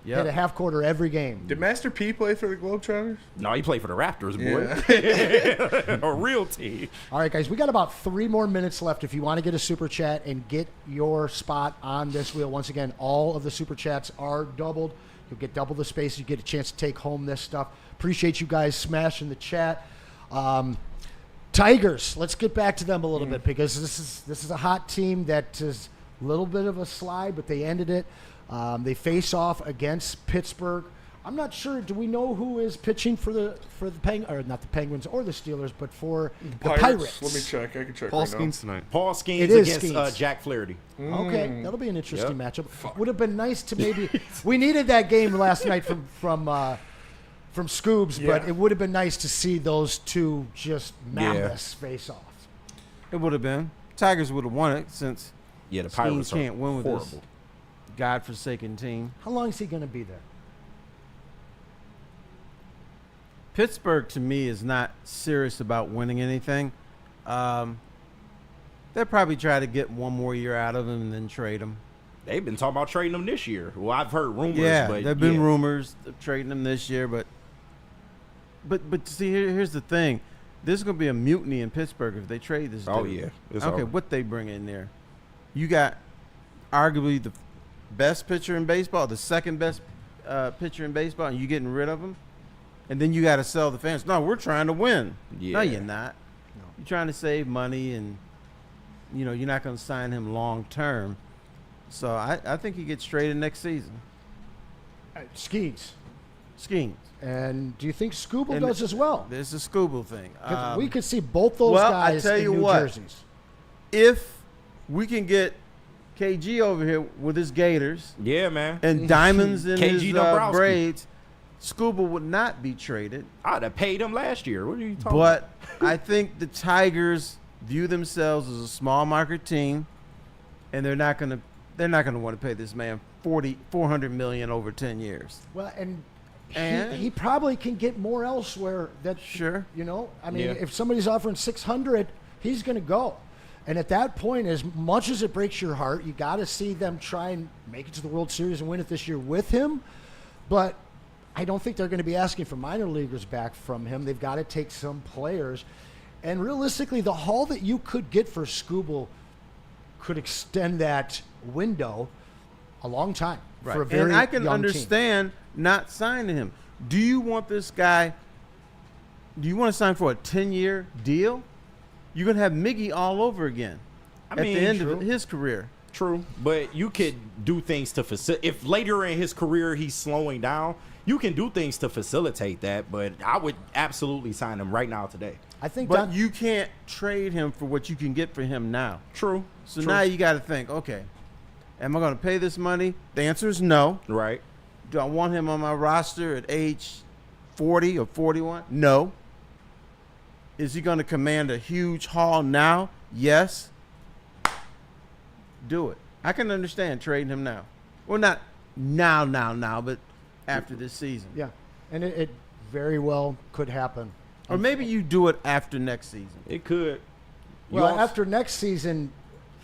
Yep. Hit a half quarter every game. Did Master P play for the Globetrotters? No, he played for the Raptors, boy. A real team. All right, guys, we got about 3 more minutes left. If you want to get a super chat and get your spot on this wheel, once again, all of the super chats are doubled. You'll get double the space. You get a chance to take home this stuff. Appreciate you guys smashing the chat. Tigers, let's get back to them a little bit because this is a hot team that is a little bit of a slide, but they ended it. They face off against Pittsburgh. I'm not sure. Do we know who is pitching for the or not the Penguins or the Steelers, but for the Pirates? Let me check. I can check. Paul right now. Skeens tonight. Paul Skeens It is against Skeens. Jack Flaherty. Okay, that'll be an interesting Yep. matchup. Would have been nice to maybe. We needed that game last night from Scoobs, but Yeah. it would have been nice to see those two just mammoths face off. It would have been. Tigers would have won it since Yeah, the Skeens Pirates can't win with this horrible. godforsaken team. How long is he going to be there? Pittsburgh, to me, is not serious about winning anything. They'll probably try to get one more year out of him and then trade him. They've been talking about trading him this year. Well, I've heard rumors. Yeah, but there've been yeah. rumors of trading him this year, but see, here's the thing: there's going to be a mutiny in Pittsburgh if they trade this. Oh, dude. yeah. It's Okay, over. what they bring in there? You got arguably the best pitcher in baseball, the second best pitcher in baseball, and you getting rid of him, and then you got to sell the fans. No, we're trying to win. No, Yeah. you're not. No. You're trying to save money, and you're not going to sign him long term. So I think he gets traded next season. Skeens. And do you think Scooble And does as well? There's a Scooble thing. 'Cause we could see both those guys I tell in you New what, jerseys. if we can get KG over here with his Gators, Yeah, man. and diamonds in KG his Dombrowski. braids, Scuba would not be traded. I'd have paid him last year. What are you talking But I think the Tigers view themselves as a small market team, and they're not gonna want to pay this man $400 million over 10 years. Well, and he probably can get more elsewhere. Sure. You know, I mean, if somebody's offering 600, he's going to go. And at that point, as much as it breaks your heart, you got to see them try and make it to the World Series and win it this year with him. But I don't think they're going to be asking for minor leaguers back from him. They've got to take some players. And realistically, the haul that you could get for Skubal could extend that window a long time for a very and I can young understand not signing him. Do you want this guy? Do you want to sign for a 10-year deal? You're gonna have Miggy all over again at the end of his career. True, but you could do things to facilitate. If later in his career he's slowing down, you can do things to facilitate that. But I would absolutely sign him right now today. I think, but you can't trade him for what you can get for him now. True. So now you got to think, okay, am I going to pay this money? The answer is no. Right. Do I want him on my roster at age 40 or 41? No. Is he going to command a huge haul now? Yes. Do it. I can understand trading him now. Well, not now, but after this season. Yeah, and it very well could happen. Or maybe you do it after next season. It could. Well, after next season,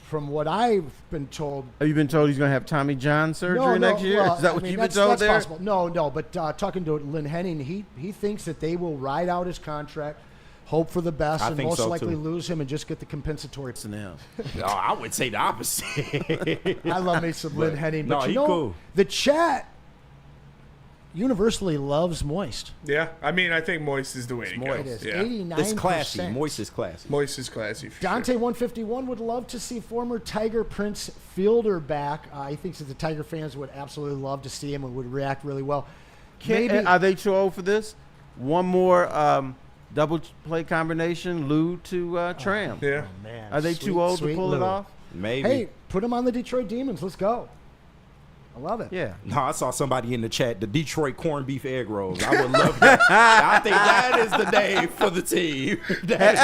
from what I've been told. Have you been told he's going to have Tommy John surgery next year? Well, Is that what you've been that's told there? Possible. No, but talking to Lynn Henning, he thinks that they will ride out his contract, hope for the best, and most likely lose him and just get the compensatory. No, I would say the opposite. I love me some Lynn Henning, but no, you know, cool. The chat universally loves Moist. Yeah, I mean, I think Moist is the way to go. It is. Yeah. 89%. It's classy. Moist is classy. Moist is classy. For Dante sure. 151 would love to see former Tiger Prince Fielder back. He thinks that the Tiger fans would absolutely love to see him and would react really well. Are they too old for this? One more double play combination, Lou to Tram. Yeah. Oh, man. Are they too old to pull it off? Maybe. Hey, put him on the Detroit Demons. Let's go. I love it. Yeah. No, I saw somebody in the chat, the Detroit corned beef egg rolls. I would love that. I think that is the day for the team. That's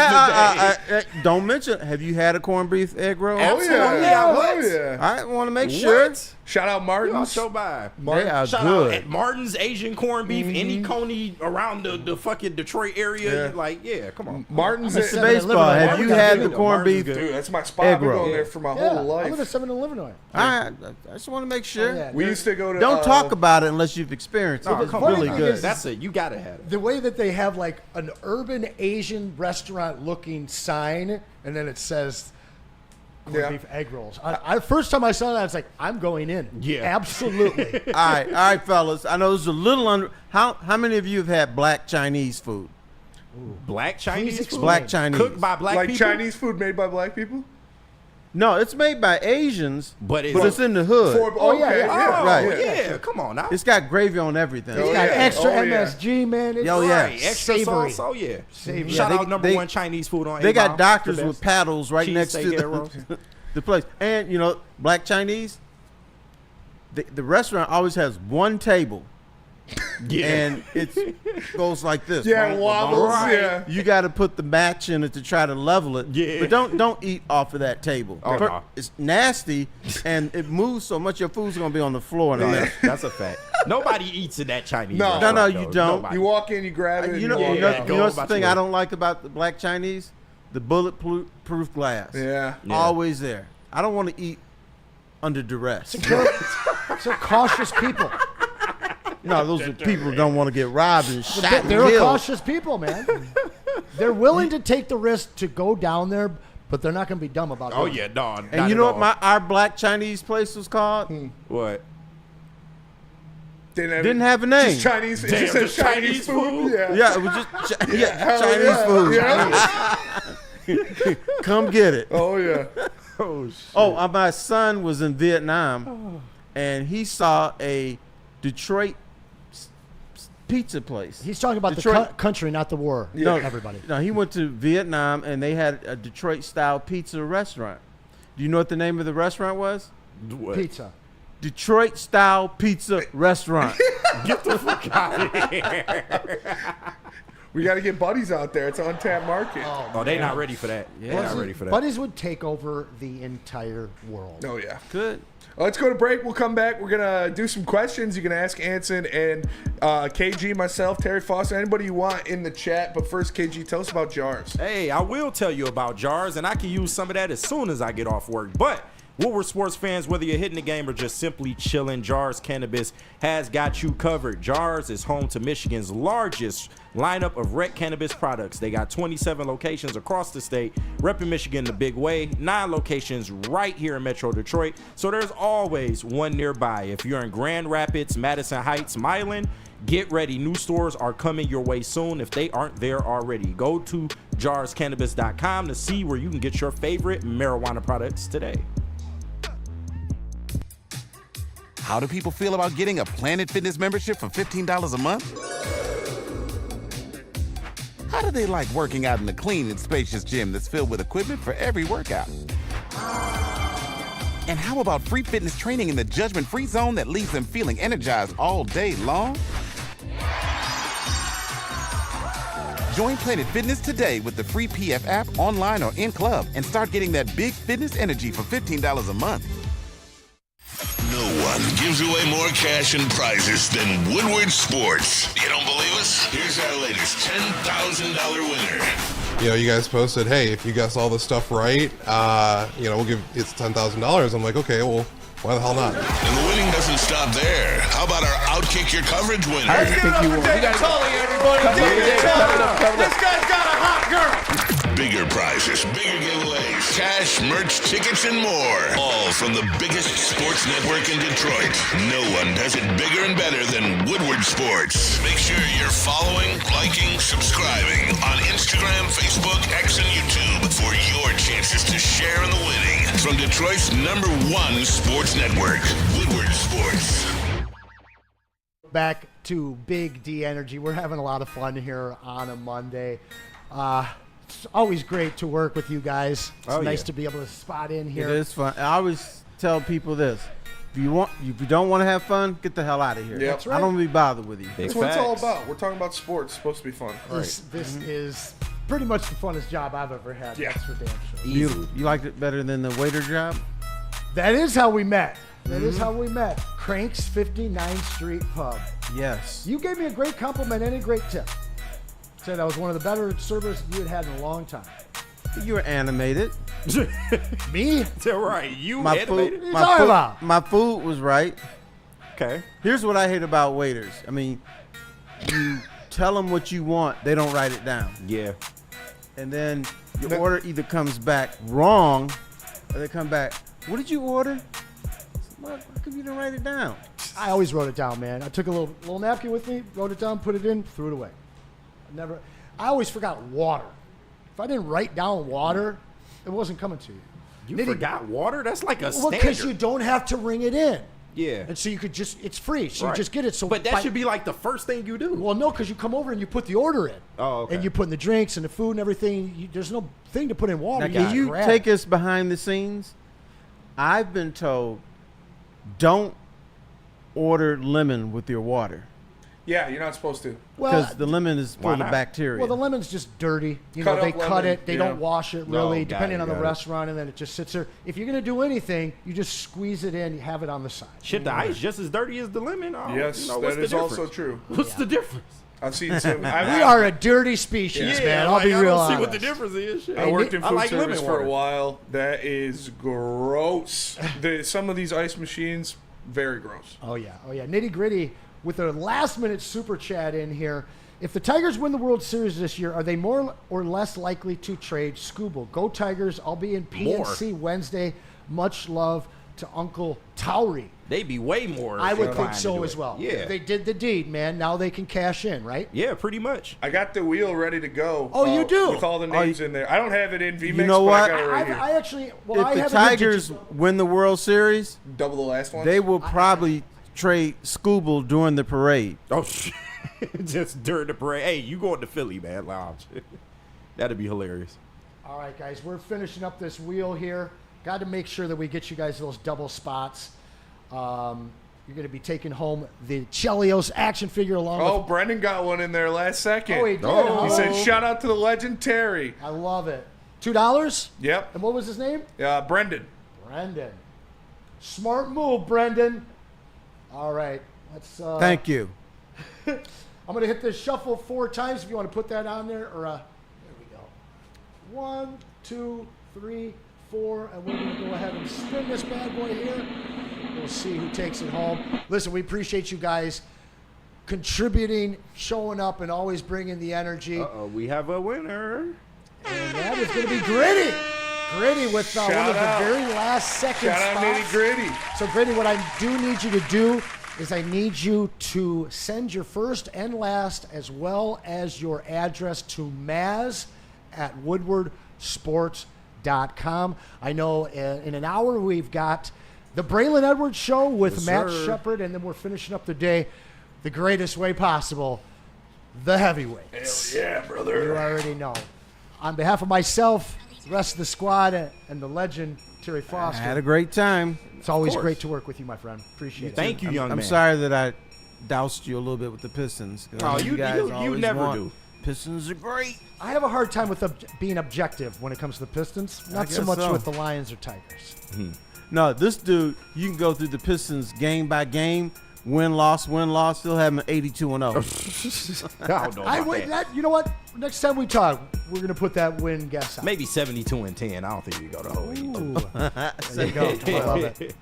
the day. Don't mention, have you had a corned beef egg roll? Absolutely. Yeah. I want to make sure. Shout out Martin's. Show by. They are Shout good. out at Martin's Asian corned beef, any Coney around the fucking Detroit area. Yeah. Like, yeah, come on. Martin's Mr. Baseball, have you had the corned beef? Dude, that's my spot. egg I've been roll? going there for my Yeah, whole life. I live at 7-Eleven. I just want to make sure. yeah. We used to go to. Don't talk about it unless you've experienced it. Oh, It's come really on. good. That's it. You gotta have it. The way that they have like an urban Asian restaurant looking sign, and then it says corned beef egg rolls. First time I saw that, I was like, I'm going in. Yeah. Absolutely. All right, fellas. I know this is a little under. How many of you have had black Chinese food? Black Chinese explain. food? Black Chinese. Cooked by black like people? Chinese food made by black people? No, it's made by Asians, But it's in the hood. Okay, Oh, Right. yeah. Come on now. It's got gravy on everything. It's got extra Oh, yeah. MSG, man. It's Oh, yeah. Right, extra savory. sauce. Oh, yeah. Savory. Shout Yeah, out number one Chinese food on They got A-Mile. doctors The with best. paddles right next Cheesesteak to arrows. the place. And, black Chinese, the restaurant always has one table. Yeah. And it goes like this. Yeah, Bonk, wobbles, bonk. yeah. You got to put the match in it to try to level it. Yeah. But don't eat off of that table. Oh, no. It's nasty, and it moves so much your food's going to be on the floor in a minute. That's a fact. Nobody eats in that Chinese No. restaurant, No, you though. don't. Nobody. You walk in, you grab it. You know, and you walk know, out. Go what's the about thing your I way. don't like about the black Chinese? The bulletproof glass. Yeah. Always there. I don't want to eat under duress. They're cautious people. No, those are people who don't want to get robbed and shot and They're killed. cautious people, man. They're willing to take the risk to go down there, but they're not going to be dumb about it. Oh, yeah, no. And you know what our black Chinese place was called? What? Didn't have a name. Just Chinese. It Damn, just says just Chinese Chinese food. food? Yeah. Yeah, it was just Chinese food. Yeah. Come get it. Oh yeah. Oh, shit. Oh, my son was in Vietnam, and he saw a Detroit pizza place. He's talking about Detroit- the country, not the war. No, everybody. No, he went to Vietnam, and they had a Detroit-style pizza restaurant. Do you know what the name of the restaurant was? What? Pizza. Detroit-style pizza restaurant. Get the fuck out of here. We got to get Buddies out there. It's on tap market. Oh, they not ready for that. Yeah, not ready for that. Buddies would take over the entire world. Oh, yeah. Good. Let's go to break. We'll come back. We're going to do some questions. You can ask Anson and KG, myself, Terry Foster, anybody you want in the chat. But first, KG, tell us about jars. Hey, I will tell you about jars, and I can use some of that as soon as I get off work. But Woodward sports fans, whether you're hitting the game or just simply chilling, Jars Cannabis has got you covered. Jars is home to Michigan's largest lineup of rec cannabis products. They got 27 locations across the state, repping Michigan the big way, 9 locations right here in Metro Detroit. So there's always one nearby. If you're in Grand Rapids, Madison Heights, Milan, get ready. New stores are coming your way soon if they aren't there already. Go to jarscannabis.com to see where you can get your favorite marijuana products today. How do people feel about getting a Planet Fitness membership for $15 a month? How do they like working out in a clean and spacious gym that's filled with equipment for every workout? And how about free fitness training in the judgment-free zone that leaves them feeling energized all day long? Join Planet Fitness today with the free PF app online or in club and start getting that big fitness energy for $15 a month. No one gives away more cash and prizes than Woodward Sports. You don't believe us? Here's our latest $10,000 winner. You know, you guys posted, hey, if you guess all this stuff right, we'll give it's $10,000. I'm like, okay, well, why the hell not? And the winning doesn't stop there. How about our Outkick Your Coverage winner? I think you won. David Tully, everybody. David Tully. This guy's got a hot girl. Bigger prizes, bigger giveaways, cash, merch, tickets, and more. All from the biggest sports network in Detroit. No one does it bigger and better than Woodward Sports. Make sure you're following, liking, subscribing on Instagram, Facebook, X, and YouTube for your chances to share in the winning. From Detroit's #1 sports network, Woodward Sports. Back to Big D Energy. We're having a lot of fun here on a Monday. It's always great to work with you guys. It's nice to be able to spot in here. It is fun. I always tell people this: if you don't want to have fun, get the hell out of here. Yep. That's right. I don't want to be bothered with you. That's what it's all about. We're talking about sports. It's supposed to be fun. This is pretty much the funnest job I've ever had. Yeah. That's for damn sure. You liked it better than the waiter job? That is how we met. That is how we met. Crank's 59th Street Pub. Yes. You gave me a great compliment and a great tip. Said that was one of the better servers you had in a long time. You were animated. Me? Right. You my animated? food, my, food, my food was right. Okay. Here's what I hate about waiters. I mean, you tell them what you want, they don't write it down. Yeah. And then your order either comes back wrong or they come back, what did you order? How come you didn't write it down? I always wrote it down, man. I took a little napkin with me, wrote it down, put it in, threw it away. I always forgot water. If I didn't write down water, it wasn't coming to you. You forgot water? That's like a standard. Because you don't have to ring it in. Yeah. And so you could it's free. So you just get it. So but that should be like the first thing you do. Well, no, because you come over and you put the order in. Oh, okay. And you put in the drinks and the food and everything. There's no thing to put in water. Now, can you take us behind the scenes? I've been told, don't order lemon with your water. Yeah, you're not supposed to. Because the lemon is full of bacteria. Well, the lemon's just dirty. They lemon, cut it. They don't wash it really, depending on the got it. restaurant, and then it just sits there. If you're going to do anything, you just squeeze it in, you have it on the side. Shit, the ice just as dirty as the lemon. Oh, Yes, that is also true. What's the difference? I've seen some. We are a dirty species, man. I'll be real honest. See what the difference is. Shit. I worked in food service for water. a while. That is gross. Some of these ice machines, very gross. Oh yeah. Nitty Gritty with a last-minute super chat in here. If the Tigers win the World Series this year, are they more or less likely to trade Scooble? Go Tigers! I'll be in PNC Wednesday. Much love to Uncle Towery. They'd be way more. I would think so as well. Yeah. They did the deed, man. Now they can cash in, right? Yeah, pretty much. I got the wheel ready to go. Oh, you do? With all the names in there. I don't have it in VMix, You know what? but I got it right here. I actually, If I the have Tigers win the World Series, double the last one. They will probably trade Scooble during the parade. Oh, shit. Just during the parade. Hey, you going to Philly, man, lounge. That'd be hilarious. All right, guys, we're finishing up this wheel here. Got to make sure that we get you guys those double spots. You're going to be taking home the Chelios action figure along with... Brendan got one in there last second. Oh, he did, huh? He said, shout out to the legend Terry. I love it. $2? Yep. And what was his name? Brendan. Brendan. Smart move, Brendan. All right. Let's. Thank you. I'm going to hit this shuffle 4 times if you want to put that on there. Or there we go. 1, 2, 3, 4. And we're going to go ahead and spin this bad boy here. We'll see who takes it home. Listen, we appreciate you guys contributing, showing up, and always bringing the energy. We have a winner. And that is going to be Gritty. Gritty with one of the very last second Shout out spots. Nitty Gritty. So, Gritty, what I do need you to do is I need you to send your first and last as well as your address to maz@woodwardsports.com. I know in an hour we've got the Braylon Edwards Show with Matt Shepard, and then we're finishing up the day the greatest way possible, the heavyweights. Hell yeah, brother. You already know. On behalf of myself, the rest of the squad, and the legend, Terry Foster. I had a great time. It's always great to work with you, my friend. Appreciate it. Thank you, young man. I'm sorry that I doused you a little bit with the Pistons. Oh, you never do. Pistons are great. I have a hard time with being objective when it comes to the Pistons. Not so much with the Lions or Tigers. No, this dude, you can go through the Pistons game by game, win, loss, still have them 82-0. You know what? Next time we talk, we're going to put that win guess out. Maybe 72-10. I don't think we go to whole 82. There you go. I love it.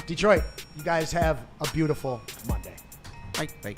Detroit, you guys have a beautiful Monday. Bye.